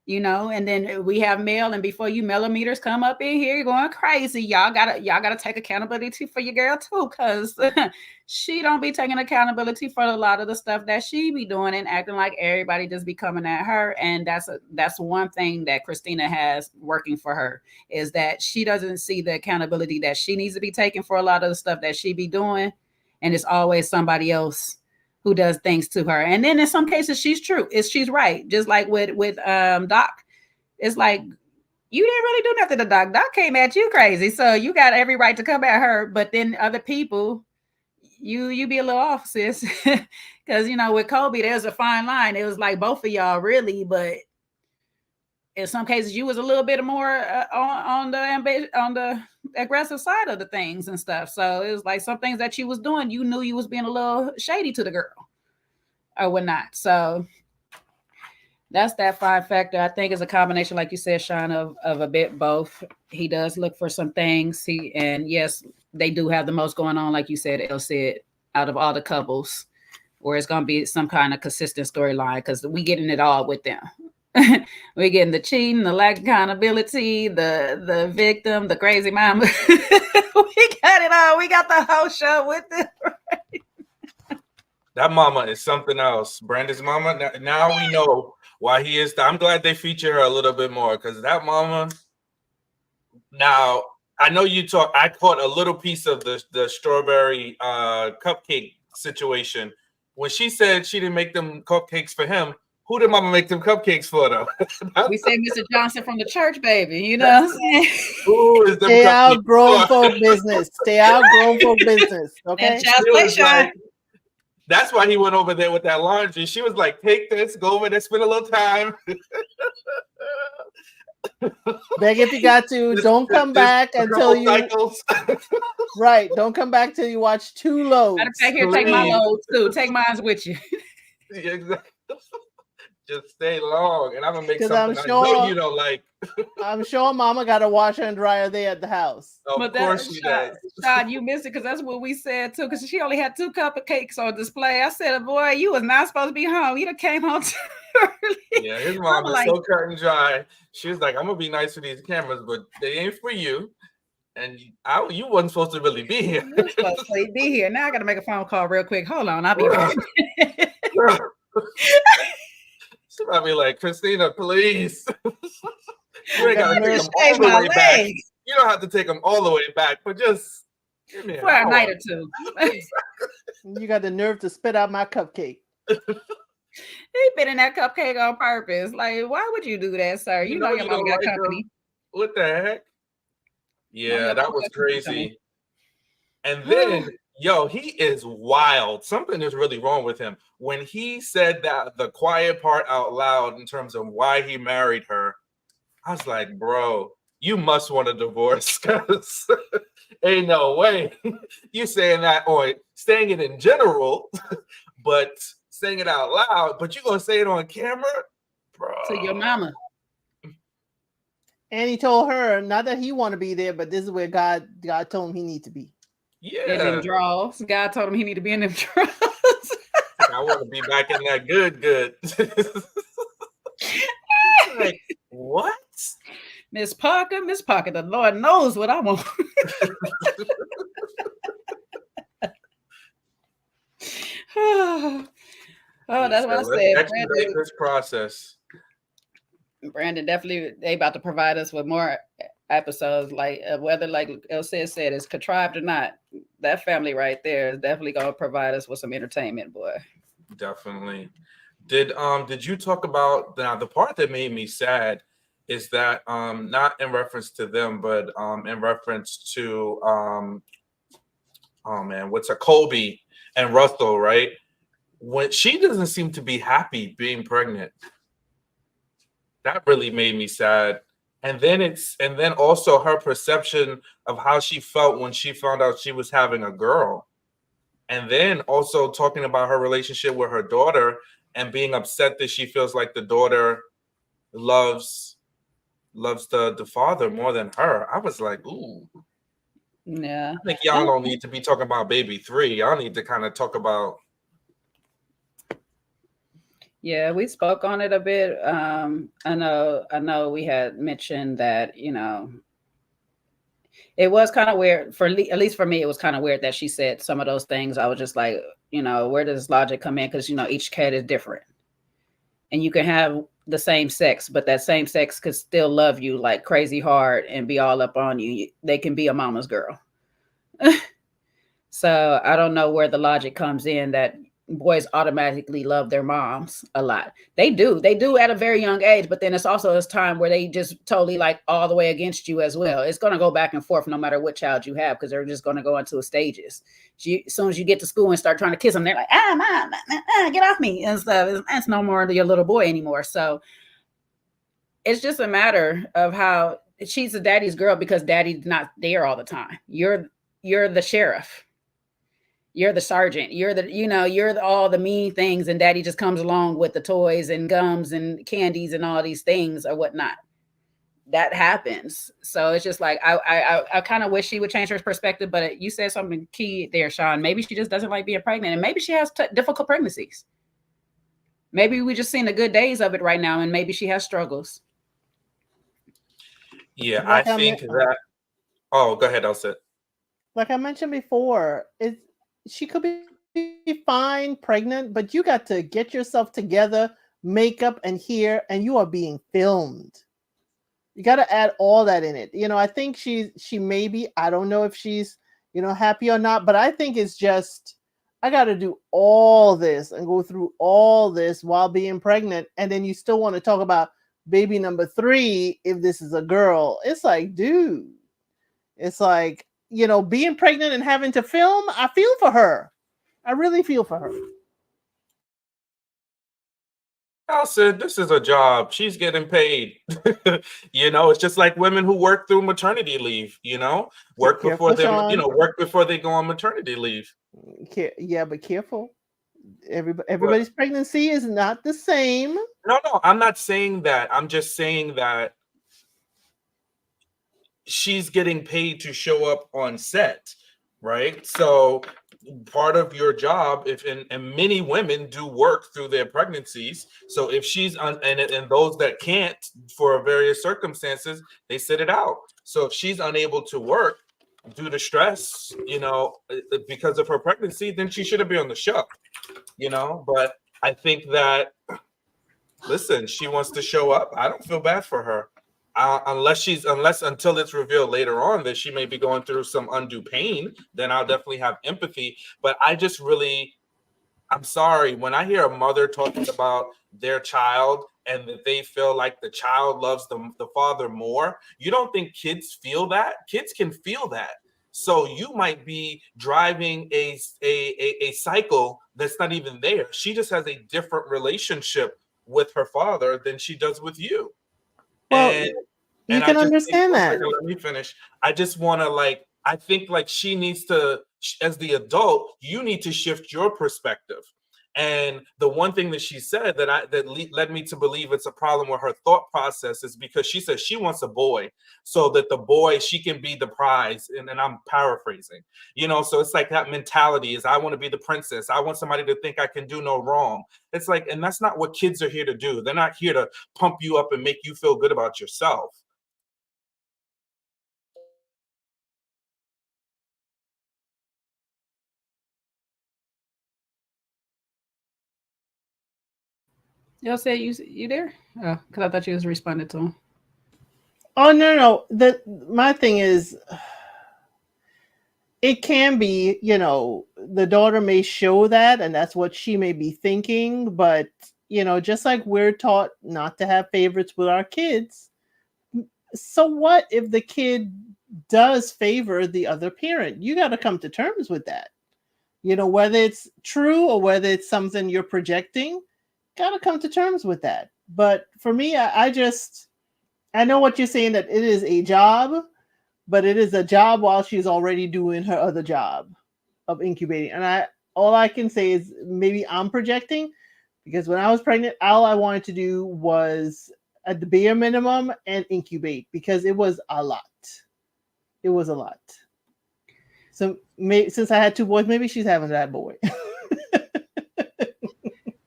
[SPEAKER 2] You know, and then we have Mel, and before you millimeters come up in here, you're going crazy. Y'all gotta take accountability for your girl too, because she don't be taking accountability for a lot of the stuff that she be doing and acting like everybody just be coming at her. And that's one thing that Christina has working for her, is that she doesn't see the accountability that she needs to be taking for a lot of the stuff that she be doing, and it's always somebody else who does things to her. And then in some cases she's right. Just like with Doc. It's like, you didn't really do nothing to Doc. Doc came at you crazy. So you got every right to come at her. But then other people, you be a little off, sis. Because, you know, with Kobe, there's a fine line. It was like both of y'all really, but in some cases you was a little bit more on the aggressive side of the things and stuff. So it was like some things that you was doing, you knew you was being a little shady to the girl or whatnot. So that's that 5 factor. I think it's a combination, like you said, Sean, of a bit both. He does look for some things. And yes, they do have the most going on, like you said, El said, out of all the couples, where it's going to be some kind of consistent storyline, because we getting it all with them. We're getting the cheating, the lack of accountability, the victim, the crazy mama. We got it all. We got the whole show with them.
[SPEAKER 4] That mama is something else. Brandon's mama. Now we know why he is. I'm glad they feature her a little bit more, because that mama. Now I know you talk. I caught a little piece of the strawberry cupcake situation when she said she didn't make them cupcakes for him. Who did mama make them cupcakes for, though?
[SPEAKER 2] We say Mr. Johnson from the church, baby. You know what I'm saying?
[SPEAKER 4] Who is them
[SPEAKER 3] Stay out grown folk business. Stay out grown folk business. Okay.
[SPEAKER 4] Like, that's why he went over there with that laundry. She was like, take this, go over there, spend a little time.
[SPEAKER 3] Beg if you got to. Don't come back until you. Right. Don't come back till you watch 2 loads.
[SPEAKER 2] Matter of fact, here, take my loads too. Take mine with you.
[SPEAKER 4] Exactly. Just stay long, and I'm gonna make something
[SPEAKER 3] I'm sure,
[SPEAKER 4] I know you don't like.
[SPEAKER 3] I'm sure Mama got a washer and dryer there at the house.
[SPEAKER 4] Of course she does.
[SPEAKER 2] Sean, you missed it, because that's what we said too. Because she only had 2 cupcakes on display. I said, "Boy, you was not supposed to be home. You done came home too early."
[SPEAKER 4] Yeah, his mom is so cut and dry. She was like, "I'm gonna be nice for these cameras, but they ain't for you." And you wasn't supposed to really be here.
[SPEAKER 2] You supposed to be here. Now I got to make a phone call real quick. Hold on, I'll be right.
[SPEAKER 4] She might be like, Christina, please. You ain't got to take them all the way back. You don't have to take them all the way back, but just give me
[SPEAKER 2] for a night or 2.
[SPEAKER 3] You got the nerve to spit out my cupcake.
[SPEAKER 2] He been in that cupcake on purpose. Like, why would you do that, sir? You know your mom got company.
[SPEAKER 4] What the heck? Yeah, that was crazy. And then, yo, he is wild. Something is really wrong with him. When he said that the quiet part out loud in terms of why he married her, I was like, bro, you must want a divorce, because ain't no way you saying that, or saying it in general, but saying it out loud, but you gonna say it on camera, bro.
[SPEAKER 2] To your mama.
[SPEAKER 3] And he told her, not that he want to be there, but this is where God told him he need to be.
[SPEAKER 4] Yeah.
[SPEAKER 2] In them draws. God told him he need to be in them draws.
[SPEAKER 4] I want to be back in that good. Like, what?
[SPEAKER 2] Miss Parker, the Lord knows what I want. Oh, that's what I said.
[SPEAKER 4] Expedite this process.
[SPEAKER 2] Brandon, definitely, they about to provide us with more episodes, like whether, like El said, it's contrived or not. That family right there is definitely gonna provide us with some entertainment, boy.
[SPEAKER 4] Definitely. Did you talk about the part that made me sad is that not in reference to them, but in reference to Colby and Russell, right? when she doesn't seem to be happy being pregnant. That really made me sad. And then also her perception of how she felt when she found out she was having a girl. And then also talking about her relationship with her daughter and being upset that she feels like the daughter loves the father more than her. I was like, ooh.
[SPEAKER 2] Yeah.
[SPEAKER 4] I think y'all don't need to be talking about baby 3. Y'all need to kind of talk about.
[SPEAKER 2] Yeah, we spoke on it a bit. I know we had mentioned that, you know, it was kind of weird at least for me. It was kind of weird that she said some of those things. I was just like, you know, where does logic come in? Because, you know, each kid is different, and you can have the same sex, but that same sex could still love you like crazy hard and be all up on you. They can be a mama's girl. So I don't know where the logic comes in that boys automatically love their moms a lot. They do at a very young age, but then it's also this time where they just totally like all the way against you as well. It's going to go back and forth no matter what child you have, because they're just going to go into stages. As soon as you get to school and start trying to kiss them, they're like, mom, get off me and stuff. That's no more your little boy anymore. So it's just a matter of how she's a daddy's girl because daddy's not there all the time. You're the sheriff. You're the sergeant. You're all the mean things, and daddy just comes along with the toys and gums and candies and all these things or whatnot. That happens. So it's just like I kind of wish she would change her perspective. But you said something key there, Sean. Maybe she just doesn't like being pregnant, and maybe she has difficult pregnancies. Maybe we just seen the good days of it right now, and maybe she has struggles.
[SPEAKER 4] Yeah, like I think that. Oh, go ahead, Elsa.
[SPEAKER 3] Like I mentioned before, she could be fine pregnant, but you got to get yourself together, makeup and hair, and you are being filmed. You got to add all that in it. You know, I think she may be, I don't know if she's, you know, happy or not, but I think it's just, I got to do all this and go through all this while being pregnant. And then you still want to talk about baby number 3 if this is a girl. It's like, dude, it's like, you know, being pregnant and having to film, I feel for her. I really feel for her.
[SPEAKER 4] Elsa, this is a job. She's getting paid. You know, it's just like women who work through maternity leave, you know, work before they go on maternity leave.
[SPEAKER 3] Yeah, but careful. Everybody's pregnancy is not the same.
[SPEAKER 4] No, I'm not saying that. I'm just saying that she's getting paid to show up on set, right? So part of your job, and many women do work through their pregnancies. So if she's and those that can't for various circumstances, they sit it out. So if she's unable to work due to stress, you know, because of her pregnancy, then she shouldn't be on the show, you know. But I think that, listen, she wants to show up. I don't feel bad for her. Until it's revealed later on that she may be going through some undue pain, then I'll definitely have empathy. But I'm sorry, when I hear a mother talking about their child and that they feel like the child loves the father more, you don't think kids feel that? Kids can feel that. So you might be driving a cycle that's not even there. She just has a different relationship with her father than she does with you.
[SPEAKER 3] Well, you can understand that.
[SPEAKER 4] Let me finish. I just want to I think she needs to, as the adult, you need to shift your perspective. And the one thing that she said that led me to believe it's a problem with her thought process is because she says she wants a boy, so that the boy, she can be the prize. And I'm paraphrasing, you know, so it's like that mentality is I want to be the princess. I want somebody to think I can do no wrong. It's like, and that's not what kids are here to do. They're not here to pump you up and make you feel good about yourself.
[SPEAKER 2] Y'all said you there? Oh, because I thought you was responding to him.
[SPEAKER 3] Oh no. My thing is, it can be, you know, the daughter may show that, and that's what she may be thinking. But you know, just like we're taught not to have favorites with our kids, so what if the kid does favor the other parent? You got to come to terms with that. You know, whether it's true or whether it's something you're projecting, gotta come to terms with that. But for me, I know what you're saying, that it is a job, but it is a job while she's already doing her other job of incubating. And all I can say is maybe I'm projecting, because when I was pregnant, all I wanted to do was at the bare minimum and incubate, because it was a lot. It was a lot. So since I had two boys, maybe she's having that boy.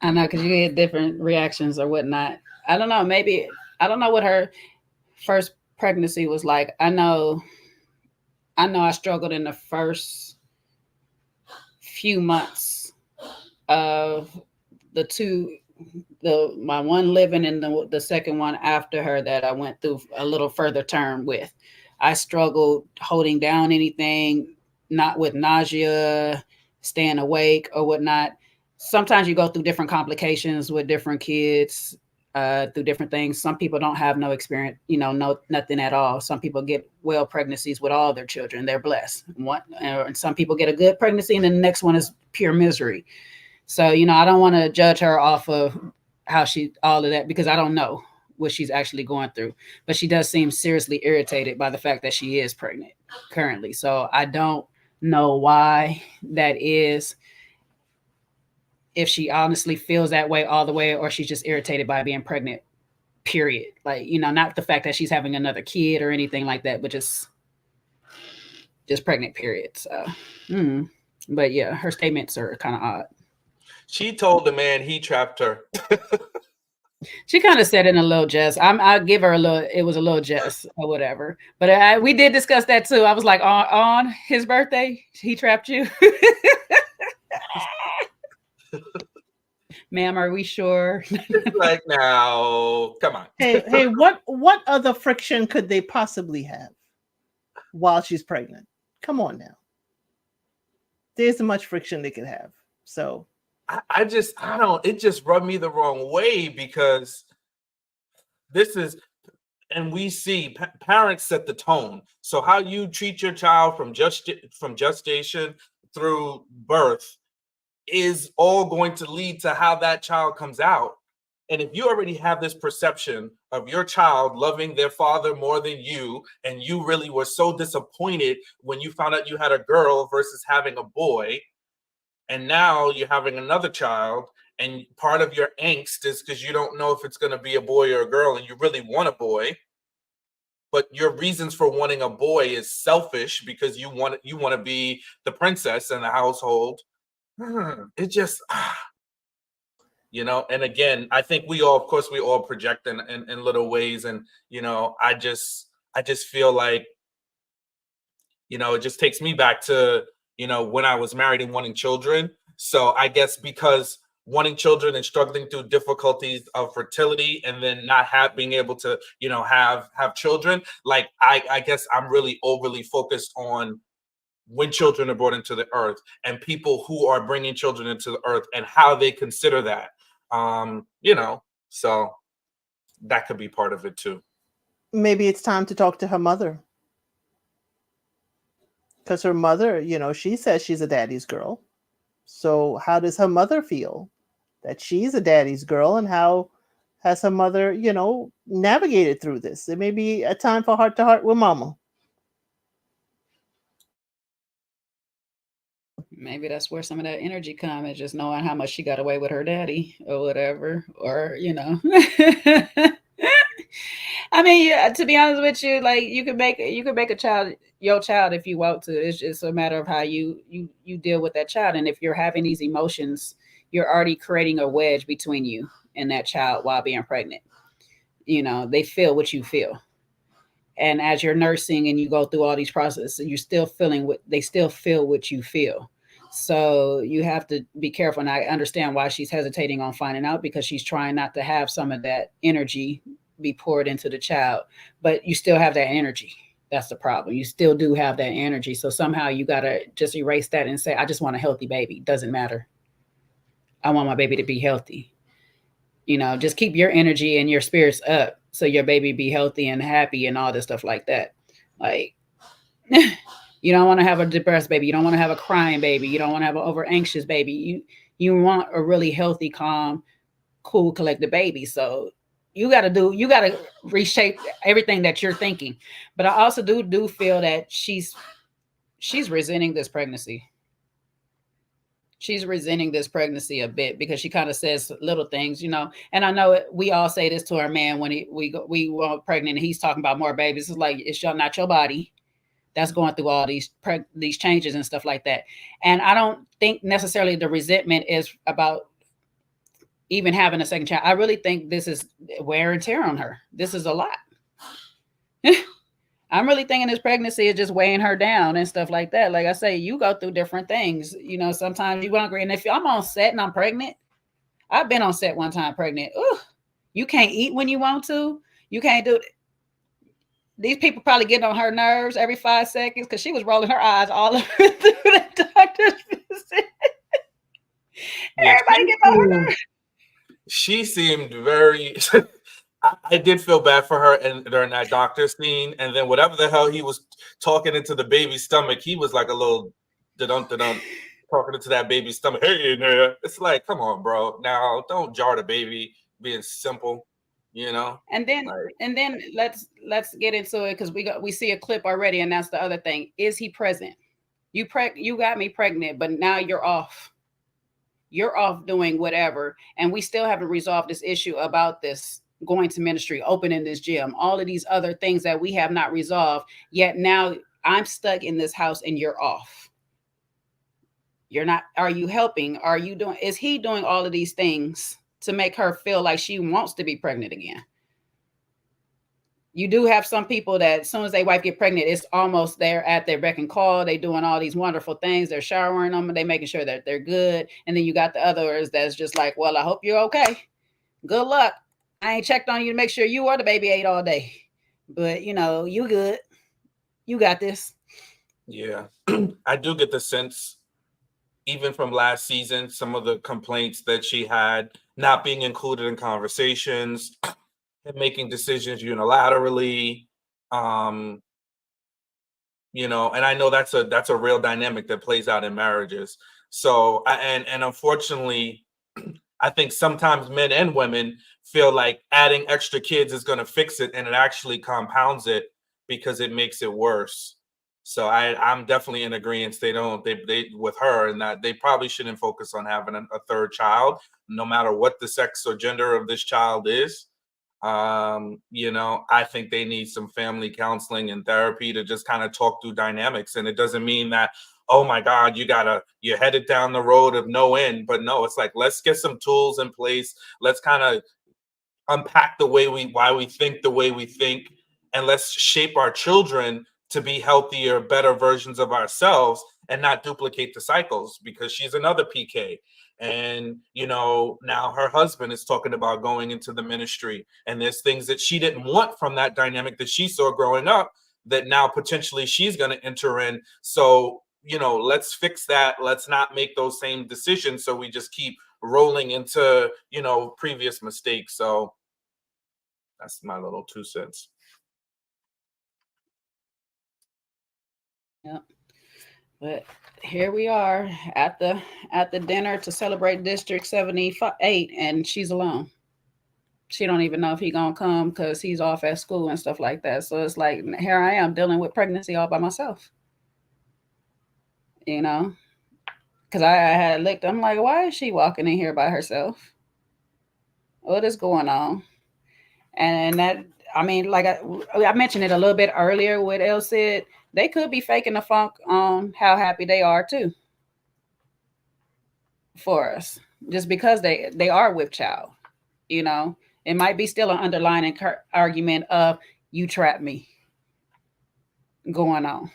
[SPEAKER 2] I know, because you get different reactions or whatnot. I don't know. Maybe I don't know what her first pregnancy was like. I know I struggled in the first few months of my one living and the second one after her that I went through a little further term with. I struggled holding down anything, not with nausea, staying awake or whatnot. Sometimes you go through different complications with different kids, through different things. Some people don't have no experience, nothing at all. Some people get well pregnancies with all their children. They're blessed. And some people get a good pregnancy and then the next one is pure misery. So, I don't want to judge her off of all of that, because I don't know what she's actually going through. But she does seem seriously irritated by the fact that she is pregnant currently. So I don't know why that is, if she honestly feels that way all the way, or she's just irritated by being pregnant, period. Like, not the fact that she's having another kid or anything like that, but just pregnant, period. So, but yeah, her statements are kind of odd.
[SPEAKER 4] She told the man he trapped her.
[SPEAKER 2] She kind of said in a little jest. I'll give her a little. It was a little jest or whatever. But we did discuss that too. I was like, on his birthday, he trapped you, ma'am. Are we sure?
[SPEAKER 4] Like, now, come on.
[SPEAKER 3] Hey, what other friction could they possibly have while she's pregnant? Come on now. There's much friction they could have. So.
[SPEAKER 4] I don't, it just rubbed me the wrong way, because this is, and we see parents set the tone. So how you treat your child from gestation through birth is all going to lead to how that child comes out. And if you already have this perception of your child loving their father more than you, and you really were so disappointed when you found out you had a girl versus having a boy, and now you're having another child, and part of your angst is because you don't know if it's going to be a boy or a girl, and you really want a boy, but your reasons for wanting a boy is selfish because you want to be the princess in the household. It just, and again, I think we all project in little ways, and I just feel like, it just takes me back to when I was married and wanting children. So I guess because wanting children and struggling through difficulties of fertility, and then not being able to, have children, like I guess I'm really overly focused on when children are brought into the earth, and people who are bringing children into the earth and how they consider that, so that could be part of it too.
[SPEAKER 3] Maybe it's time to talk to her mother. Because her mother, she says she's a daddy's girl. So how does her mother feel that she's a daddy's girl, and how has her mother, navigated through this? It may be a time for heart to heart with mama.
[SPEAKER 2] Maybe that's where some of that energy comes, is just knowing how much she got away with her daddy or whatever, or, I mean, to be honest with you, like you could make a child your child if you want to. It's just a matter of how you deal with that child. And if you're having these emotions, you're already creating a wedge between you and that child while being pregnant. They feel what you feel. And as you're nursing and you go through all these processes, you're still they still feel what you feel. So you have to be careful. And I understand why she's hesitating on finding out, because she's trying not to have some of that energy be poured into the child, but you still have that energy. That's the problem. You still do have that energy. So somehow you got to just erase that and say, I just want a healthy baby. Doesn't matter. I want my baby to be healthy. Just keep your energy and your spirits up so your baby be healthy and happy and all this stuff like that. Like, You don't want to have a depressed baby. You don't want to have a crying baby. You don't want to have an over anxious baby. You want a really healthy, calm, cool, collected baby. So you got to reshape everything that you're thinking. But I also do feel that she's resenting this pregnancy. She's resenting this pregnancy a bit because she kind of says little things, you know. And I know we all say this to our man when we were pregnant and he's talking about more babies. It's like, it's not your body that's going through all these changes and stuff like that. And I don't think necessarily the resentment is about even having a second child. I really think this is wear and tear on her. This is a lot. I'm really thinking this pregnancy is just weighing her down and stuff like that. Like I say, you go through different things. You know, sometimes you're hungry. And if I'm on set and I'm pregnant, I've been on set one time pregnant. Ooh, you can't eat when you want to. You can't do it. These people probably getting on her nerves every 5 seconds because she was rolling her eyes all over through the doctor's visit. Everybody getting on her nerves.
[SPEAKER 4] She seemed very... I did feel bad for her and during that doctor scene, and then whatever the hell he was talking into the baby's stomach, he was like a little talking into that baby's stomach. Hey, in there. It's like, come on, bro. Now don't jar the baby, being simple, you know.
[SPEAKER 2] And then let's get into it because we see a clip already, and that's the other thing. Is he present? You got me pregnant, but now you're off. You're off doing whatever, and we still haven't resolved this issue about this. Going to ministry, opening this gym, all of these other things that we have not resolved yet. Now I'm stuck in this house and you're off. You're not. Are you helping? Are you doing? Is he doing all of these things to make her feel like she wants to be pregnant again? You do have some people that as soon as their wife get pregnant, it's almost they're at their beck and call. They doing all these wonderful things. They're showering them and they making sure that they're good. And then you got the others that's just like, well, I hope you're okay. Good luck. I ain't checked on you to make sure you or the baby ate all day, but you know, you good. You got this.
[SPEAKER 4] Yeah, I do get the sense, even from last season, some of the complaints that she had not being included in conversations, and making decisions unilaterally. You know, and I know that's a real dynamic that plays out in marriages. So, and unfortunately, I think sometimes men and women feel like adding extra kids is going to fix it, and it actually compounds it because it makes it worse. So I'm definitely in agreement. They with her, and that they probably shouldn't focus on having a third child, no matter what the sex or gender of this child is. You know, I think they need some family counseling and therapy to just kind of talk through dynamics. And it doesn't mean that, oh my God, you're headed down the road of no end. But no, it's like, let's get some tools in place. Let's kind of unpack why we think the way we think, and let's shape our children to be healthier, better versions of ourselves and not duplicate the cycles, because she's another PK. And, you know, now her husband is talking about going into the ministry, and there's things that she didn't want from that dynamic that she saw growing up that now potentially she's going to enter in. So, you know, let's fix that. Let's not make those same decisions. So we just keep rolling into, you know, previous mistakes. So that's my little 2 cents.
[SPEAKER 2] Yep. But here we are at the dinner to celebrate District 78, and she's alone. She don't even know if he's gonna come because he's off at school and stuff like that. So it's like, here I am dealing with pregnancy all by myself. You know, because I had looked, I'm like, why is she walking in here by herself? What is going on? And that, I mean, like I mentioned it a little bit earlier, what Elle said, they could be faking the funk on how happy they are too for us, just because they are with child. You know, it might be still an underlying argument of you trapped me going on.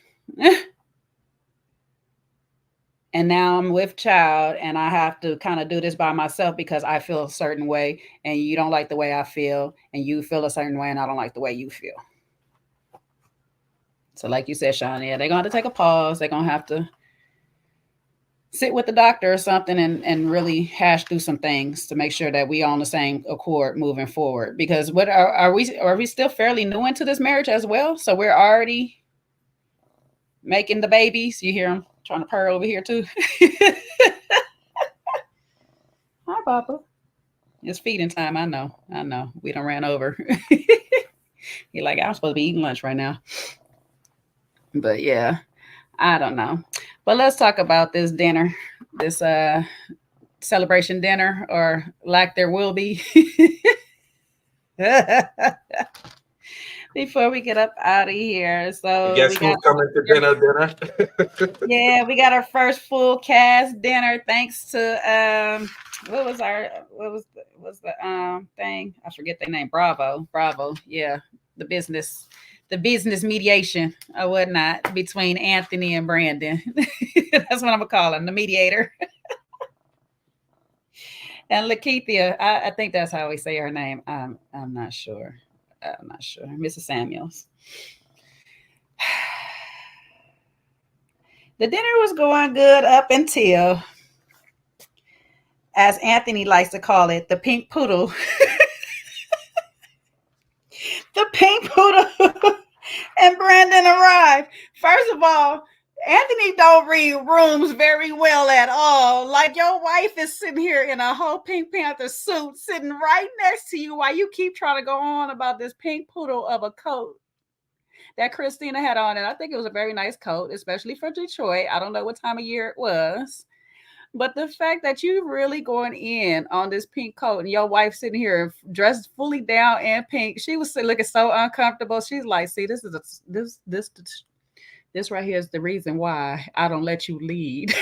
[SPEAKER 2] And now I'm with child and I have to kind of do this by myself because I feel a certain way and you don't like the way I feel, and you feel a certain way and I don't like the way you feel. So like you said, Sean, yeah, they're going to take a pause. They're going to have to sit with the doctor or something and really hash through some things to make sure that we on the same accord moving forward. Because what are we still fairly new into this marriage as well? So we're already making the babies. You hear him trying to purr over here too. Hi, Papa. It's feeding time. I know. We done ran over. You're like, I'm supposed to be eating lunch right now. But yeah, I don't know. But let's talk about this dinner, this celebration dinner, or lack there will be. Before we get up out of here. So
[SPEAKER 4] Guess
[SPEAKER 2] we
[SPEAKER 4] who's
[SPEAKER 2] got
[SPEAKER 4] coming to dinner?
[SPEAKER 2] yeah, we got our first full cast dinner thanks to what was the thing? I forget the name. Bravo. Yeah. The business mediation or whatnot between Anthony and Brandon. That's what I'm gonna call him, the mediator. And Lakeithia, I think that's how we say her name. I'm not sure. Mrs. Samuels. The dinner was going good up until, as Anthony likes to call it, the pink poodle. The pink poodle and Brandon arrived. First of all, Anthony don't read rooms very well at all. Like, your wife is sitting here in a whole Pink Panther suit, sitting right next to you while you keep trying to go on about this pink poodle of a coat that Christina had on. And I think it was a very nice coat, especially for Detroit. I don't know what time of year it was. But the fact that you really going in on this pink coat and your wife sitting here dressed fully down in pink, she was looking so uncomfortable. She's like, see, this right here is the reason why I don't let you lead.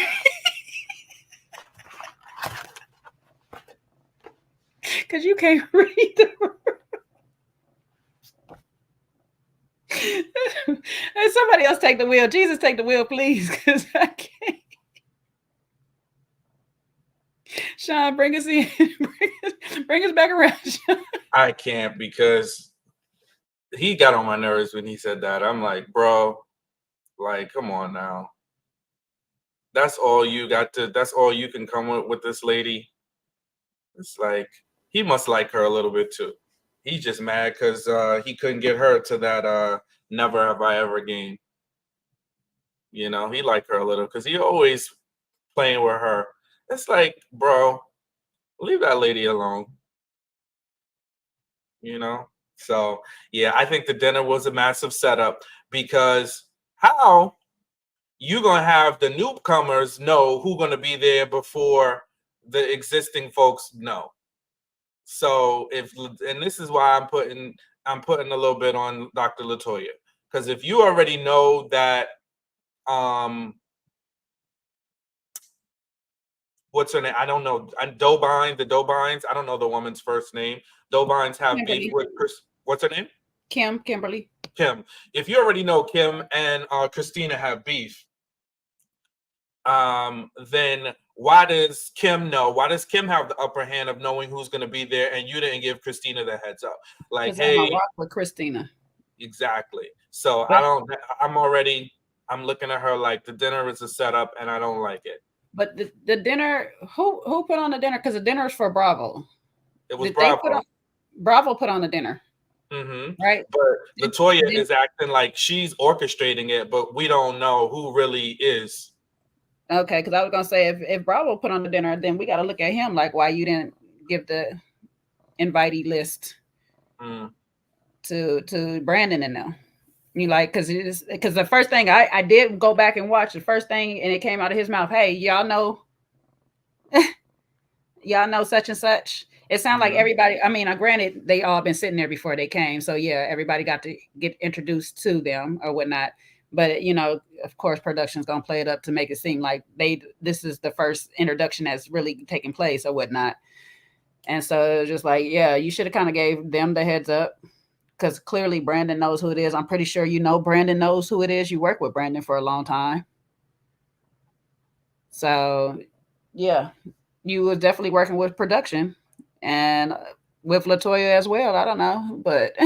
[SPEAKER 2] Because you can't read the room. And somebody else take the wheel. Jesus, take the wheel, please, because I can't. Sean, bring us in. Bring us back around, Sean.
[SPEAKER 4] I can't, because he got on my nerves when he said that. I'm like, bro, like, come on now. That's all you can come with this lady. It's like, he must like her a little bit too. He's just mad because he couldn't get her to that Never Have I Ever game. You know, he liked her a little because he always playing with her. It's like, bro, leave that lady alone. You know? So, yeah, I think the dinner was a massive setup, because how you going to have the newcomers know who's going to be there before the existing folks know? So, and this is why I'm putting a little bit on Dr. Latoya, because if you already know that what's her name? I don't know. The Dobines. I don't know the woman's first name. Dobines have
[SPEAKER 2] Kimberly.
[SPEAKER 4] beef with Chris. What's her name?
[SPEAKER 2] Kimberly.
[SPEAKER 4] Kim. If you already know Kim and Christina have beef, then why does Kim know? Why does Kim have the upper hand of knowing who's going to be there, and you didn't give Christina the heads up? Like, hey,
[SPEAKER 2] I'm a rock with Christina.
[SPEAKER 4] Exactly. So I'm looking at her like the dinner is a setup, and I don't like it.
[SPEAKER 2] But the dinner, who put on the dinner? Because the dinner is for Bravo.
[SPEAKER 4] It was Bravo.
[SPEAKER 2] Bravo put on the dinner.
[SPEAKER 4] Mm-hmm.
[SPEAKER 2] Right.
[SPEAKER 4] But Latoya is acting like she's orchestrating it, but we don't know who really is.
[SPEAKER 2] Okay, because I was gonna say if Bravo put on the dinner, then we got to look at him like why you didn't give the invitee list to Brandon and them. You like, because the first thing I did go back and watch the first thing, and it came out of his mouth. Hey, y'all know such and such. It sounded like everybody. I mean, granted, they all been sitting there before they came, so yeah, everybody got to get introduced to them or whatnot. But of course, production's gonna play it up to make it seem like this is the first introduction that's really taking place or whatnot. And so it was just like, yeah, you should have kind of gave them the heads up, because clearly Brandon knows who it is. I'm pretty sure Brandon knows who it is. You work with Brandon for a long time. So, yeah, you were definitely working with production and with Latoya as well. I don't know, but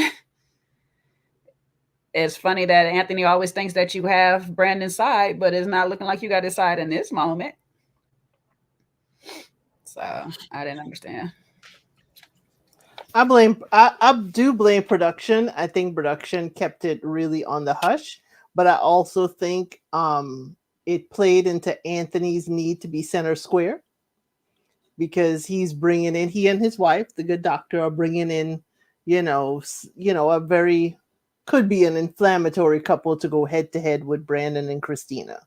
[SPEAKER 2] it's funny that Anthony always thinks that you have Brandon's side, but it's not looking like you got his side in this moment. So I didn't understand.
[SPEAKER 3] I do blame production. I think production kept it really on the hush, but I also think it played into Anthony's need to be center square, because he's bringing in, he and his wife, the good doctor, are bringing in, a very, could be an inflammatory couple to go head to head with Brandon and Christina,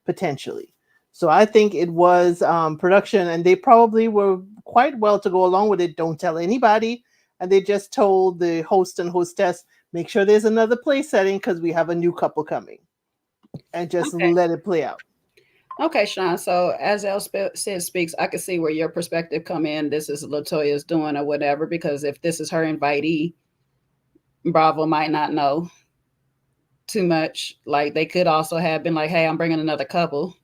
[SPEAKER 3] potentially. So I think it was production, and they probably were quite well to go along with it. Don't tell anybody. And they just told the host and hostess, make sure there's another play setting because we have a new couple coming, and just let it play out.
[SPEAKER 2] Okay, Sean. So as Elle said, speaks, I can see where your perspective come in. This is LaToya's doing or whatever, because if this is her invitee, Bravo might not know too much. Like, they could also have been like, hey, I'm bringing another couple.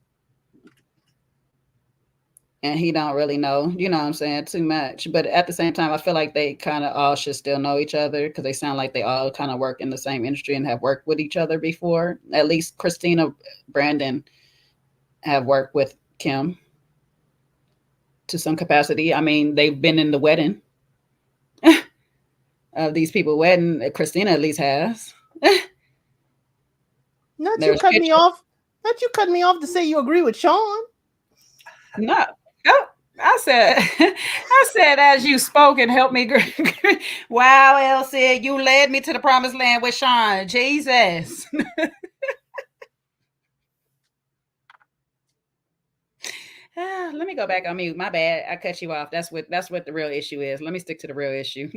[SPEAKER 2] And he don't really know, you know what I'm saying, too much. But at the same time, I feel like they kind of all should still know each other, because they sound like they all kind of work in the same industry and have worked with each other before. At least Christina, Brandon have worked with Kim to some capacity. I mean, they've been in the wedding of these people wedding. Christina at least has.
[SPEAKER 3] Not you cut me off to say you agree with Sean.
[SPEAKER 2] No. Oh, I said as you spoke and helped me. Wow, Elle said you led me to the promised land with Sean. Jesus. Let me go back on mute. My bad. I cut you off. That's what the real issue is. Let me stick to the real issue.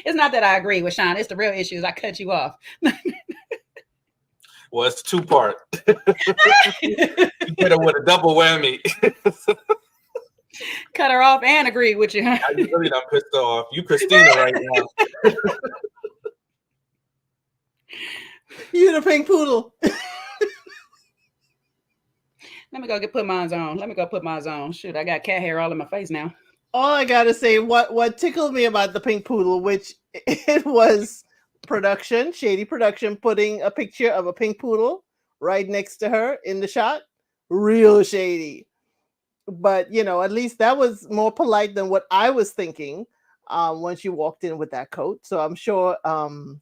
[SPEAKER 2] It's not that I agree with Sean. It's the real issue is I cut you off.
[SPEAKER 4] Well, it's 2-part. You hit her with a double whammy.
[SPEAKER 2] Cut her off and agree with you.
[SPEAKER 4] I really done pissed off. You Christina right now.
[SPEAKER 3] You the pink poodle.
[SPEAKER 2] Let me go put mine on. Shoot, I got cat hair all in my face now.
[SPEAKER 3] All I gotta say, what tickled me about the pink poodle, which it was production, shady production, putting a picture of a pink poodle right next to her in the shot. Real shady. But, at least that was more polite than what I was thinking when she walked in with that coat. So I'm sure, I'm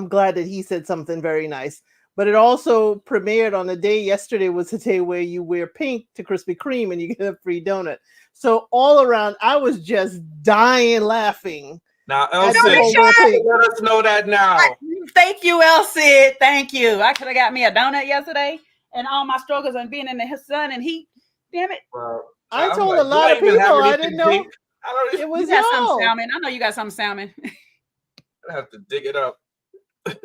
[SPEAKER 3] glad that he said something very nice. But it also premiered on the day, yesterday was the day where you wear pink to Krispy Kreme and you get a free donut. So all around, I was just dying laughing.
[SPEAKER 4] Now, Elsie, let us know that now.
[SPEAKER 2] Thank you, Elsie. Thank you. I could have got me a donut yesterday, and all my struggles on being in the sun and heat. Damn it.
[SPEAKER 4] Well,
[SPEAKER 3] I told a lot of people I didn't know it was
[SPEAKER 2] some salmon. I know you got some salmon.
[SPEAKER 4] I have to dig it up.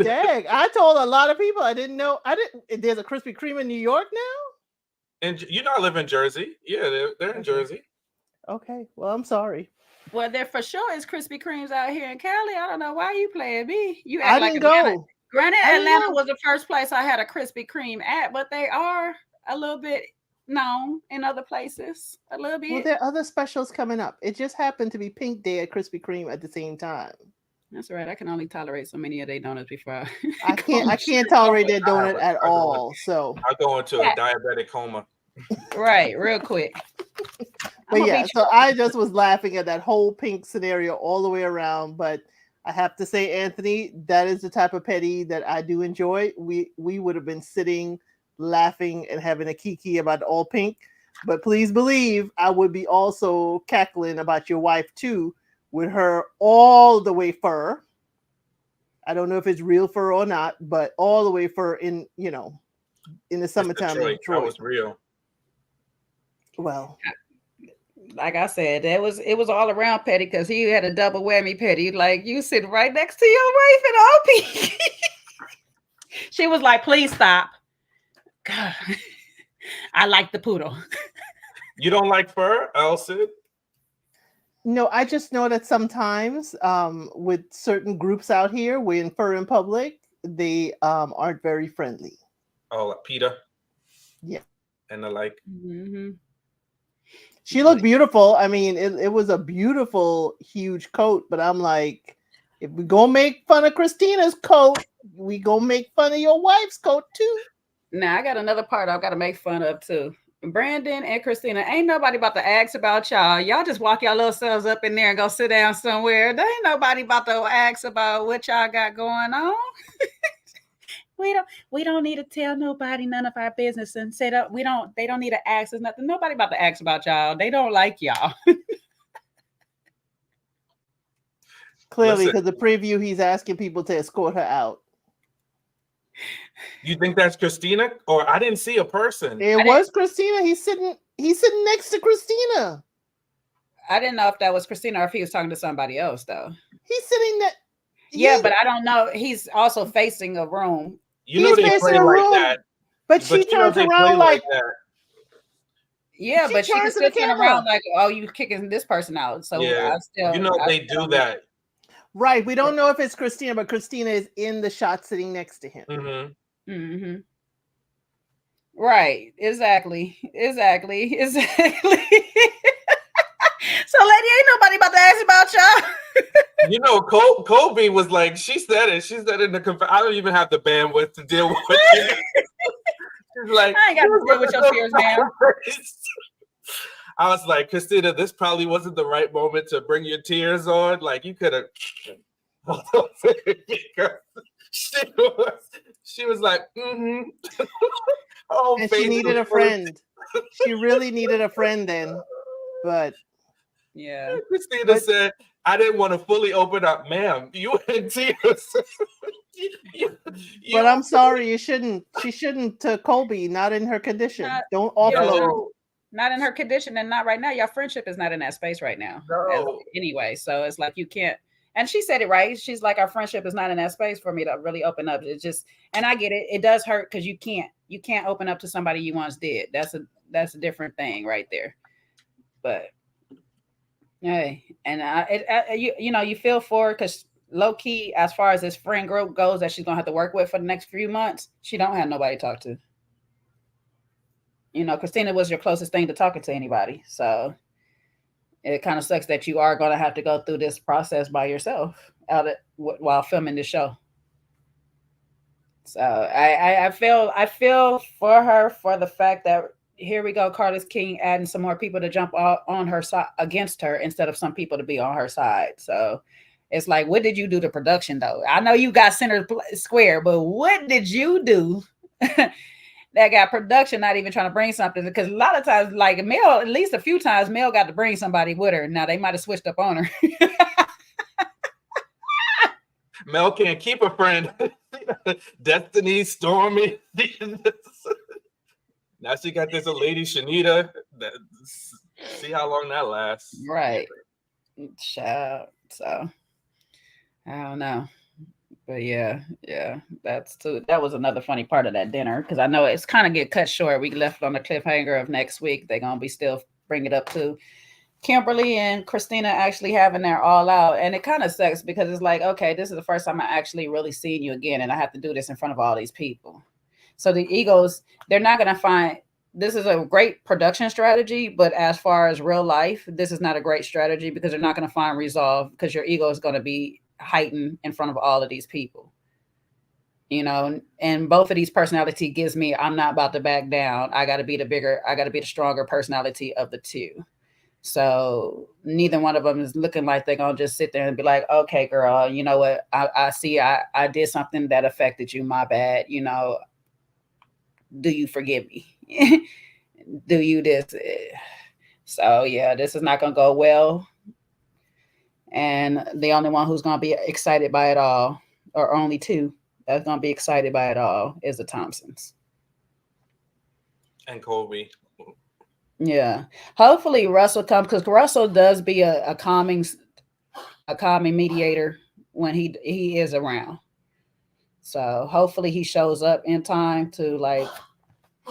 [SPEAKER 3] Dang, I told a lot of people I didn't know. There's a Krispy Kreme in New York now?
[SPEAKER 4] And I live in Jersey. Yeah, they're in Jersey.
[SPEAKER 3] Okay, well, I'm sorry.
[SPEAKER 2] Well, there for sure is Krispy Kremes out here in Cali. I don't know why you playing me. You
[SPEAKER 3] act like Atlanta.
[SPEAKER 2] Go. Granted, Atlanta was the first place I had a Krispy Kreme at, but they are a little bit known in other places. A little bit.
[SPEAKER 3] Well, there are other specials coming up. It just happened to be Pink Day at Krispy Kreme at the same time.
[SPEAKER 2] That's right. I can only tolerate so many of their donuts before
[SPEAKER 3] I can't tolerate their donut at all. So
[SPEAKER 4] I'll go into a diabetic coma.
[SPEAKER 2] Right, real quick.
[SPEAKER 3] But yeah, so I just was laughing at that whole pink scenario all the way around. But I have to say, Anthony, that is the type of petty that I do enjoy. We would have been sitting, laughing, and having a kiki about all pink. But please believe I would be also cackling about your wife too, with her all the way fur. I don't know if it's real fur or not, but all the way fur in the summertime in Detroit.
[SPEAKER 4] That was real.
[SPEAKER 3] Well,
[SPEAKER 2] like I said, it was all around petty because he had a double whammy petty. Like, you sitting right next to your wife in all pink. She was like, please stop. God, I like the poodle.
[SPEAKER 4] You don't like fur, Elsie?
[SPEAKER 3] No, I just know that sometimes with certain groups out here, when fur in public, they aren't very friendly.
[SPEAKER 4] Oh, like PETA?
[SPEAKER 3] Yeah.
[SPEAKER 4] And the like.
[SPEAKER 2] Mm-hmm.
[SPEAKER 3] She looked beautiful. I mean, it was a beautiful, huge coat, but I'm like, if we gonna make fun of Christina's coat, we gonna make fun of your wife's coat too.
[SPEAKER 2] Now, I got another part I've got to make fun of too. Brandon and Christina, ain't nobody about to ask about y'all. Y'all just walk your little selves up in there and go sit down somewhere. There ain't nobody about to ask about what y'all got going on. we don't need to tell nobody none of our business and say that they don't need to ask us nothing. Nobody about to ask about y'all. They don't like y'all.
[SPEAKER 3] Clearly, because the preview, he's asking people to escort her out.
[SPEAKER 4] You think that's Christina? Or I didn't see a person.
[SPEAKER 3] It was Christina. He's sitting next to Christina.
[SPEAKER 2] I didn't know if that was Christina or if he was talking to somebody else, though.
[SPEAKER 3] He's sitting there.
[SPEAKER 2] Yeah, but I don't know. He's also facing a room.
[SPEAKER 4] You know they play like that.
[SPEAKER 3] But she turns around like
[SPEAKER 4] that.
[SPEAKER 2] Yeah, but she can still turn around like, oh, you kicking this person out. So
[SPEAKER 4] yeah. They do that.
[SPEAKER 3] Right. We don't know if it's Christina, but Christina is in the shot sitting next to him.
[SPEAKER 4] Mm-hmm.
[SPEAKER 2] Mm-hmm. Right. Exactly. So, lady, ain't nobody about to ask about y'all.
[SPEAKER 4] Kobe was like, she said it in the I don't even have the bandwidth to deal with it. She's like,
[SPEAKER 2] I ain't got to deal with your fears, man.
[SPEAKER 4] I was like, Christina, this probably wasn't the right moment to bring your tears on. Like, you could have. She was like, mm-hmm.
[SPEAKER 3] And she needed a friend. She really needed a friend then. But
[SPEAKER 2] yeah,
[SPEAKER 4] Christina said, I didn't want to fully open up, ma'am. You were in tears.
[SPEAKER 3] But I'm sorry, you shouldn't. She shouldn't to Colby, not in her condition. Don't offload.
[SPEAKER 2] Not in her condition and not right now. Your friendship is not in that space right now. Anyway, so it's like you can't. And she said it right. She's like, our friendship is not in that space for me to really open up. It's just, and I get it. It does hurt because you can't open up to somebody you once did. That's a different thing right there. But hey, and you feel for it because low key, as far as this friend group goes that she's gonna have to work with for the next few months, she don't have nobody to talk to. Christina was your closest thing to talking to anybody. So it kind of sucks that you are going to have to go through this process by yourself while filming the show. So I feel for her for the fact that here we go, Carlos King adding some more people to jump on her side against her instead of some people to be on her side. So it's like, what did you do to production though? I know you got center square, but what did you do that got production not even trying to bring something? Because a lot of times, like Mel, at least a few times, Mel got to bring somebody with her. Now they might have switched up on her.
[SPEAKER 4] Mel can't keep a friend. Destiny, Stormy. Now she got this lady Shanita. See how long that lasts.
[SPEAKER 2] Right. So I don't know. But yeah, that was another funny part of that dinner because I know it's kind of get cut short. We left on the cliffhanger of next week. They're gonna be still bring it up to Kimberly and Christina actually having their all out, and it kind of sucks because it's like, okay, this is the first time I actually really seen you again, and I have to do this in front of all these people. So the egos, they're not gonna find. This is a great production strategy, but as far as real life, this is not a great strategy because they're not gonna find resolve because your ego is gonna be heightened in front of all of these people, and both of these personality gives me, I'm not about to back down. I got to be the stronger personality of the two. So neither one of them is looking like they're going to just sit there and be like, okay, girl, you know what? I see I did something that affected you. My bad. Do you forgive me? Do you this? So yeah, this is not going to go well. And the only one who's going to be excited by it all, or only two that's going to be excited by it all, is the Thompsons.
[SPEAKER 4] And Colby.
[SPEAKER 2] Yeah. Hopefully Russell comes, because Russell does be a calming mediator when he is around. So hopefully he shows up in time to like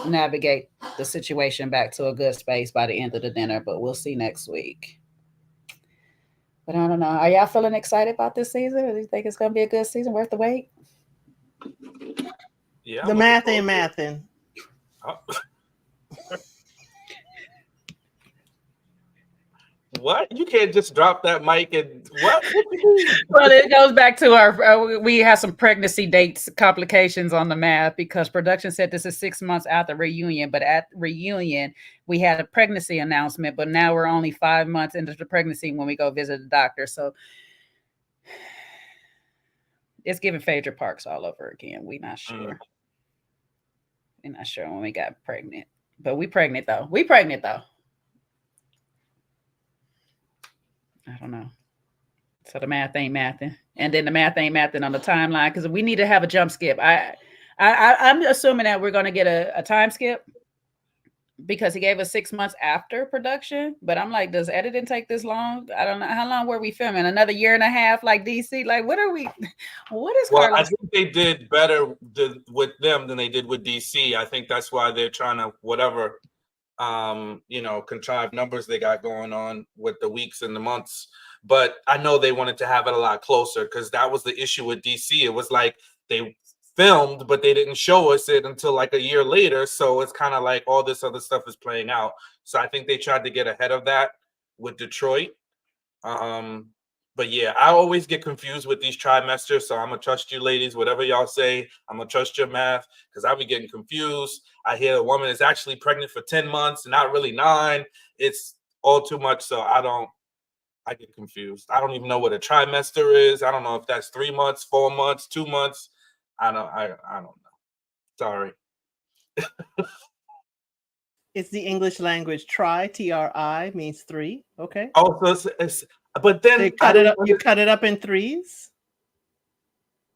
[SPEAKER 2] navigate the situation back to a good space by the end of the dinner, but we'll see next week. But I don't know. Are y'all feeling excited about this season? Or do you think it's going to be a good season worth the wait?
[SPEAKER 4] Yeah.
[SPEAKER 3] The math ain't mathing.
[SPEAKER 4] Oh. What? You can't just drop that mic and what?
[SPEAKER 2] Well, it goes back to our, we have some pregnancy dates complications on the math because production said this is 6 months after reunion, but at reunion, we had a pregnancy announcement, but now we're only 5 months into the pregnancy when we go visit the doctor. So It's giving Phaedra Parks all over again. We're not sure. We're not sure when we got pregnant. But we pregnant though. I don't know. So the math ain't mathing. And then the math ain't mathing on the timeline because we need to have a jump skip. I'm assuming that we're gonna get a time skip because he gave us 6 months after production. But I'm like, does editing take this long? I don't know. How long were we filming? Another year and a half, like DC? Like, what are we? What is
[SPEAKER 4] Well,
[SPEAKER 2] Carlos?
[SPEAKER 4] I think they did better with them than they did with DC. I think that's why they're trying to whatever, contrived numbers they got going on with the weeks and the months. But I know they wanted to have it a lot closer because that was the issue with DC. It was like they filmed, but they didn't show us it until like a year later. So it's kind of like all this other stuff is playing out. So I think they tried to get ahead of that with Detroit. But yeah, I always get confused with these trimesters. So I'm gonna trust you ladies, whatever y'all say. I'm gonna trust your math because I'll be getting confused. I hear a woman is actually pregnant for 10 months, not really 9. It's all too much. So I get confused. I don't even know what a trimester is. I don't know if that's 3 months, 4 months, 2 months. I don't know. Sorry.
[SPEAKER 3] It's the English language. TRI means 3. Okay.
[SPEAKER 4] Oh, so it's but then
[SPEAKER 3] They cut it up. You cut it up in 3s.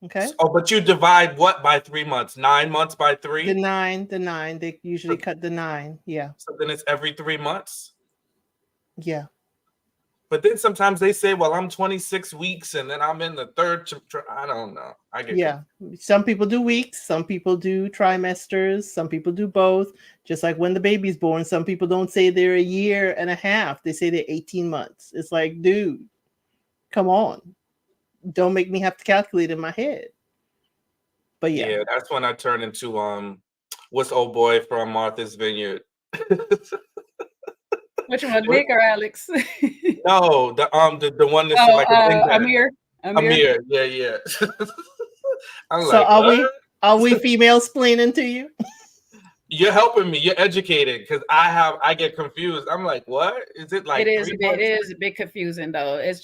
[SPEAKER 3] Okay.
[SPEAKER 4] Oh, but you divide what by 3 months? 9 months by 3?
[SPEAKER 3] The 9. They usually cut the 9. Yeah.
[SPEAKER 4] So then it's every 3 months?
[SPEAKER 3] Yeah.
[SPEAKER 4] But then sometimes they say, well, I'm 26 weeks and then I'm in the third. I don't know. I get confused.
[SPEAKER 3] Some people do weeks. Some people do trimesters. Some people do both. Just like when the baby's born, some people don't say they're a year and a half. They say they're 18 months. It's like, dude, come on. Don't make me have to calculate in my head. But yeah,
[SPEAKER 4] that's when I turn into what's old boy from Martha's Vineyard?
[SPEAKER 2] Which one, Nick or Alex?
[SPEAKER 4] No, the one that's like
[SPEAKER 2] Amir.
[SPEAKER 4] Yeah. I'm
[SPEAKER 3] so
[SPEAKER 4] like,
[SPEAKER 3] are we female splaining to you?
[SPEAKER 4] You're helping me. You're educated because I get confused. I'm like, what is it like?
[SPEAKER 2] It is a bit confusing though. It's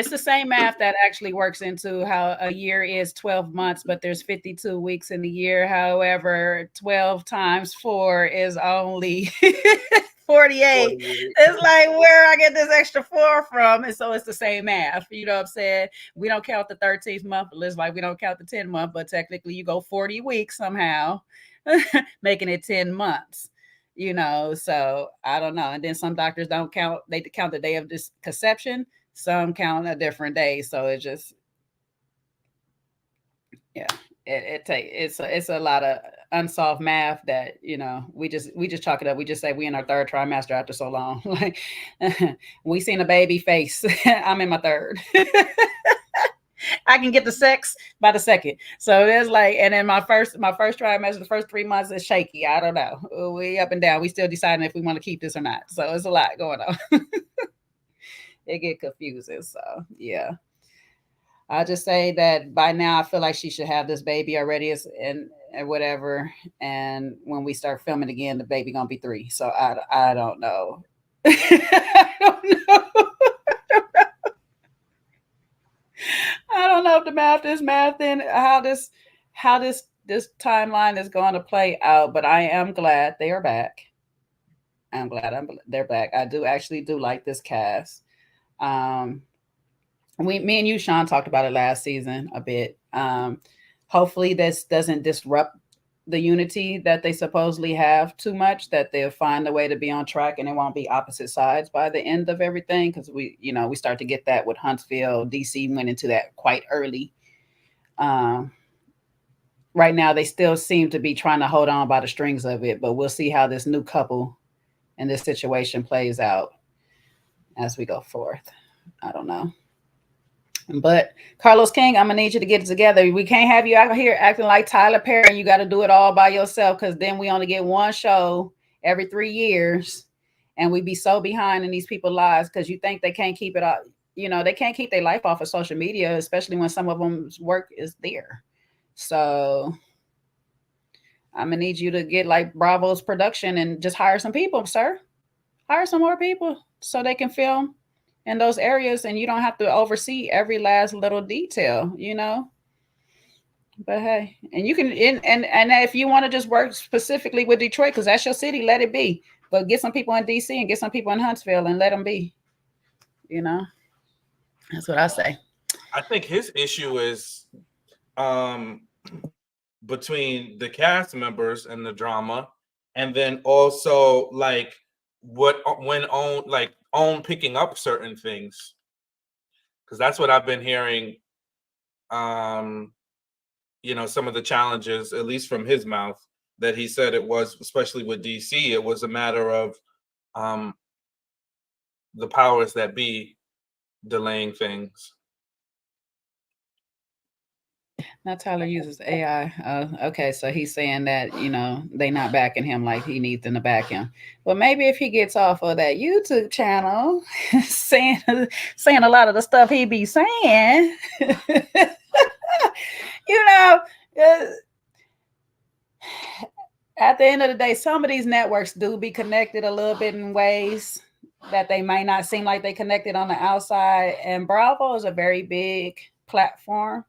[SPEAKER 2] the same math that actually works into how a year is 12 months, but there's 52 weeks in the year. However, 12 times 4 is only 48. It's like where I get this extra 4 from. And so it's the same math. You know what I'm saying? We don't count the 13th month, but it's like we don't count the 10th month, but technically you go 40 weeks somehow, making it 10 months. So I don't know. And then some doctors don't count, they count the day of this conception, some count a different day. So it just, it's a lot of unsolved math that, we just chalk it up. We just say we in our 3rd trimester after so long. Like we seen a baby face. I'm in my 3rd. I can get the sex by the 2nd. So there's like, and then my first trimester, the first 3 months is shaky. I don't know. We up and down. We still deciding if we want to keep this or not. So it's a lot going on. It get confusing. So yeah. I just say that by now I feel like she should have this baby already and whatever. And when we start filming again, the baby gonna be 3. So I don't know. I don't know. I don't know if the math is math and how this timeline is going to play out, but I am glad they are back. I'm glad they're back. I do like this cast. Me and you, Sean, talked about it last season a bit. Hopefully this doesn't disrupt the unity that they supposedly have too much, that they'll find a way to be on track and it won't be opposite sides by the end of everything. Because we start to get that with Huntsville. DC went into that quite early. Right now, they still seem to be trying to hold on by the strings of it, but we'll see how this new couple and this situation plays out as we go forth. I don't know. But Carlos King, I'm gonna need you to get it together. We can't have you out here acting like Tyler Perry and you got to do it all by yourself, because then we only get one show every 3 years and we be so behind in these people's lives because you think they can't keep it up. They can't keep their life off of social media, especially when some of them's work is there. So I'm gonna need you to get like Bravo's production and just hire some people, sir. Hire some more people so they can film in those areas and you don't have to oversee every last little detail, But hey, and you can and if you want to just work specifically with Detroit, because that's your city, let it be. But get some people in DC and get some people in Huntsville and let them be. You know, that's what I say.
[SPEAKER 4] I think his issue is between the cast members and the drama, and then also like what when own picking up certain things, because that's what I've been hearing. Um, some of the challenges, at least from his mouth, that he said it was, especially with DC, it was a matter of um, the powers that be delaying things.
[SPEAKER 2] Now Tyler uses AI. Okay, so he's saying that they not backing him like he needs them to back him. Well, maybe if he gets off of that YouTube channel, saying a lot of the stuff he be saying, uh, at the end of the day, some of these networks do be connected a little bit in ways that they might not seem like they connected on the outside. And Bravo is a very big platform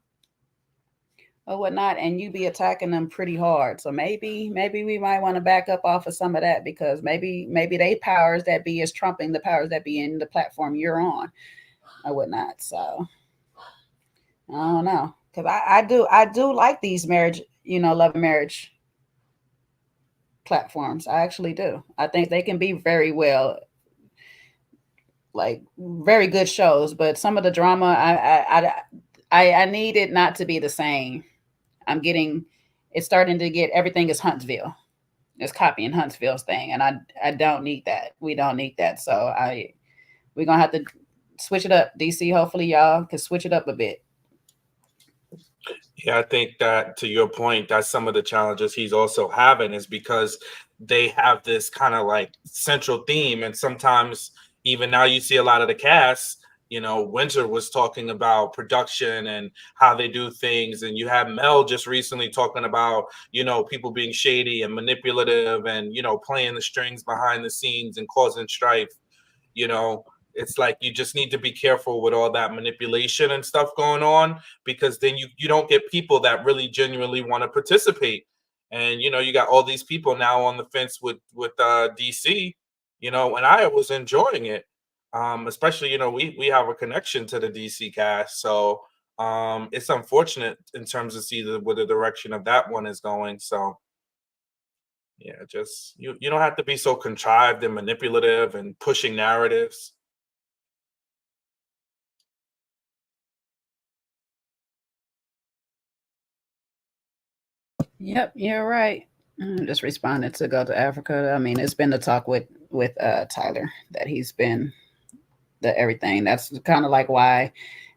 [SPEAKER 2] or whatnot, and you be attacking them pretty hard. So maybe we might want to back up off of some of that, because maybe they powers that be is trumping the powers that be in the platform you're on or whatnot. So I don't know, because I do like these marriage, love and marriage platforms. I actually do. I think they can be very well, like very good shows, but some of the drama I need it not to be the same. It's starting to get, everything is Huntsville. It's copying Huntsville's thing, and I don't need that. We don't need that. So we're gonna have to switch it up. DC, hopefully y'all can switch it up a bit.
[SPEAKER 4] Yeah, I think that, to your point, that's some of the challenges he's also having, is because they have this kind of like central theme, and sometimes even now you see a lot of the cast. Winter was talking about production and how they do things, and you have Mel just recently talking about people being shady and manipulative and playing the strings behind the scenes and causing strife. It's like you just need to be careful with all that manipulation and stuff going on, because then you don't get people that really genuinely want to participate. And you got all these people now on the fence with DC, and I was enjoying it. Especially, we have a connection to the DC cast, so it's unfortunate in terms of see where the direction of that one is going. So yeah, just you don't have to be so contrived and manipulative and pushing narratives.
[SPEAKER 2] Yep, you're right. Just responded to go to Africa. I mean, it's been the talk with Tyler that he's been the everything. That's kind of like why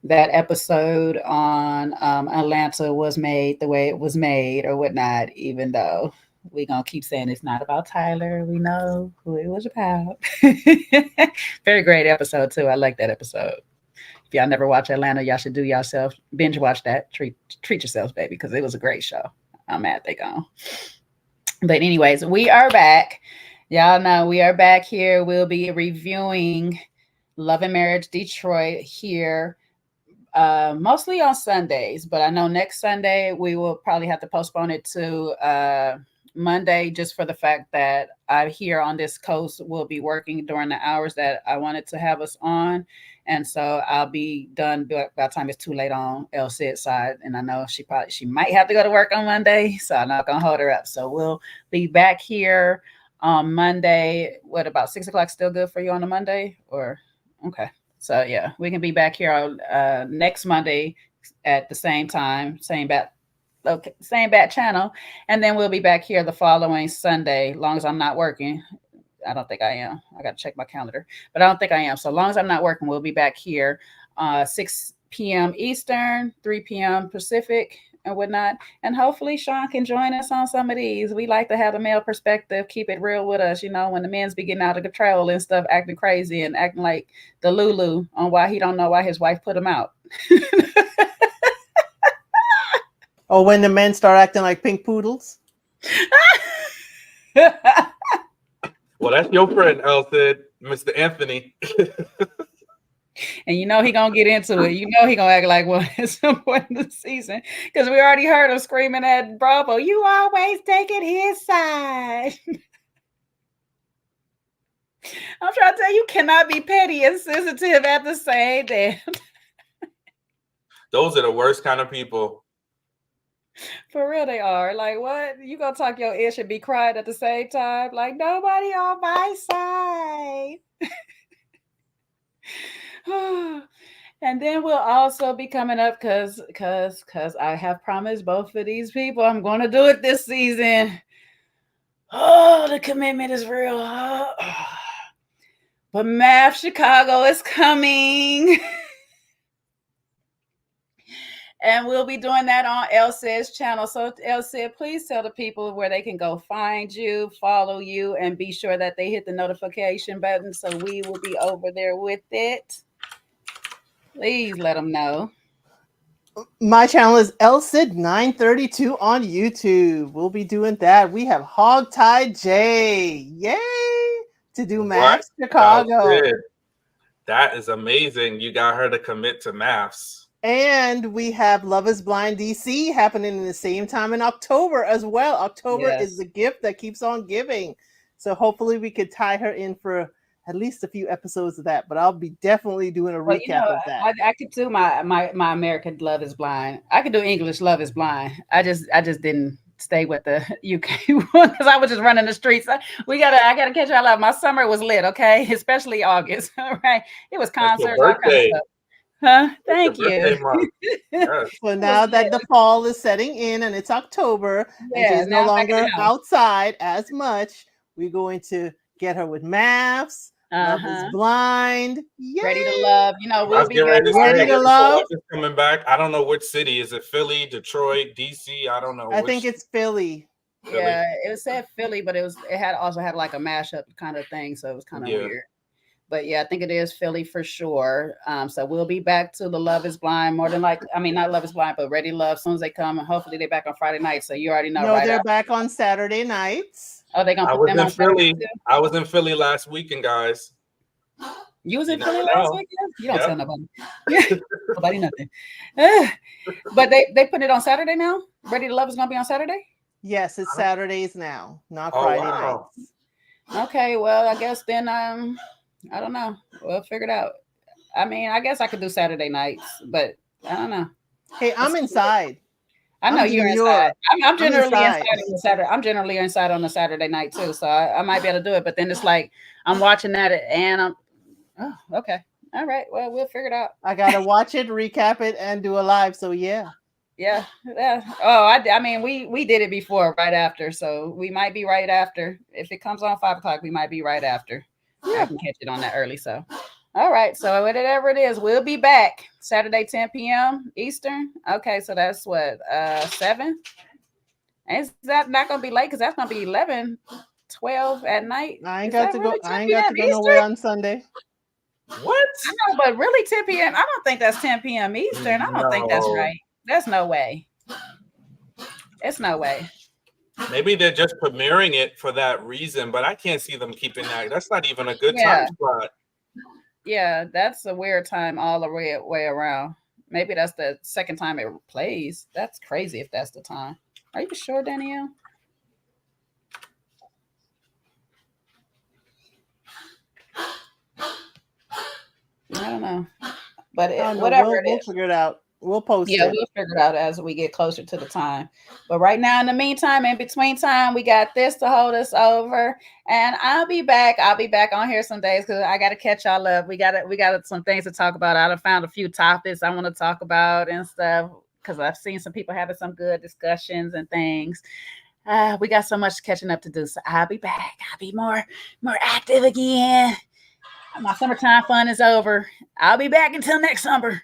[SPEAKER 2] that episode on Atlanta was made the way it was made or whatnot, even though we're going to keep saying it's not about Tyler. We know who it was about. Very great episode, too. I like that episode. If y'all never watch Atlanta, y'all should do yourself. Binge watch that. Treat yourselves, baby, because it was a great show. I'm mad they gone. But anyways, we are back. Y'all know we are back here. We'll be reviewing Love and Marriage Detroit here, mostly on Sundays. But I know next Sunday we will probably have to postpone it to Monday, just for the fact that I here on this coast will be working during the hours that I wanted to have us on. And so I'll be done by the time it's too late on El Cid's side. And I know she might have to go to work on Monday, so I'm not going to hold her up. So we'll be back here on Monday. What, about 6 o'clock still good for you on a Monday? Or okay. So yeah, we can be back here on next Monday at the same time, same bat channel. And then we'll be back here the following Sunday, long as I'm not working. I don't think I am. I got to check my calendar, but I don't think I am. So long as I'm not working, we'll be back here 6 p.m. Eastern, 3 p.m. Pacific and whatnot. And hopefully Sean can join us on some of these. We like to have a male perspective, keep it real with us, when the men's be getting out of control and stuff, acting crazy and acting like the Lulu on why he don't know why his wife put him out.
[SPEAKER 3] Or when the men start acting like pink poodles.
[SPEAKER 4] Well, that's your friend, Elsid, Mr. Anthony.
[SPEAKER 2] And you know he gonna get into it. You know he gonna act like one at some point in the season. Because we already heard him screaming at Bravo, you always taking his side. I'm trying to tell you, you cannot be petty and sensitive at the same time.
[SPEAKER 4] Those are the worst kind of people.
[SPEAKER 2] For real, they are. Like, what? You gonna talk your ish and be quiet at the same time? Like, nobody on my side. And then we'll also be coming up because I have promised both of these people I'm going to do it this season. Oh, the commitment is real. But Math Chicago is coming. And we'll be doing that on Elsie's channel. So Elsie, please tell the people where they can go find you, follow you, and be sure that they hit the notification button so we will be over there with it. Please let them know.
[SPEAKER 3] My channel is LSID932 on YouTube. We'll be doing that. We have Hogtie J. Yay! To do Maths Chicago.
[SPEAKER 4] That is amazing. You got her to commit to maths.
[SPEAKER 3] And we have Love is Blind DC happening in the same time in October as well. October is the gift that keeps on giving. So hopefully we could tie her in for at least a few episodes of that. But I'll be definitely doing a recap of that.
[SPEAKER 2] I could do my American Love is Blind. I could do English Love is Blind. I just didn't stay with the UK one because I was just running the streets. I gotta catch y'all up. My summer was lit, okay? Especially August. All right. It was concerts, all kinds of stuff. Huh? Thank you.
[SPEAKER 4] Yes.
[SPEAKER 3] So now that the fall is setting in and it's October and she's no longer outside as much, we're going to get her with maths. Love is Blind. Yay!
[SPEAKER 2] Ready to Love. You know, we'll be
[SPEAKER 3] ready to love.
[SPEAKER 4] Coming back. I don't know which city. Is it Philly, Detroit, DC? I don't know.
[SPEAKER 3] I think it's Philly.
[SPEAKER 2] Yeah, it said Philly, but it also had like a mashup kind of thing, so it was kind of weird. But yeah, I think it is Philly for sure. So we'll be back to the Love is Blind more than like, I mean, not Love is Blind, but Ready to Love as soon as they come. And hopefully they're back on Friday night. So you already know.
[SPEAKER 3] No, they're back on Saturday nights.
[SPEAKER 2] Oh, they're going to put them on
[SPEAKER 4] Philly. I was in Philly last weekend, guys.
[SPEAKER 2] You was in Philly last weekend? You don't tell nobody. Nobody nothing. But they put it on Saturday now? Ready to Love is going to be on Saturday?
[SPEAKER 3] Yes, it's Saturdays now, not Friday nights.
[SPEAKER 2] Okay, well, I guess then I don't know. We'll figure it out. I mean, I guess I could do Saturday nights, but I don't know.
[SPEAKER 3] Hey, I'm inside.
[SPEAKER 2] I know you're inside. I'm generally inside on the Saturday. I'm generally inside on a Saturday night too, so I might be able to do it. But then it's like I'm watching that and I'm. Oh, okay. All right. Well, we'll figure it out.
[SPEAKER 3] I gotta watch it, recap it, and do a live. So yeah.
[SPEAKER 2] Yeah. Oh, I mean, we did it before, right after. So we might be right after. If it comes on 5 o'clock, we might be right after. I can catch it on that early. So, all right. So whatever it is, we'll be back Saturday, 10 p.m. Eastern. Okay. So that's what, 7? Is that not going to be late? Because that's going to be 11, 12 at night.
[SPEAKER 3] I ain't got to go nowhere on Sunday.
[SPEAKER 4] What?
[SPEAKER 2] I know, but really 10 p.m. I don't think that's 10 p.m. Eastern. I don't think that's right. There's no way. It's no way.
[SPEAKER 4] Maybe they're just premiering it for that reason, but I can't see them keeping that. That's not even a good time slot.
[SPEAKER 2] Yeah, that's a weird time all the way around. Maybe that's the second time it plays. That's crazy if that's the time. Are you sure, Danielle? I don't know. But whatever
[SPEAKER 3] we'll figure it out. We'll post it.
[SPEAKER 2] Yeah, we'll figure it out as we get closer to the time. But right now, in the meantime, in between time, we got this to hold us over. And I'll be back. I'll be back on here some days because I got to catch y'all up. We got some things to talk about. I found a few topics I want to talk about and stuff because I've seen some people having some good discussions and things. We got so much catching up to do. So I'll be back. I'll be more active again. My summertime fun is over. I'll be back until next summer.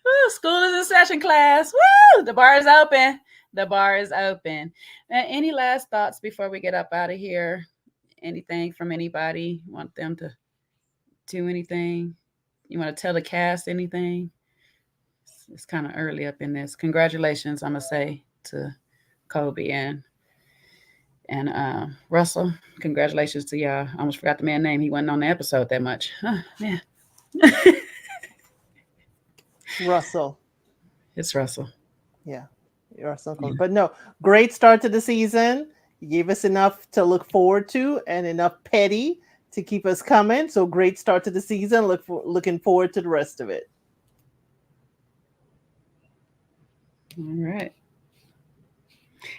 [SPEAKER 2] Woo, school is in session, class. Woo! The bar is open. The bar is open. Any last thoughts before we get up out of here? Anything from anybody? Want them to do anything? You want to tell the cast anything? It's kind of early up in this. Congratulations, I'm going to say, to Kobe and And Russell, congratulations to y'all. I almost forgot the man's name. He wasn't on the episode that much. Yeah.
[SPEAKER 3] Russell.
[SPEAKER 2] It's Russell.
[SPEAKER 3] Yeah. Russell. Yeah. But no, great start to the season. You gave us enough to look forward to and enough petty to keep us coming. So great start to the season. Looking forward to the rest of it.
[SPEAKER 2] All right.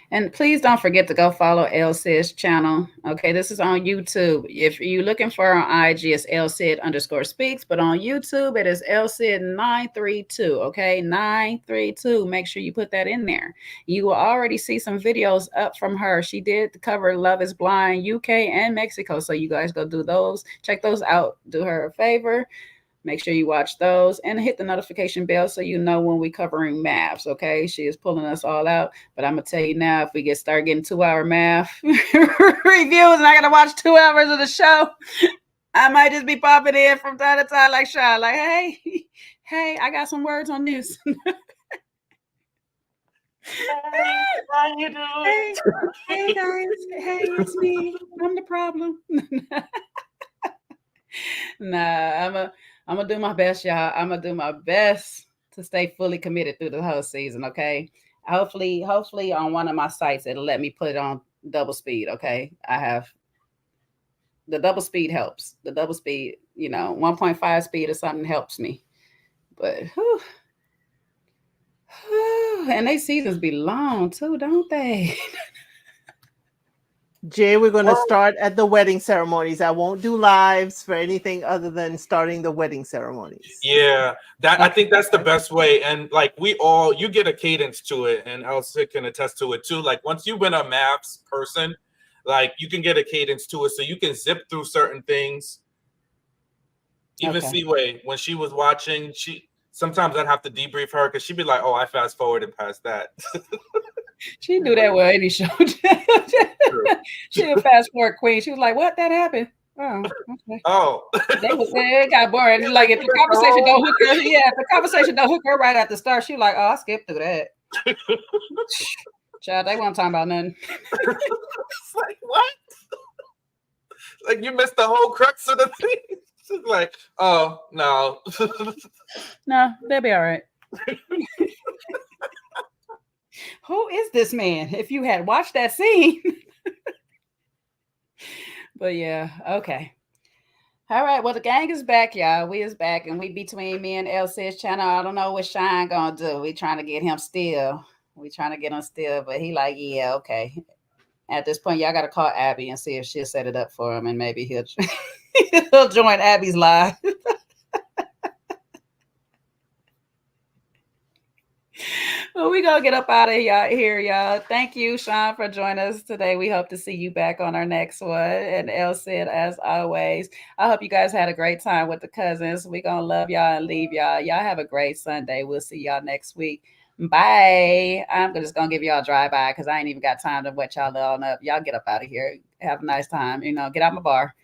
[SPEAKER 2] And please don't forget to go follow LC's channel. Okay, this is on YouTube. If you're looking for her on IG, it's LCid_speaks, but on YouTube, it is LCid932. Okay, 932. Make sure you put that in there. You will already see some videos up from her. She did cover Love is Blind UK and Mexico. So you guys go do those. Check those out. Do her a favor. Make sure you watch those and hit the notification bell so you know when we're covering maths, okay? She is pulling us all out. But I'm going to tell you now, if we start getting 2-hour math reviews and I got to watch 2 hours of the show, I might just be popping in from time to time like Sean, like, hey, I got some words on this.
[SPEAKER 4] How you doing?
[SPEAKER 2] Hey, guys. Hey, it's me. I'm the problem. Nah, I'm gonna do my best, y'all. I'm gonna do my best to stay fully committed through the whole season. Okay. Hopefully on one of my sites it'll let me put it on double speed. Okay. I have the double speed helps. The double speed, 1.5 speed or something helps me. But and they seasons be long too, don't they?
[SPEAKER 3] Jay, we're going to start at the wedding ceremonies. I won't do lives for anything other than starting the wedding ceremonies.
[SPEAKER 4] Yeah, I think that's the best way. And like you get a cadence to it, and Elsa can attest to it too. Like once you've been a maps person, like you can get a cadence to it, so you can zip through certain things. Even Seaway, when she was watching, sometimes I'd have to debrief her because she'd be like, "Oh, I fast forwarded past that."
[SPEAKER 2] She do that with any show. She a fast forward queen. She was like, "What? That happened? Oh, okay."
[SPEAKER 4] Oh,
[SPEAKER 2] it got boring. It's like if the conversation don't hook her, if the conversation don't hook her right at the start, she like, "Oh, I skipped through that." Child, they weren't talking about nothing.
[SPEAKER 4] It's like what? Like you missed the whole crux of the thing. She's like, "Oh no,
[SPEAKER 2] no, they'll be all right." Who is this man? If you had watched that scene. But yeah, okay. All right, well, the gang is back, y'all. We is back, and we between me and LC's channel. I don't know what Shine gonna do. We trying to get him still. But he like, yeah, okay. At this point, y'all got to call Abby and see if she'll set it up for him, and maybe he'll join Abby's live. Well, we gonna get up out of here, y'all. Thank you, Sean, for joining us today. We hope to see you back on our next one. And Elcid, as always, I hope you guys had a great time with the cousins. We gonna love y'all and leave y'all. Y'all have a great Sunday. We'll see y'all next week. Bye. I'm just gonna give y'all a drive-by because I ain't even got time to wet y'all all up. Y'all get up out of here. Have a nice time. Get out my bar.